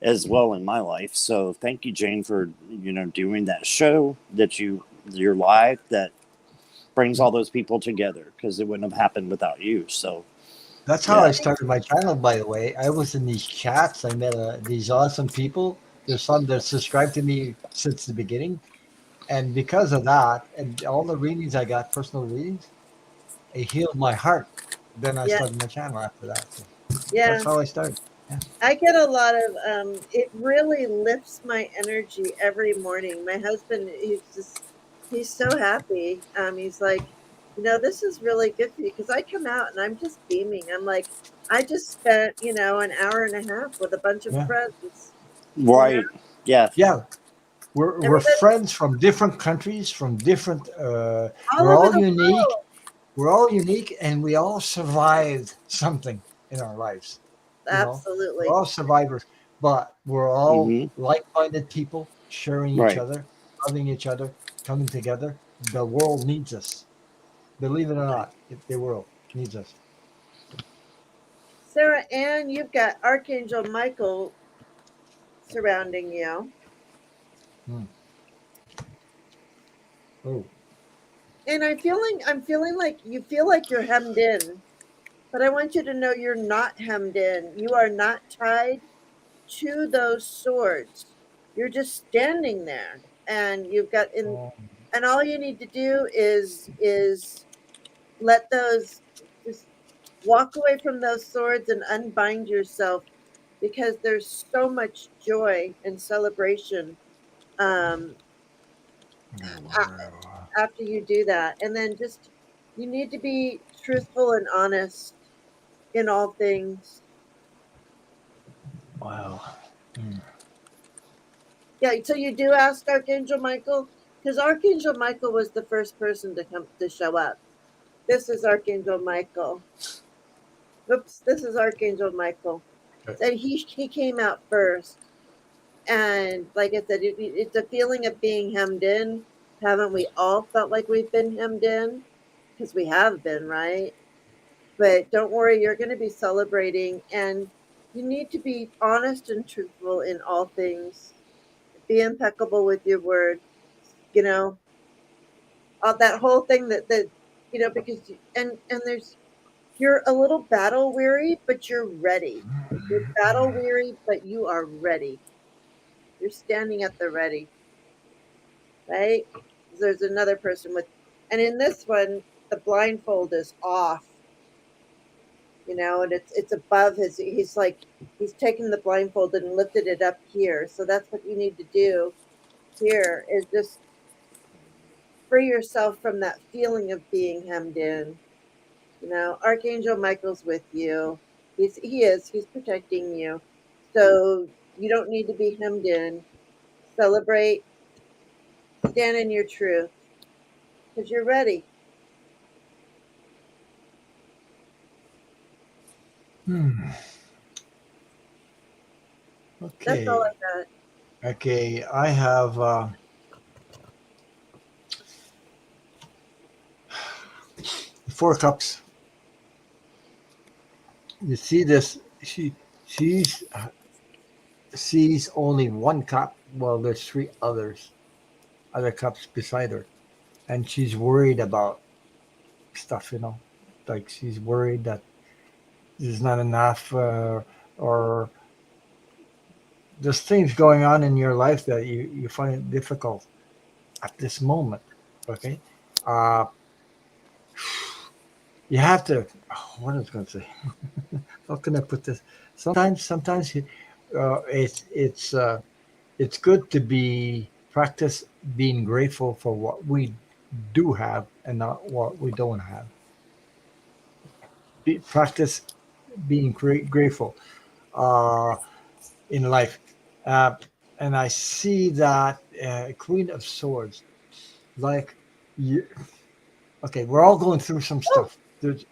as well in my life. So thank you, Jane, for doing that show your live that brings all those people together, because it wouldn't have happened without you. So that's how I started my channel, by the way. I was in these chats. I met these awesome people. There's some that subscribed to me since the beginning. And because of that, and all the readings I got, personal readings, it healed my heart. Then I started my channel after that. So that's how I started. Yeah. I get a lot of it really lifts my energy every morning. My husband, he's so happy. He's like, this is really good for you, because I come out and I'm just beaming. I'm like, I just spent, an hour and a half with a bunch of friends. Right. Yeah. Yeah. We're friends from different countries, from different we're all unique. We're all unique, and we all survived something in our lives. Absolutely. We're all survivors, but we're all like-minded people, sharing each other, loving each other, coming together. The world needs us. Believe it or not, the world needs us. Sarah Ann, you've got Archangel Michael surrounding you. Hmm. Oh, And I'm feeling like you feel like you're hemmed in, but I want you to know you're not hemmed in. You are not tied to those swords. You're just standing there, and you've got in, oh, and all you need to do is let those, just walk away from those swords and unbind yourself, because there's so much joy and celebration um, wow. after you do that. And then just, you need to be truthful and honest in all things. Wow. Hmm. Yeah, so you do ask Archangel Michael, because Archangel Michael was the first person to come to show up. This is Archangel Michael. Oops, this is Archangel Michael. Okay. So he came out first, and like I said, it's a feeling of being hemmed in. Haven't we all felt like we've been hemmed in? Because we have been, right? But don't worry, you're going to be celebrating, and you need to be honest and truthful in all things. Be impeccable with your word. You know, that whole thing that because and there's, you're a little battle weary, but you're ready. You're battle weary, but you are ready. You're standing at the ready, right? There's another person with, and in this one, the blindfold is off, and it's above his. He's like, he's taken the blindfold and lifted it up here. So that's what you need to do here, is just free yourself from that feeling of being hemmed in. Archangel Michael's with you. He's protecting you. So you don't need to be hemmed in. Celebrate, stand in your truth, because you're ready. Hmm. That's all Okay. I got. Okay. I have four cups. You see this? She's sees only one cup. Well, there's three other cups beside her, and she's worried about stuff. Like she's worried that there's not enough, or there's things going on in your life that you find it difficult at this moment. Okay, uh, you have to. Oh, what I was going to say? How can I put this? Sometimes it's good to be practice being grateful for what we do have and not what we don't have. Practice being grateful uh, in life. Uh, and I see that Queen of Swords, like, you, okay, we're all going through some Oh, stuff. There's, yeah,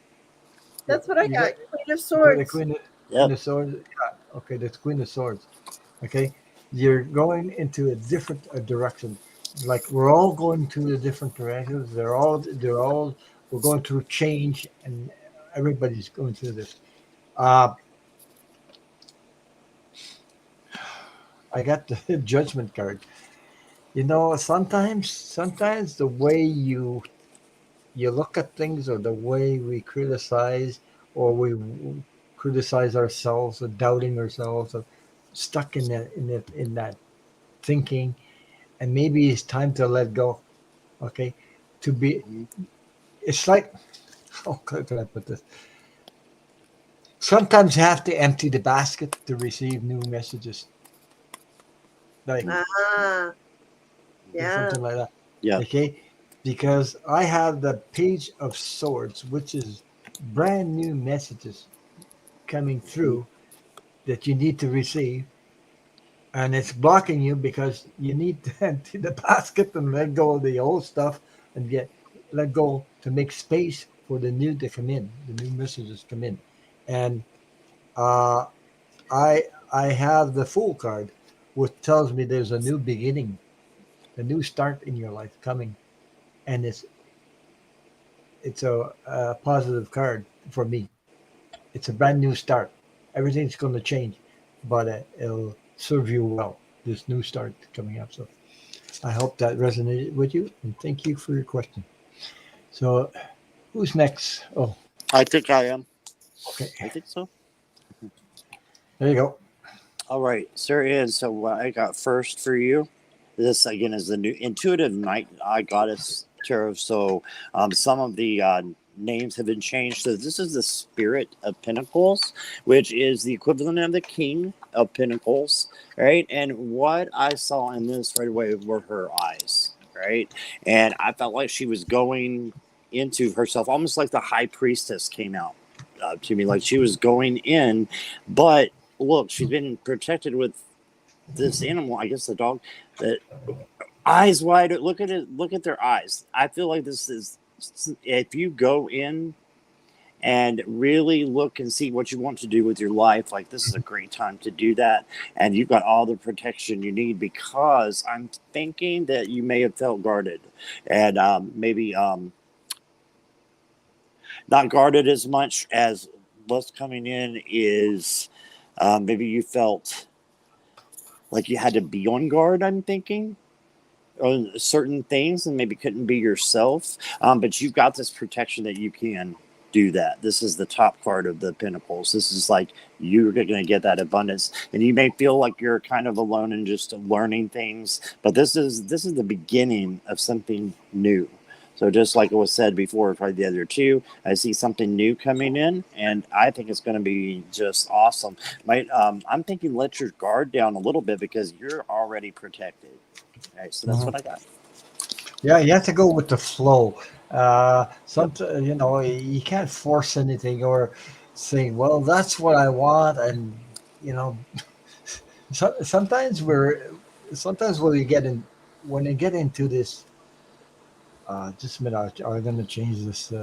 that's what I you got. got Queen of the Swords. Queen Yep. of Swords. Yeah, okay, that's Queen of Swords. Okay, you're going into a different direction. Like we're all going to a different directions. We're going through change, and everybody's going through this. Uh, I got the Judgment card. Sometimes the way you look at things, or the way we criticize, or we criticize ourselves, or doubting ourselves, or stuck in that thinking, and maybe it's time to let go. Okay, to be, Mhm. it's like, how can I put this? Sometimes you have to empty the basket to receive new messages, like Ah, yeah. something like that. Yep. Okay, because I have the Page of Swords, which is brand new messages coming through that you need to receive, and it's blocking you because you need to empty the basket and let go of the old stuff, and get let go to make space for the new to come in, the new messages come in. And uh, I I have the Fool card, which tells me there's a new beginning, a new start in your life coming, and it's a positive card for me. It's a brand new start. Everything's going to change, but it'll serve you well. This new start coming up. So I hope that resonated with you, and thank you for your question. So, who's next? Oh, I think I am. okay. I think so. There you go. All right, Sir Ian. So what I got first for you, this again is the new Intuitive Night Goddess Tarot. So some of the names have been changed. So this is the Spirit of Pentacles, which is the equivalent of the King of Pentacles, right? And what I saw in this right away were her eyes, right? And I felt like she was going into herself, almost like the High Priestess came out to me, like she was going in, but look, she's been protected with this animal, I guess the dog, that eyes wide. Look at it. Look at their eyes. I feel like this is, if you go in and really look and see what you want to do with your life, like this is a great time to do that. And you've got all the protection you need, because I'm thinking that you may have felt guarded and maybe not guarded as much as what's coming in is maybe you felt like you had to be on guard, I'm thinking, on certain things, and maybe couldn't be yourself. But you've got this protection that you can do that. This is the top card of the Pentacles. This is like you're going to get that abundance, and you may feel like you're kind of alone and just learning things. But this is the beginning of something new. So just like it was said before, probably the other two, I see something new coming in, and I think it's going to be just awesome. I'm thinking let your guard down a little bit, because you're already protected. All right, so that's what I got. Yeah, you have to go with the flow. You know, you can't force anything or say, "Well, that's what I want," and you know, sometimes when you get into this. Just a minute. I'm going to change this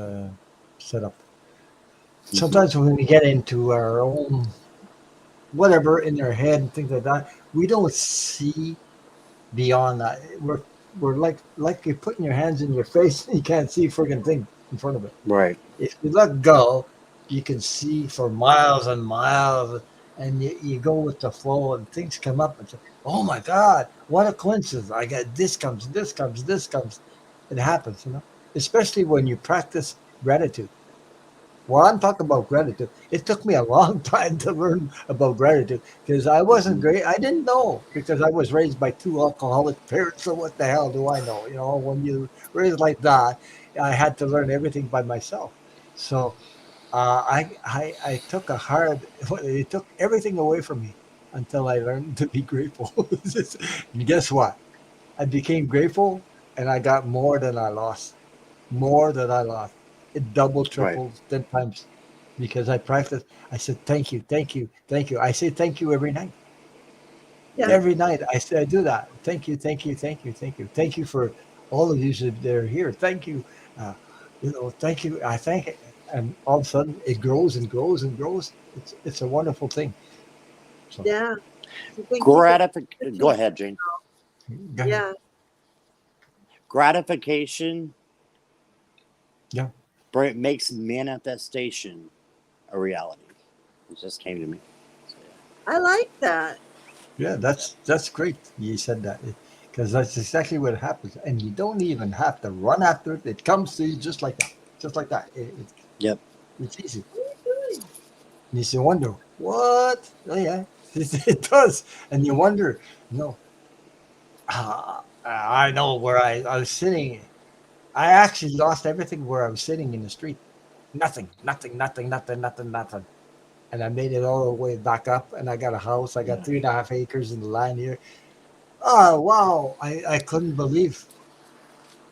setup. Sometimes when we get into our own whatever in our head and things like that, we don't see beyond that. We're like you're putting your hands in your face and you can't see a friggin' thing in front of it. Right. If you let go, you can see for miles and miles, and you go with the flow, and things come up and say, "Oh my God, what a coincidence! I got this comes, this comes, this comes." It happens, you know. Especially when you practice gratitude. Well, I'm talking about gratitude. It took me a long time to learn about gratitude because I wasn't great. I didn't know because I was raised by two alcoholic parents. So what the hell do I know? You know, when you raised like that, I had to learn everything by myself. So I took a hard. It took everything away from me until I learned to be grateful. And guess what? I became grateful, and I got more than I lost. More than I lost. It doubled, Right. tripled, 10 times because I practiced. I said, "Thank you, thank you, thank you." I say thank you every night. Yeah. Every night I say I do that. Thank you, thank you, thank you, thank you, thank you for all of you that are here. Thank you, uh, thank you. I thank it, and all of a sudden it grows and grows and grows. It's a wonderful thing. So Yeah. So thank you for Go ahead, Jane. go ahead. yeah. Gratification Yeah. makes manifestation a reality. It just came to me. So, I like that. Yeah, that's great. You said that because that's exactly what happens, and you don't even have to run after it. It comes to you just like that, just like that. Yep. It's easy. And you say, wonder what? Oh yeah, it does, and you wonder. No, I know where I was sitting. I actually lost everything where I was sitting in the street. Nothing, nothing, nothing, nothing, nothing, nothing. And I made it all the way back up, and I got a house. I got 3.5 acres in the land here. Oh wow! I couldn't believe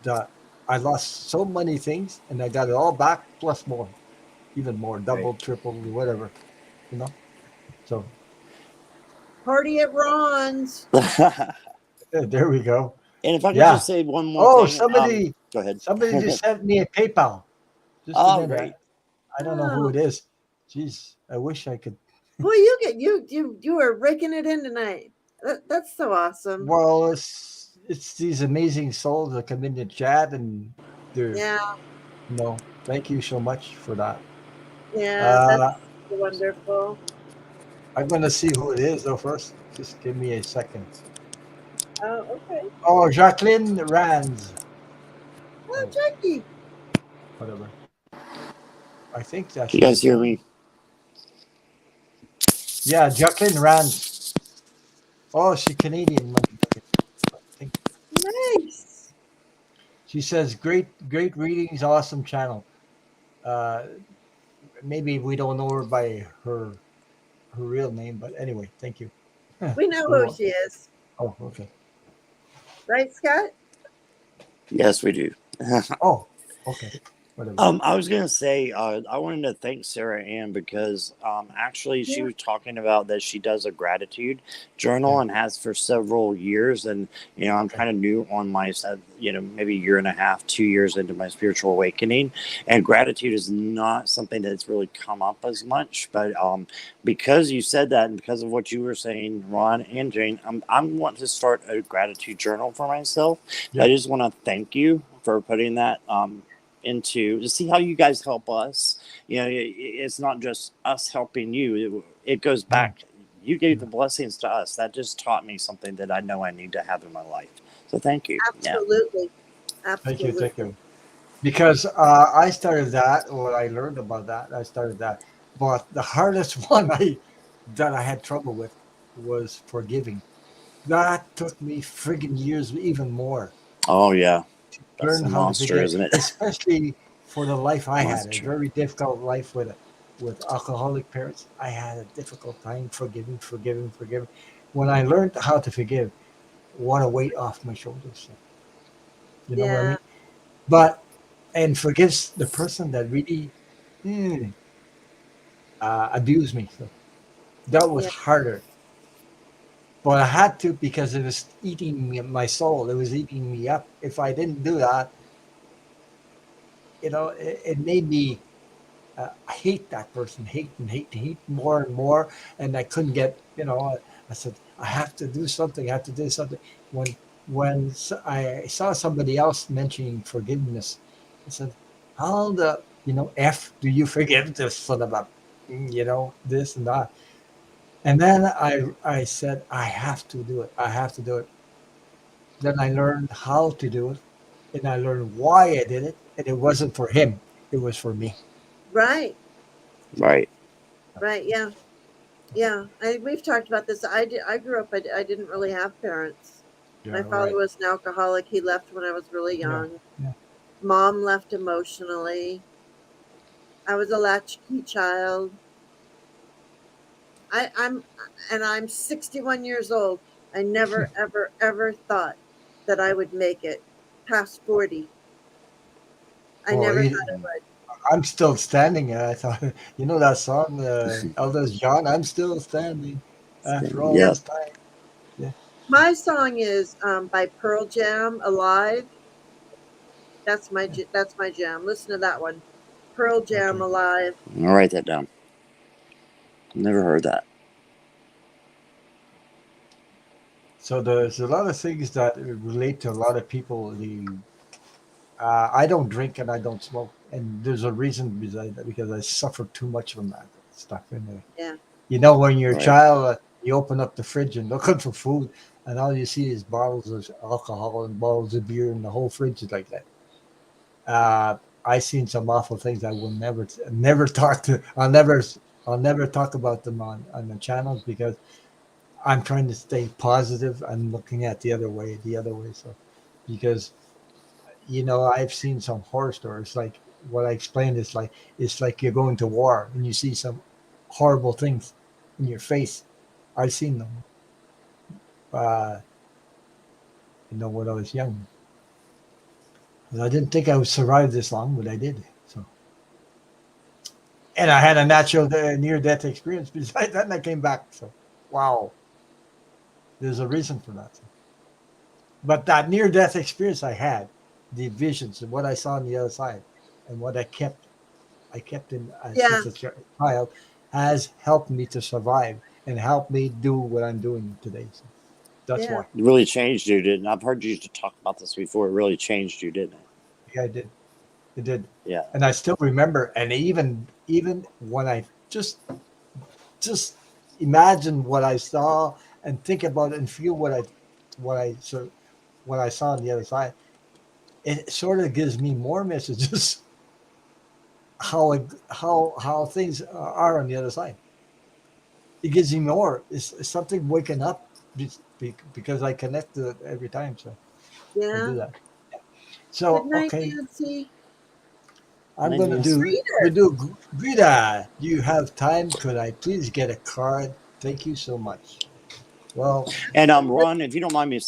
that I lost so many things and I got it all back plus more, even more, Right. double, triple, whatever, you know. So Party at Ron's. there we go. And if I could Yeah. just say one more Oh, thing, somebody go ahead. just sent me a PayPal. Just a Oh, minute. great. I don't know who it is. Jeez, I wish I could. Boy, you are raking it in tonight. That's so awesome. Well, it's these amazing souls that come in the chat and they're Yeah, thank you so much for that. yeah, that's Uh, wonderful. I'm gonna see who it is though first. Just give me a second. Oh, okay. Oh, Jacqueline Rands. Oh, Oh, Jackie. whatever. I think that's Can you what guys it's hear called. me? Yeah, Jacqueline Rands. Oh, she's Canadian. I think Nice. she says, great readings, awesome channel. Uh, maybe we don't know her by her real name, but anyway, thank you. We know You're who welcome. she is. Oh, okay. Right, Scott? Yes, we do. Oh, okay. Whatever. I was gonna say, I wanted to thank Sarah Ann because actually she Yeah. was talking about that she does a gratitude journal Yeah. and has for several years, and I'm Okay. kind of new on my, maybe a year and a half, 2 years into my spiritual awakening, and gratitude is not something that's really come up as much, but because you said that and because of what you were saying, Ron and Jane, I want to start a gratitude journal for myself. Yeah. I just want to thank you for putting that. Into to see how you guys help us. It's not just us helping you. It goes Yeah. back. You gave Yeah. the blessings to us. That just taught me something that I know I need to have in my life. So thank you. Yeah. Absolutely. Thank you. Thank Absolutely. you. Because I started that, or I learned about that. I started that, but the hardest one that I had trouble with was forgiving. That took me friggin' years, even more, Oh yeah. That's learn the how to monster, forgive, isn't it? especially for the life I had, a Monster. very difficult life with alcoholic parents. I had a difficult time forgiving. When I learned how to forgive, what a weight off my shoulders. So, you know what I Yeah. mean? But and forgives the person that really hmm, abused me. So that was Yeah. harder. But I had to because it was eating me, my soul. It was eating me up. If I didn't do that, it made me hate that person, hate more and more. And I couldn't get, I said, I have to do something. I have to do something. When I saw somebody else mentioning forgiveness, I said, how the, F do you forgive this son of a, this and that. And then I said, I have to do it. I have to do it. Then I learned how to do it. And I learned why I did it. And it wasn't for him. It was for me. Right. Right. Right. Yeah. Yeah. We've talked about this. I grew up, I didn't really have parents. My Yeah, father right. was an alcoholic. He left when I was really Yeah. young. Yeah. Mom left emotionally. I was a latchkey child. I'm and I'm 61 years old. I never ever ever thought that I would make it past 40. I Well, never thought I would. I'm still standing. I thought, that song, Elvis John, I'm still standing after all Yeah. this time. Yeah. My song is by Pearl Jam, Alive. Yeah. That's my jam. Listen to that one. Pearl Jam, Okay. Alive. I'll write that down. Never heard that. So there's a lot of things that relate to a lot of people. I don't drink and I don't smoke, and there's a reason beside that because I suffered too much from that stuff in there. Yeah, When you're a Right. child, you open up the fridge and looking for food, and all you see is bottles of alcohol and bottles of beer, and the whole fridge is like that. I seen some awful things. I will never talk to. I'll never talk about them on the channels because I'm trying to stay positive. I'm looking at the other way. So, because I've seen some horror stories. Like what I explained is like it's like you're going to war and you see some horrible things in your face. I've seen them. Uh, when I was young, and I didn't think I would survive this long, but I did. So. And I had a natural near death experience besides that, and I came back. So, wow, there's a reason for that. But that near death experience I had, the visions and what I saw on the other side, and what I kept in yeah, since a child, has helped me to survive and helped me do what I'm doing today. So that's yeah, why. It really changed you, didn't it? I've heard you talk about this before. It really changed you, didn't it? Yeah, I did. It did, Yeah. and I still remember. And even when I just imagine what I saw and think about it and feel what I what I saw on the other side, it sort of gives me more messages how things are on the other side. It gives me more. It's something waking up because I connect to it every time. So I Yeah. do that. Good So night, okay, Nancy. I'm And gonna yes. do. We Reader. do. Greta, do you have time? Could I please get a card? Thank you so much. Well, And Ron, if you don't mind me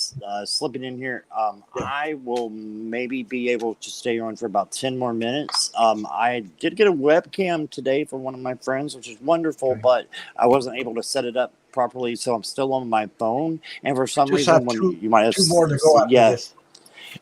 slipping in here, yeah. I will maybe be able to stay on for about 10 more minutes. I did get a webcam today from one of my friends, which is wonderful, Okay. but I wasn't able to set it up properly, so I'm still on my phone. And for some Just reason, have when you might have, two more to go after yeah. this.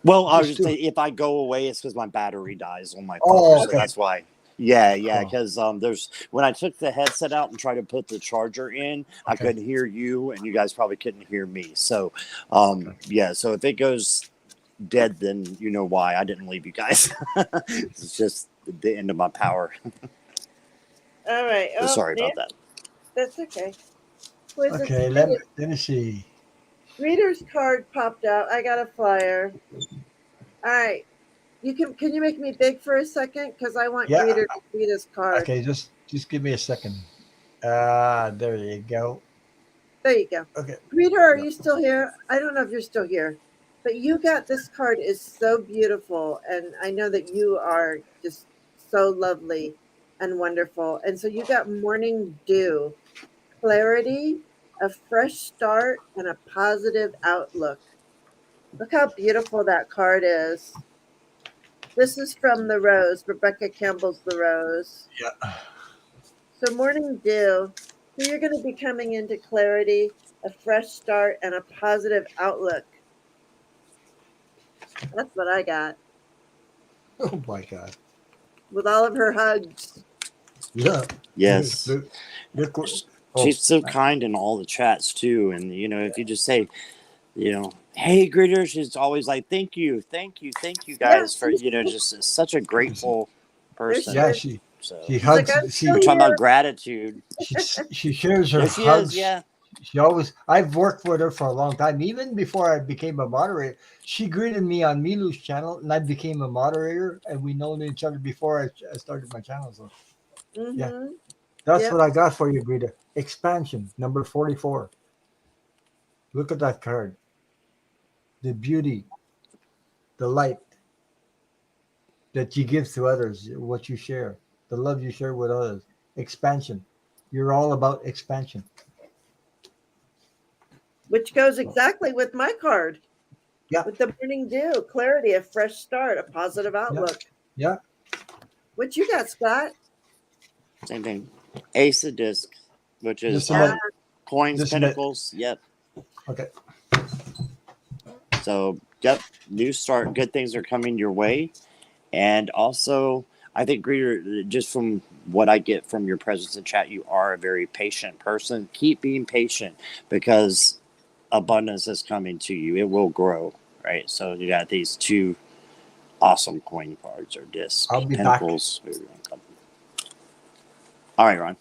Well, I was Just just two. saying, if I go away, it's because my battery dies on my phone, Oh, so okay. that's why. Yeah, Oh, because there's when I took the headset out and tried to put the charger in, I okay. couldn't hear you, and you guys probably couldn't hear me. So, Okay. yeah. So if it goes dead, then you know why I didn't leave you guys. It's just the end of my power. All right. So Oh, sorry yeah, about that. that's okay. Who is this? Okay. Let me see. Reader's card popped out. I got a flyer. All right. Can you make me big for a second? Because I want Yeah. Greeter to read his card. Okay. Just give me a second. There you go. There you go. Okay. Greeter, are Yeah. you still here? I don't know if you're still here. But you got this card is so beautiful. And I know that you are just so lovely and wonderful. And so you got morning dew, clarity, a fresh start, and a positive outlook. Look how beautiful that card is. This is from The Rose, Rebecca Campbell's The Rose. Yeah. So, morning dew. So, you're going to be coming into clarity, a fresh start, and a positive outlook. That's what I got Oh my God. with all of her hugs. Yeah. Yes, Look. Look. Oh. she's so kind in all the chats too, and if you just say, hey, greeter, she's always like, thank you, Yeah, guys, for just such a grateful there she person. Yeah. is. So She She's like, hugs. I'm we're still talking about here. gratitude. She shares her There she is. hugs. Yeah. She always. I've worked with her for a long time. Even before I became a moderator, she greeted me on Milu's channel, and I became a moderator. And we known each other before I started my channel. So yeah, Mm-hmm. that's Yep. what I got for you, Greta. Expansion number 44. Look at that card. The beauty, the light that you give to others, what you share, the love you share with others. Expansion. You're all about expansion. Which goes So exactly with my card. yeah, With the morning dew, clarity, a fresh start, a positive yeah, outlook. yeah. What you got, Scott? Same thing. Ace of disc, which is Just a Yeah. minute. coins, Just a minute. pentacles. Yep. Okay. So, yep. New start. Good things are coming your way. And also, I think, Greeter, just from what I get from your presence in chat, you are a very patient person. Keep being patient because abundance is coming to you. It will grow, right? So you got these two awesome coin cards or disc, I'll be back. pentacles. All right, Ron.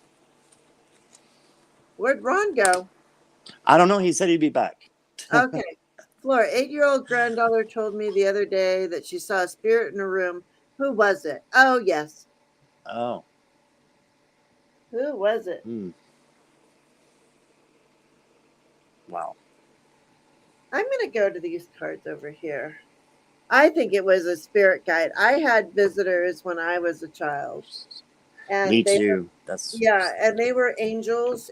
Where'd Ron go? I don't know. He said he'd be back. Okay. Flora, 8-year-old granddaughter told me the other day that she saw a spirit in her room. Who was it? Oh, yes. Oh. Who was it? Wow. I'm going to go to these cards over here. I think it was a spirit guide. I had visitors when I was a child. And Me they were, too. That's yeah, and they were angels,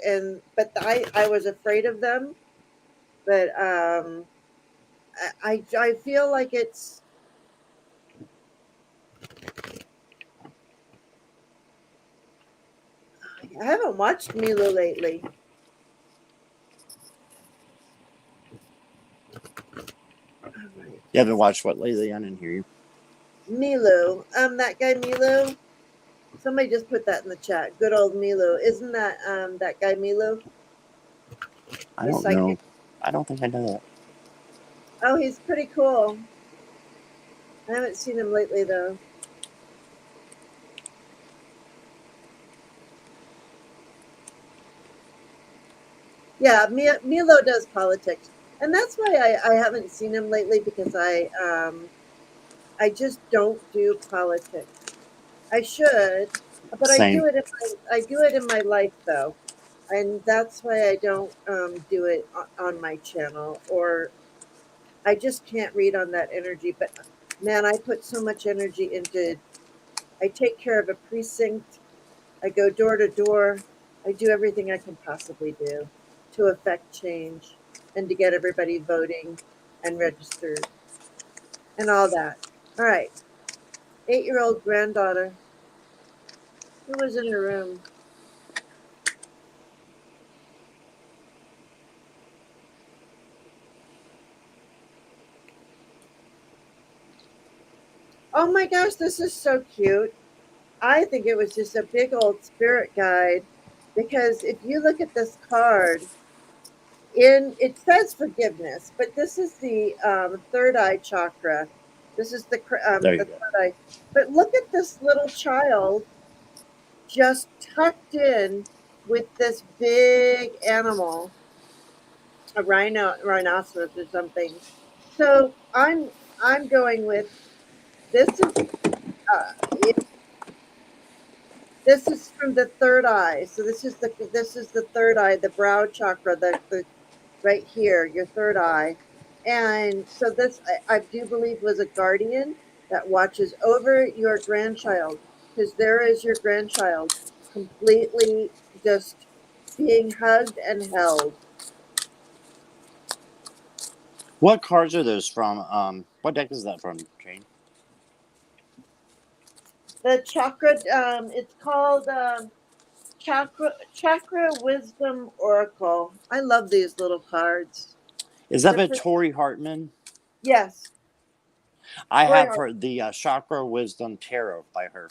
but I was afraid of them. But I feel like it's, I haven't watched Mila lately. All right. you haven't watched what lately? I didn't hear you. Milu. That guy Milu. Somebody just put that in the chat. Good old Milu. Isn't that that guy Milu? I The don't know. psychic. I don't think I know that. Oh, he's pretty cool. I haven't seen him lately though. Yeah, Milo does politics. And that's why I haven't seen him lately, because I just don't do politics. I should, but Same. I do it in my life though, and that's why I don't do it on my channel, or I just can't read on that energy. But man, I put so much energy into. I take care of a precinct. I go door to door. I do everything I can possibly do to affect change and to get everybody voting and registered and all that. All right. 8-year-old granddaughter. Who was in her room? Oh my gosh, this is so cute. I think it was just a big old spirit guide, because if you look at this card, it says forgiveness, but this is the third eye chakra. This is There you the go. third eye. But look at this little child just tucked in with this big animal, a rhinoceros or something. So I'm going with this is this is from the third eye. So this is the third eye, the brow chakra, the right here, your third eye. And so this I do believe was a guardian that watches over your grandchild, because there is your grandchild completely just being hugged and held. What cards are those from? What deck is that from, Jane? The chakra, it's called Chakra Wisdom Oracle. I love these little cards. Is that They're by pretty, Tori Hartman? yes. I Tori have Hart. her the Chakra Wisdom Tarot by her.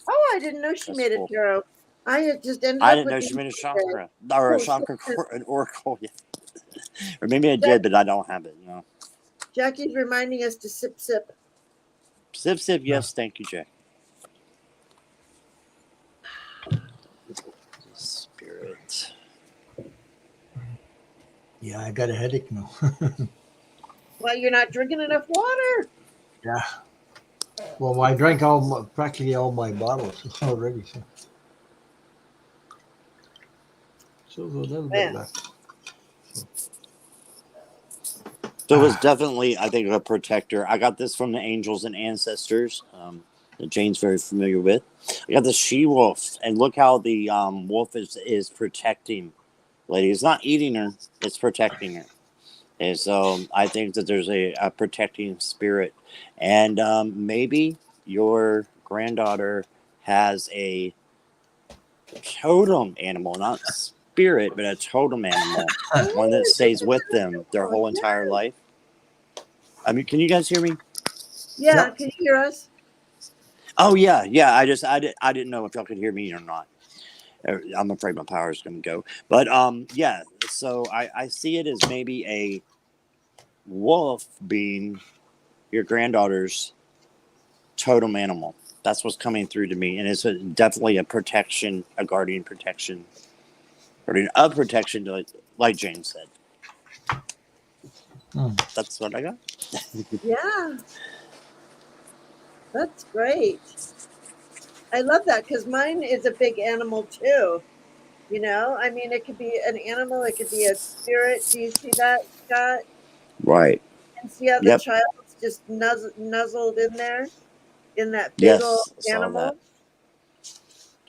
Oh, I didn't know she That's made a cool. tarot. I had just ended I up didn't with know these she made a today. chakra or a Oh, chakra, goodness. an oracle. Yeah. Or maybe I Jack, did, but I don't have it. No. Jackie's reminding us to sip, sip. Sip, sip. Yes, thank you, Jack. Spirit. Yeah, I got a headache now. Well, you're not drinking enough water. Yeah. Well, I drank practically all my bottles already, so a little bit Man. left. So it was definitely, I think, a protector. I got this from the Angels and Ancestors that Jane's very familiar with. I got the she-wolf, and look how the wolf is protecting lady. It's not eating her, it's protecting her. And so I think that there's a protecting spirit. And maybe your granddaughter has a totem animal, not spirit, but a totem animal, one that stays with them their whole entire life. I mean, can you guys hear me? Yeah, Yep. can you hear us? Oh yeah. I didn't know if y'all could hear me or not. I'm afraid my power is going to go. But yeah. So I see it as maybe a wolf being your granddaughter's totem animal. That's what's coming through to me, and it's definitely a protection, a guardian protection, guardian of protection, like James said. That's what I got. Yeah, that's great. I love that, because mine is a big animal too. You know, I mean, it could be an animal, it could be a spirit. Do you see that, Scott? Right. And see how the Yep. child's just nuzzled in there in that big old Yes, I saw that, animal?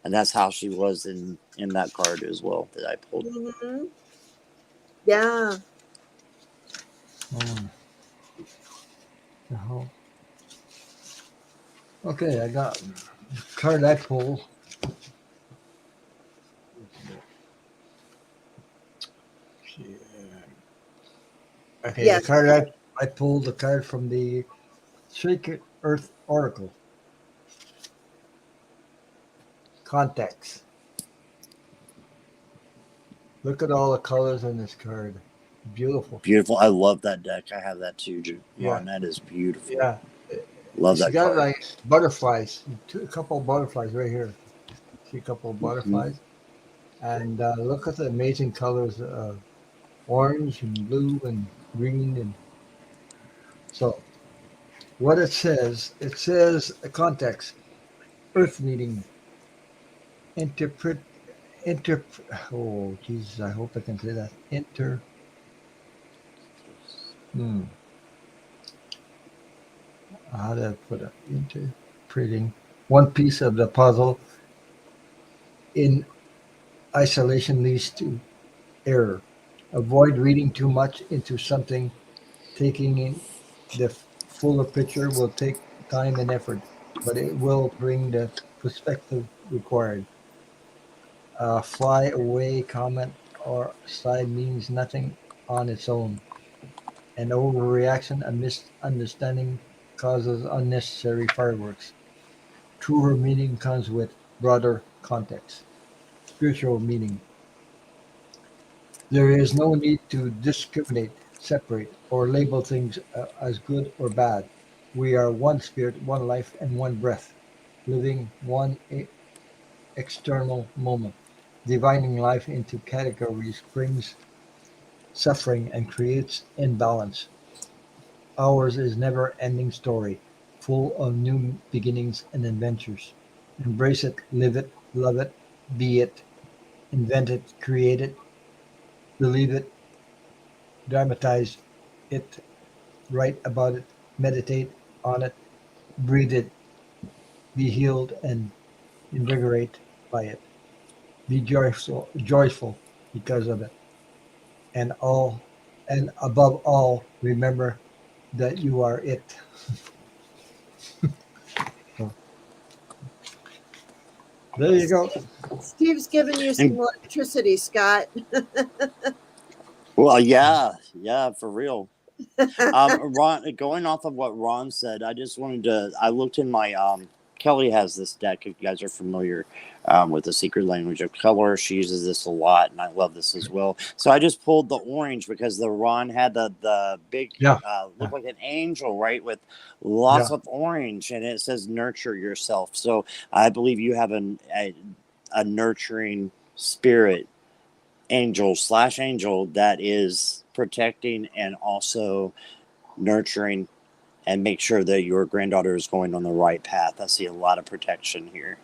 and that's how she was in that card as well that I pulled. Mm-hmm. Yeah. Okay, I got card I pulled. Okay, Yes. the card I pulled the card from the Sacred Earth Oracle. Context. Look at all the colors in this card. Beautiful. Beautiful. I love that deck. I have that too, Yeah. Ron. That is beautiful. Yeah. Love She that got card. like butterflies. A couple of butterflies right here. See a couple of butterflies. And look at the amazing colors. orange and blue and green. And so what it says a context, earth meeting, interpret, oh Jesus, I hope I can say that. Hmm, how to put it? Interpreting one piece of the puzzle in isolation leads to error. Avoid reading too much into something. Taking in the fuller picture will take time and effort, but it will bring the perspective required. Fly away comment or slide means nothing on its own. An overreaction, a misunderstanding causes unnecessary fireworks. Truer meaning comes with broader context. Spiritual meaning. There is no need to discriminate, separate, or label things as good or bad. We are one spirit, one life, and one breath, living one external moment. Dividing life into categories brings suffering and creates imbalance. Ours is never-ending story, full of new beginnings and adventures. Embrace it, live it, love it, be it, invent it, create it, believe it, dramatize it, write about it, meditate on it, breathe it, be healed and invigorate by it. Be joyful because of it. And all and above all, remember that you are it. So there you go. Steve's giving you some And electricity, Scott. well, yeah, for real. Ron, going off of what Ron said, I just wanted to. I looked in my. Kelly has this deck. If you guys are familiar with the secret language of color, she uses this a lot, and I love this as well. So I just pulled the orange because the Ron had the big Yeah, look yeah, like an angel, right, with lots yeah. of orange, and it says nurture yourself. So I believe you have a nurturing spirit angel that is protecting and also nurturing and make sure that your granddaughter is going on the right path. I see a lot of protection here.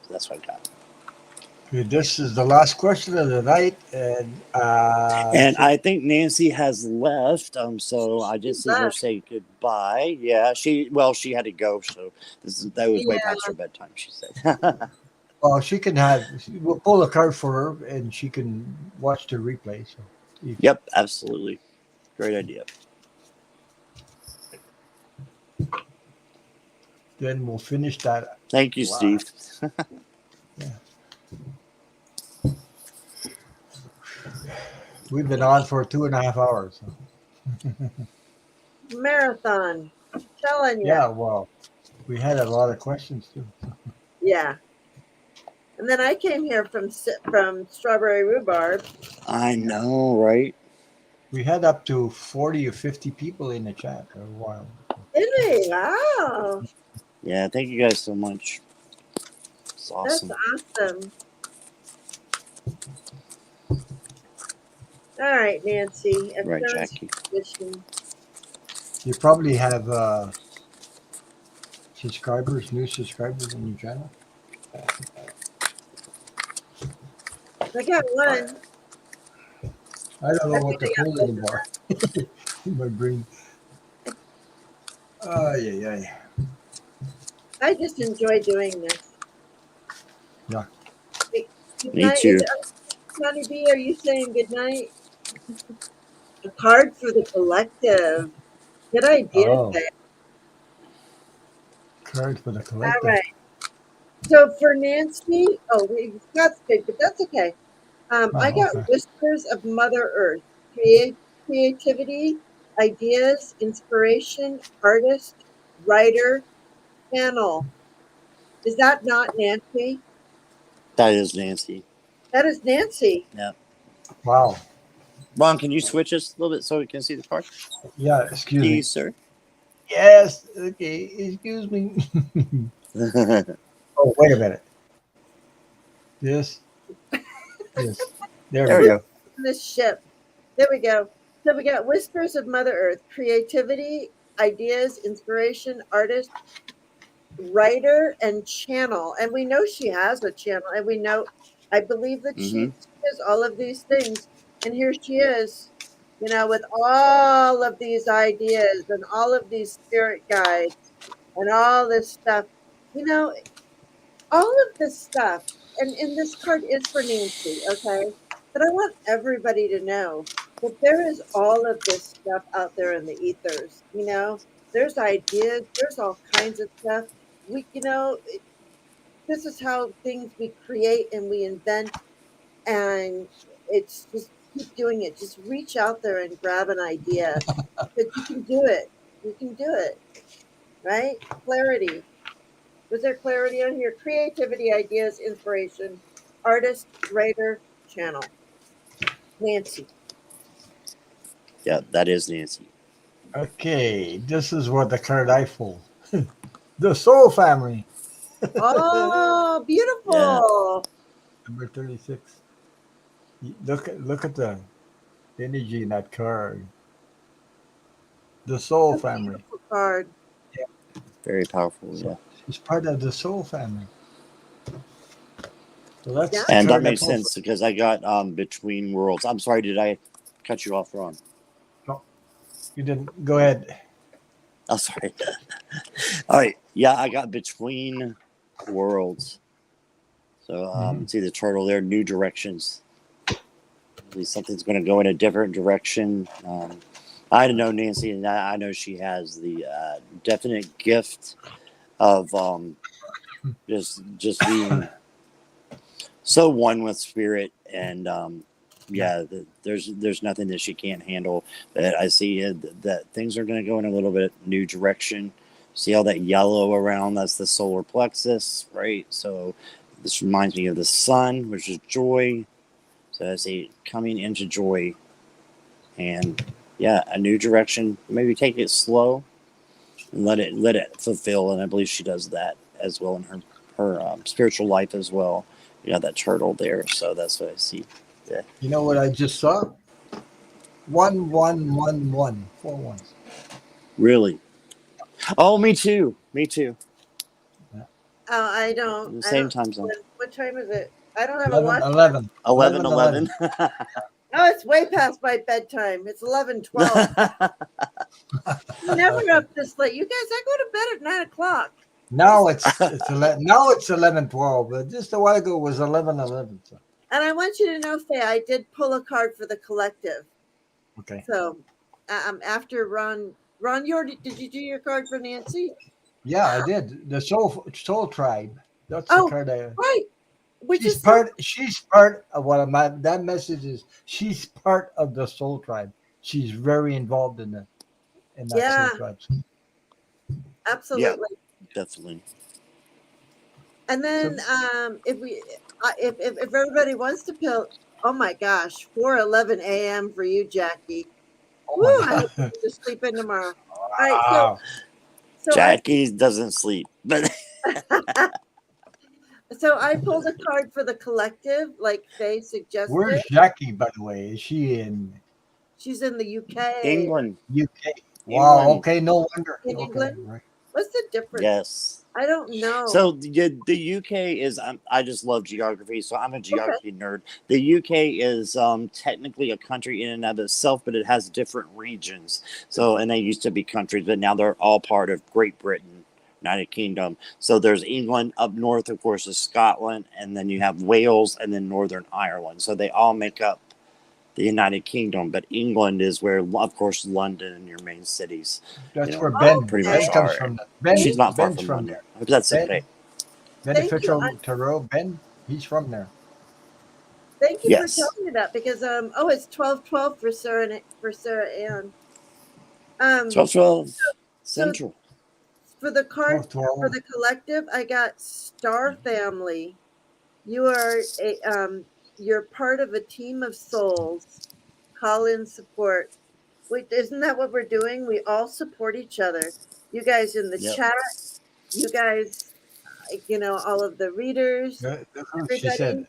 So that's what I got. Okay, this is the last question of the night, and And I think Nancy has left. So I just see her Left. say goodbye. Yeah, she had to go. So that was way past her bedtime, she said. well, she can have. We'll pull a card for her, and she can watch the replay. So if, Yep, absolutely. Great idea. then we'll finish that. Thank you, Wow. Steve. Yeah. We've been on for 2.5 hours. So. Marathon. Telling you. Yeah, well, we had a lot of questions too. Yeah. And then I came here from Strawberry Rhubarb. I know, right? We had up to 40 or 50 people in the chat for a while. Did we? Wow. Yeah, thank you guys so much. It's That's awesome. awesome. All right, Nancy. I've Right, done Jackie. wishing. You probably have new subscribers on your channel. I got one. I don't know I what think to I got pull both of anymore. My brain. Yeah. I just enjoy doing this. Yeah. Hey, good Me night. too. Connie B, are you saying good night? A card for the collective. Good idea, Oh, Faye. card for the All collective. right. So for Nancy, Scott's good, but that's okay. I Oh, got okay. whispers of Mother Earth, creativity, ideas, inspiration, artist, writer, panel. Is that not Nancy? That is Nancy. That is Nancy. Yeah. Wow. Ron, can you switch us a little bit so we can see the card? Yeah, excuse me. Please, sir. Yes. Okay. Excuse me. Oh, wait a minute. This. There we There we go. go. This ship. There we go. So we got Whispers of Mother Earth, creativity, ideas, inspiration, artist, writer, and channel. And we know she has a channel, and we know, I believe that she is all of these things. And here she is, with all of these ideas and all of these spirit guides and all this stuff. All of this stuff, and this card is for Nancy, okay? But I want everybody to know that there is all of this stuff out there in the ethers, There's ideas, there's all kinds of stuff. This is how things we create and we invent, and it's just keep doing it. Just reach out there and grab an idea, because you can do it. You can do it, right? Clarity. Was there clarity on here? Creativity, ideas, inspiration, artist, writer, channel. Nancy. Yeah, that is Nancy. Okay, this is what the card I pulled. The Soul Family. Oh, beautiful. Number 36. Look at the energy in that card. The Soul That's a Family. beautiful card. Very powerful. Yeah. She's part of the Soul Family. So that's Yeah. And that makes sense because I got Between Worlds. I'm sorry, did I cut you off, Ron? No, you didn't. Go ahead. Oh, sorry. All right. Yeah, I got Between Worlds. So see the turtle there, new directions. At least something's going to go in a different direction. I know Nancy, and I know she has the definite gift of just being so one with spirit, and there's nothing that she can't handle. But I see that things are going to go in a little bit new direction. See all that yellow around? That's the solar plexus, right? So this reminds me of the sun, which is joy. So I see coming into joy, and a new direction. Maybe take it slow and let it fulfill. And I believe she does that as well in her spiritual life as well. You know, that turtle there. So that's what I see. Yeah. You know what I just saw? 1111. 4 ones. Really? Oh, me too. Me too. Oh, I don't. The same time zone. What time is it? I don't have a watch. 11. 11. Oh, it's way past my bedtime. It's 11:12. Never up this late. You guys, I go to bed at 9:00. Now it's 11. Now it's 11:12. But just a while ago it was 11:11. So. And I want you to know, Faye, I did pull a card for the collective. Okay. So, after Ron, did you do your card for Nancy? Yeah, I did. The Soul Tribe. That's Oh, the card I. Right. She's part of what that message is. She's part of the Soul Tribe. She's very involved in that Soul Tribe. Absolutely. Yeah, definitely. And then if everybody wants to pill, oh my gosh, 4:11 a.m. for you, Jackie. Woo, I hope you get to sleep in tomorrow. All right, so Jackie doesn't sleep, but so I pulled a card for the collective, like Faye suggested. Where's Jackie, by the way? Is she in? She's in the UK. England. UK. Wow. England. Okay. No wonder. In Okay, England? right. What's the difference? Yes. I don't know. So the UK is, I just love geography, so I'm a geography nerd. The UK is technically a country in and of itself, but it has different regions. So, and they used to be countries, but now they're all part of Great Britain, United Kingdom. So there's England up north, of course, is Scotland, and then you have Wales and then Northern Ireland. So they all make up the United Kingdom, but England is where, of course, London and your main cities. That's where Ben pretty Ben much comes are. from. Ben, She's not far Ben's from from London. there. I hope that's Ben, okay. Beneficial Tarot. Ben, he's from there. Thank you Yes. for telling me that, because it's 12:12 for Sarah Ann. 12 Central. For the card 12. for the collective, I got Star Family. You are you're part of a team of souls. Call in support. Wait, isn't that what we're doing? We all support each other. You guys in the chat. You guys, all of the readers. She said,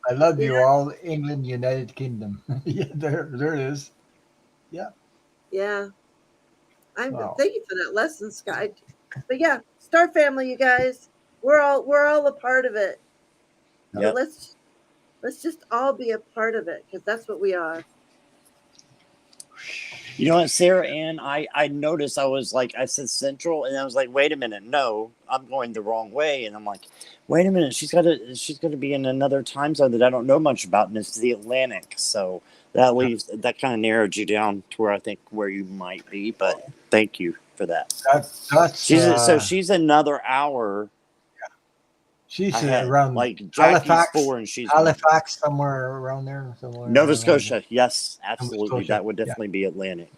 I love you Yeah. all, England, United Kingdom. Yeah, there it is. Yeah. Yeah. Wow. Thank you for that lesson, Sky. But yeah, Star Family, you guys, we're all a part of it. So Yep. let's just all be a part of it because that's what we are. You know what, Sarah Ann, I noticed I was like, I said Central, and I was like, wait a minute, no, I'm going the wrong way. And I'm like, wait a minute, she's gotta be in another time zone that I don't know much about, and it's the Atlantic. So that kind of narrowed you down to where you might be, but thank you for that. That's She's another hour she's ahead. around Like Jackie's Halifax, 4 and she's 1. Halifax, somewhere around there, somewhere Nova around there. Scotia, yes, Nova absolutely. Scotia. That would Yeah. definitely be Atlantic.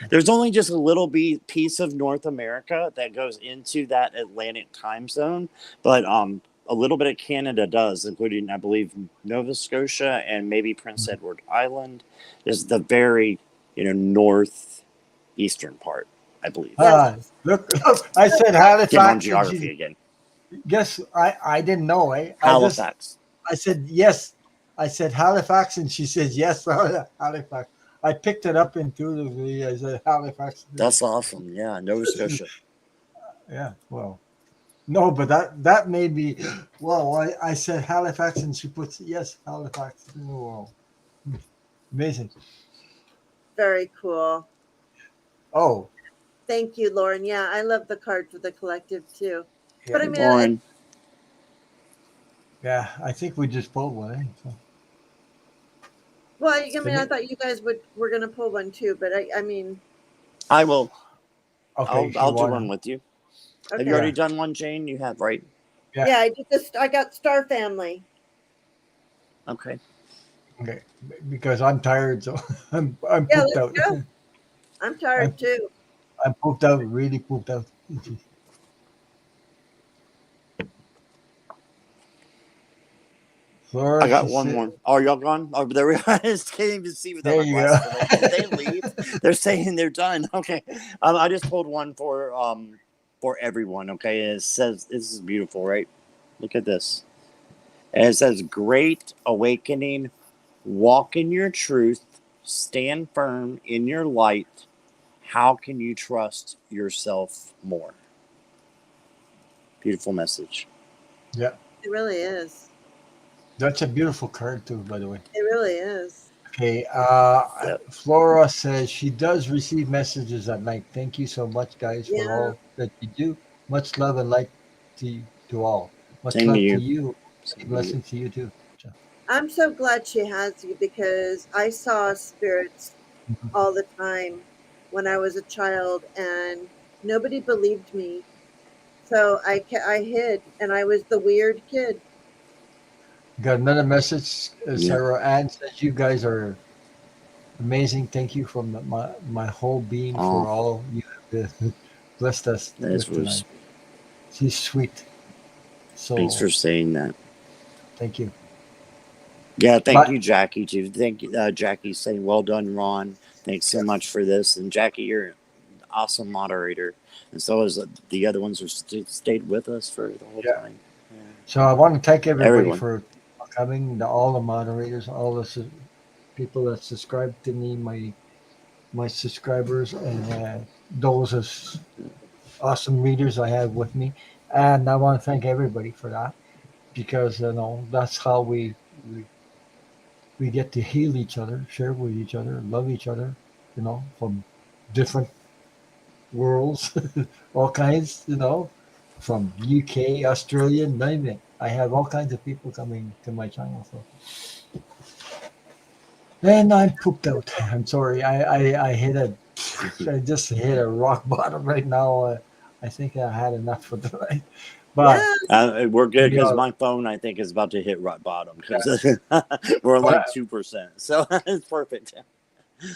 There's only just a little piece of North America that goes into that Atlantic time zone, but a little bit of Canada does, including, I believe, Nova Scotia and maybe Prince Edward Island. Is the very northeastern part, I believe. Look, I said Getting on Halifax, and geography again. guess I didn't know. Halifax. I said yes. I said Halifax, and she says yes. Halifax. I picked it up intuitively. I said Halifax. That's awesome. Yeah, Nova Scotia. Yeah. Well, no, but that made me. Well, I said Halifax, and she puts yes, Halifax. Oh, amazing. Very cool. Oh, Thank you, Lauren. Yeah, I love the card for the collective too. yeah. But I mean, Lauren. Yeah, I think we just pulled one. So. well, I mean, I thought you guys were gonna pull one too, but I mean, I will. Okay, I'll do one with you. okay. Have you already done one, Jane? You have, right? Yeah. Yeah, I did this. I got Star Family. Okay. Okay, because I'm tired, so I'm Yeah, pooped let's out. go. I'm tired too. I'm pooped out, really pooped out. Flora, I got one more. Oh, y'all gone? Oh, there we are. I just can't even see without There my you glasses. go. Like, did they leave? They're saying they're done. Okay. I just pulled one for everyone. Okay. And it says, this is beautiful, right? Look at this. And it says, great awakening. Walk in your truth. Stand firm in your light. How can you trust yourself more? Beautiful message. Yeah, It really is. that's a beautiful card too, by the way. It really is. Okay, Yep. Flora says she does receive messages at night. Thank you so much, guys, for Yeah. all that you do. Much love and light to all. Much Same to love to you. you. Same to you. Blessings to you too. I'm so glad she has you because I saw spirits all the time when I was a child, and nobody believed me. So I hid, and I was the weird kid. Got another message. Yeah. Sarah Ann says you guys are amazing. Thank you from my whole being for all you have blessed us with tonight. She's sweet. So Thanks for saying that. thank you. Yeah, thank you, Jackie, too. Thank you, Jackie, saying, well done, Ron. Thanks so much for this. And Jackie, you're an awesome moderator. And so is the other ones who stayed with us for the whole time. Yeah. So I want to thank everybody Everyone. for coming, all the moderators, all the people that subscribe to me, my subscribers, and those as awesome readers I have with me. And I want to thank everybody for that because that's how we get to heal each other, share with each other, love each other, from different worlds, all kinds, from UK, Australia, name it. I have all kinds of people coming to my channel. So, and I'm pooped out. I'm sorry. I just hit a rock bottom right now. I think I had enough for tonight. But we're good because my phone, I think, is about to hit rock bottom because we're like 2%. So it's perfect.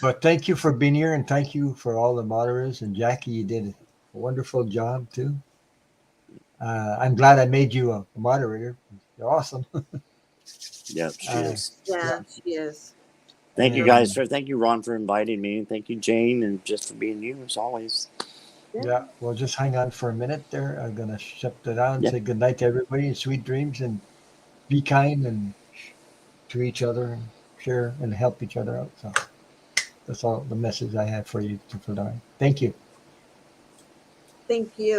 But thank you for being here, and thank you for all the moderators. And Jackie, you did a wonderful job too. I'm glad I made you a moderator. You're awesome. Yep, she is. Yeah, she is. Thank you guys thank you, Ron, for inviting me, and thank you, Jane, and just for being you as always. Yeah, well, just hang on for a minute there. I'm gonna shut it down. Say good night to everybody, and sweet dreams, and be kind, and to each other and share and help each other out. So that's all the message I have for you for tonight. Thank you. Thank you.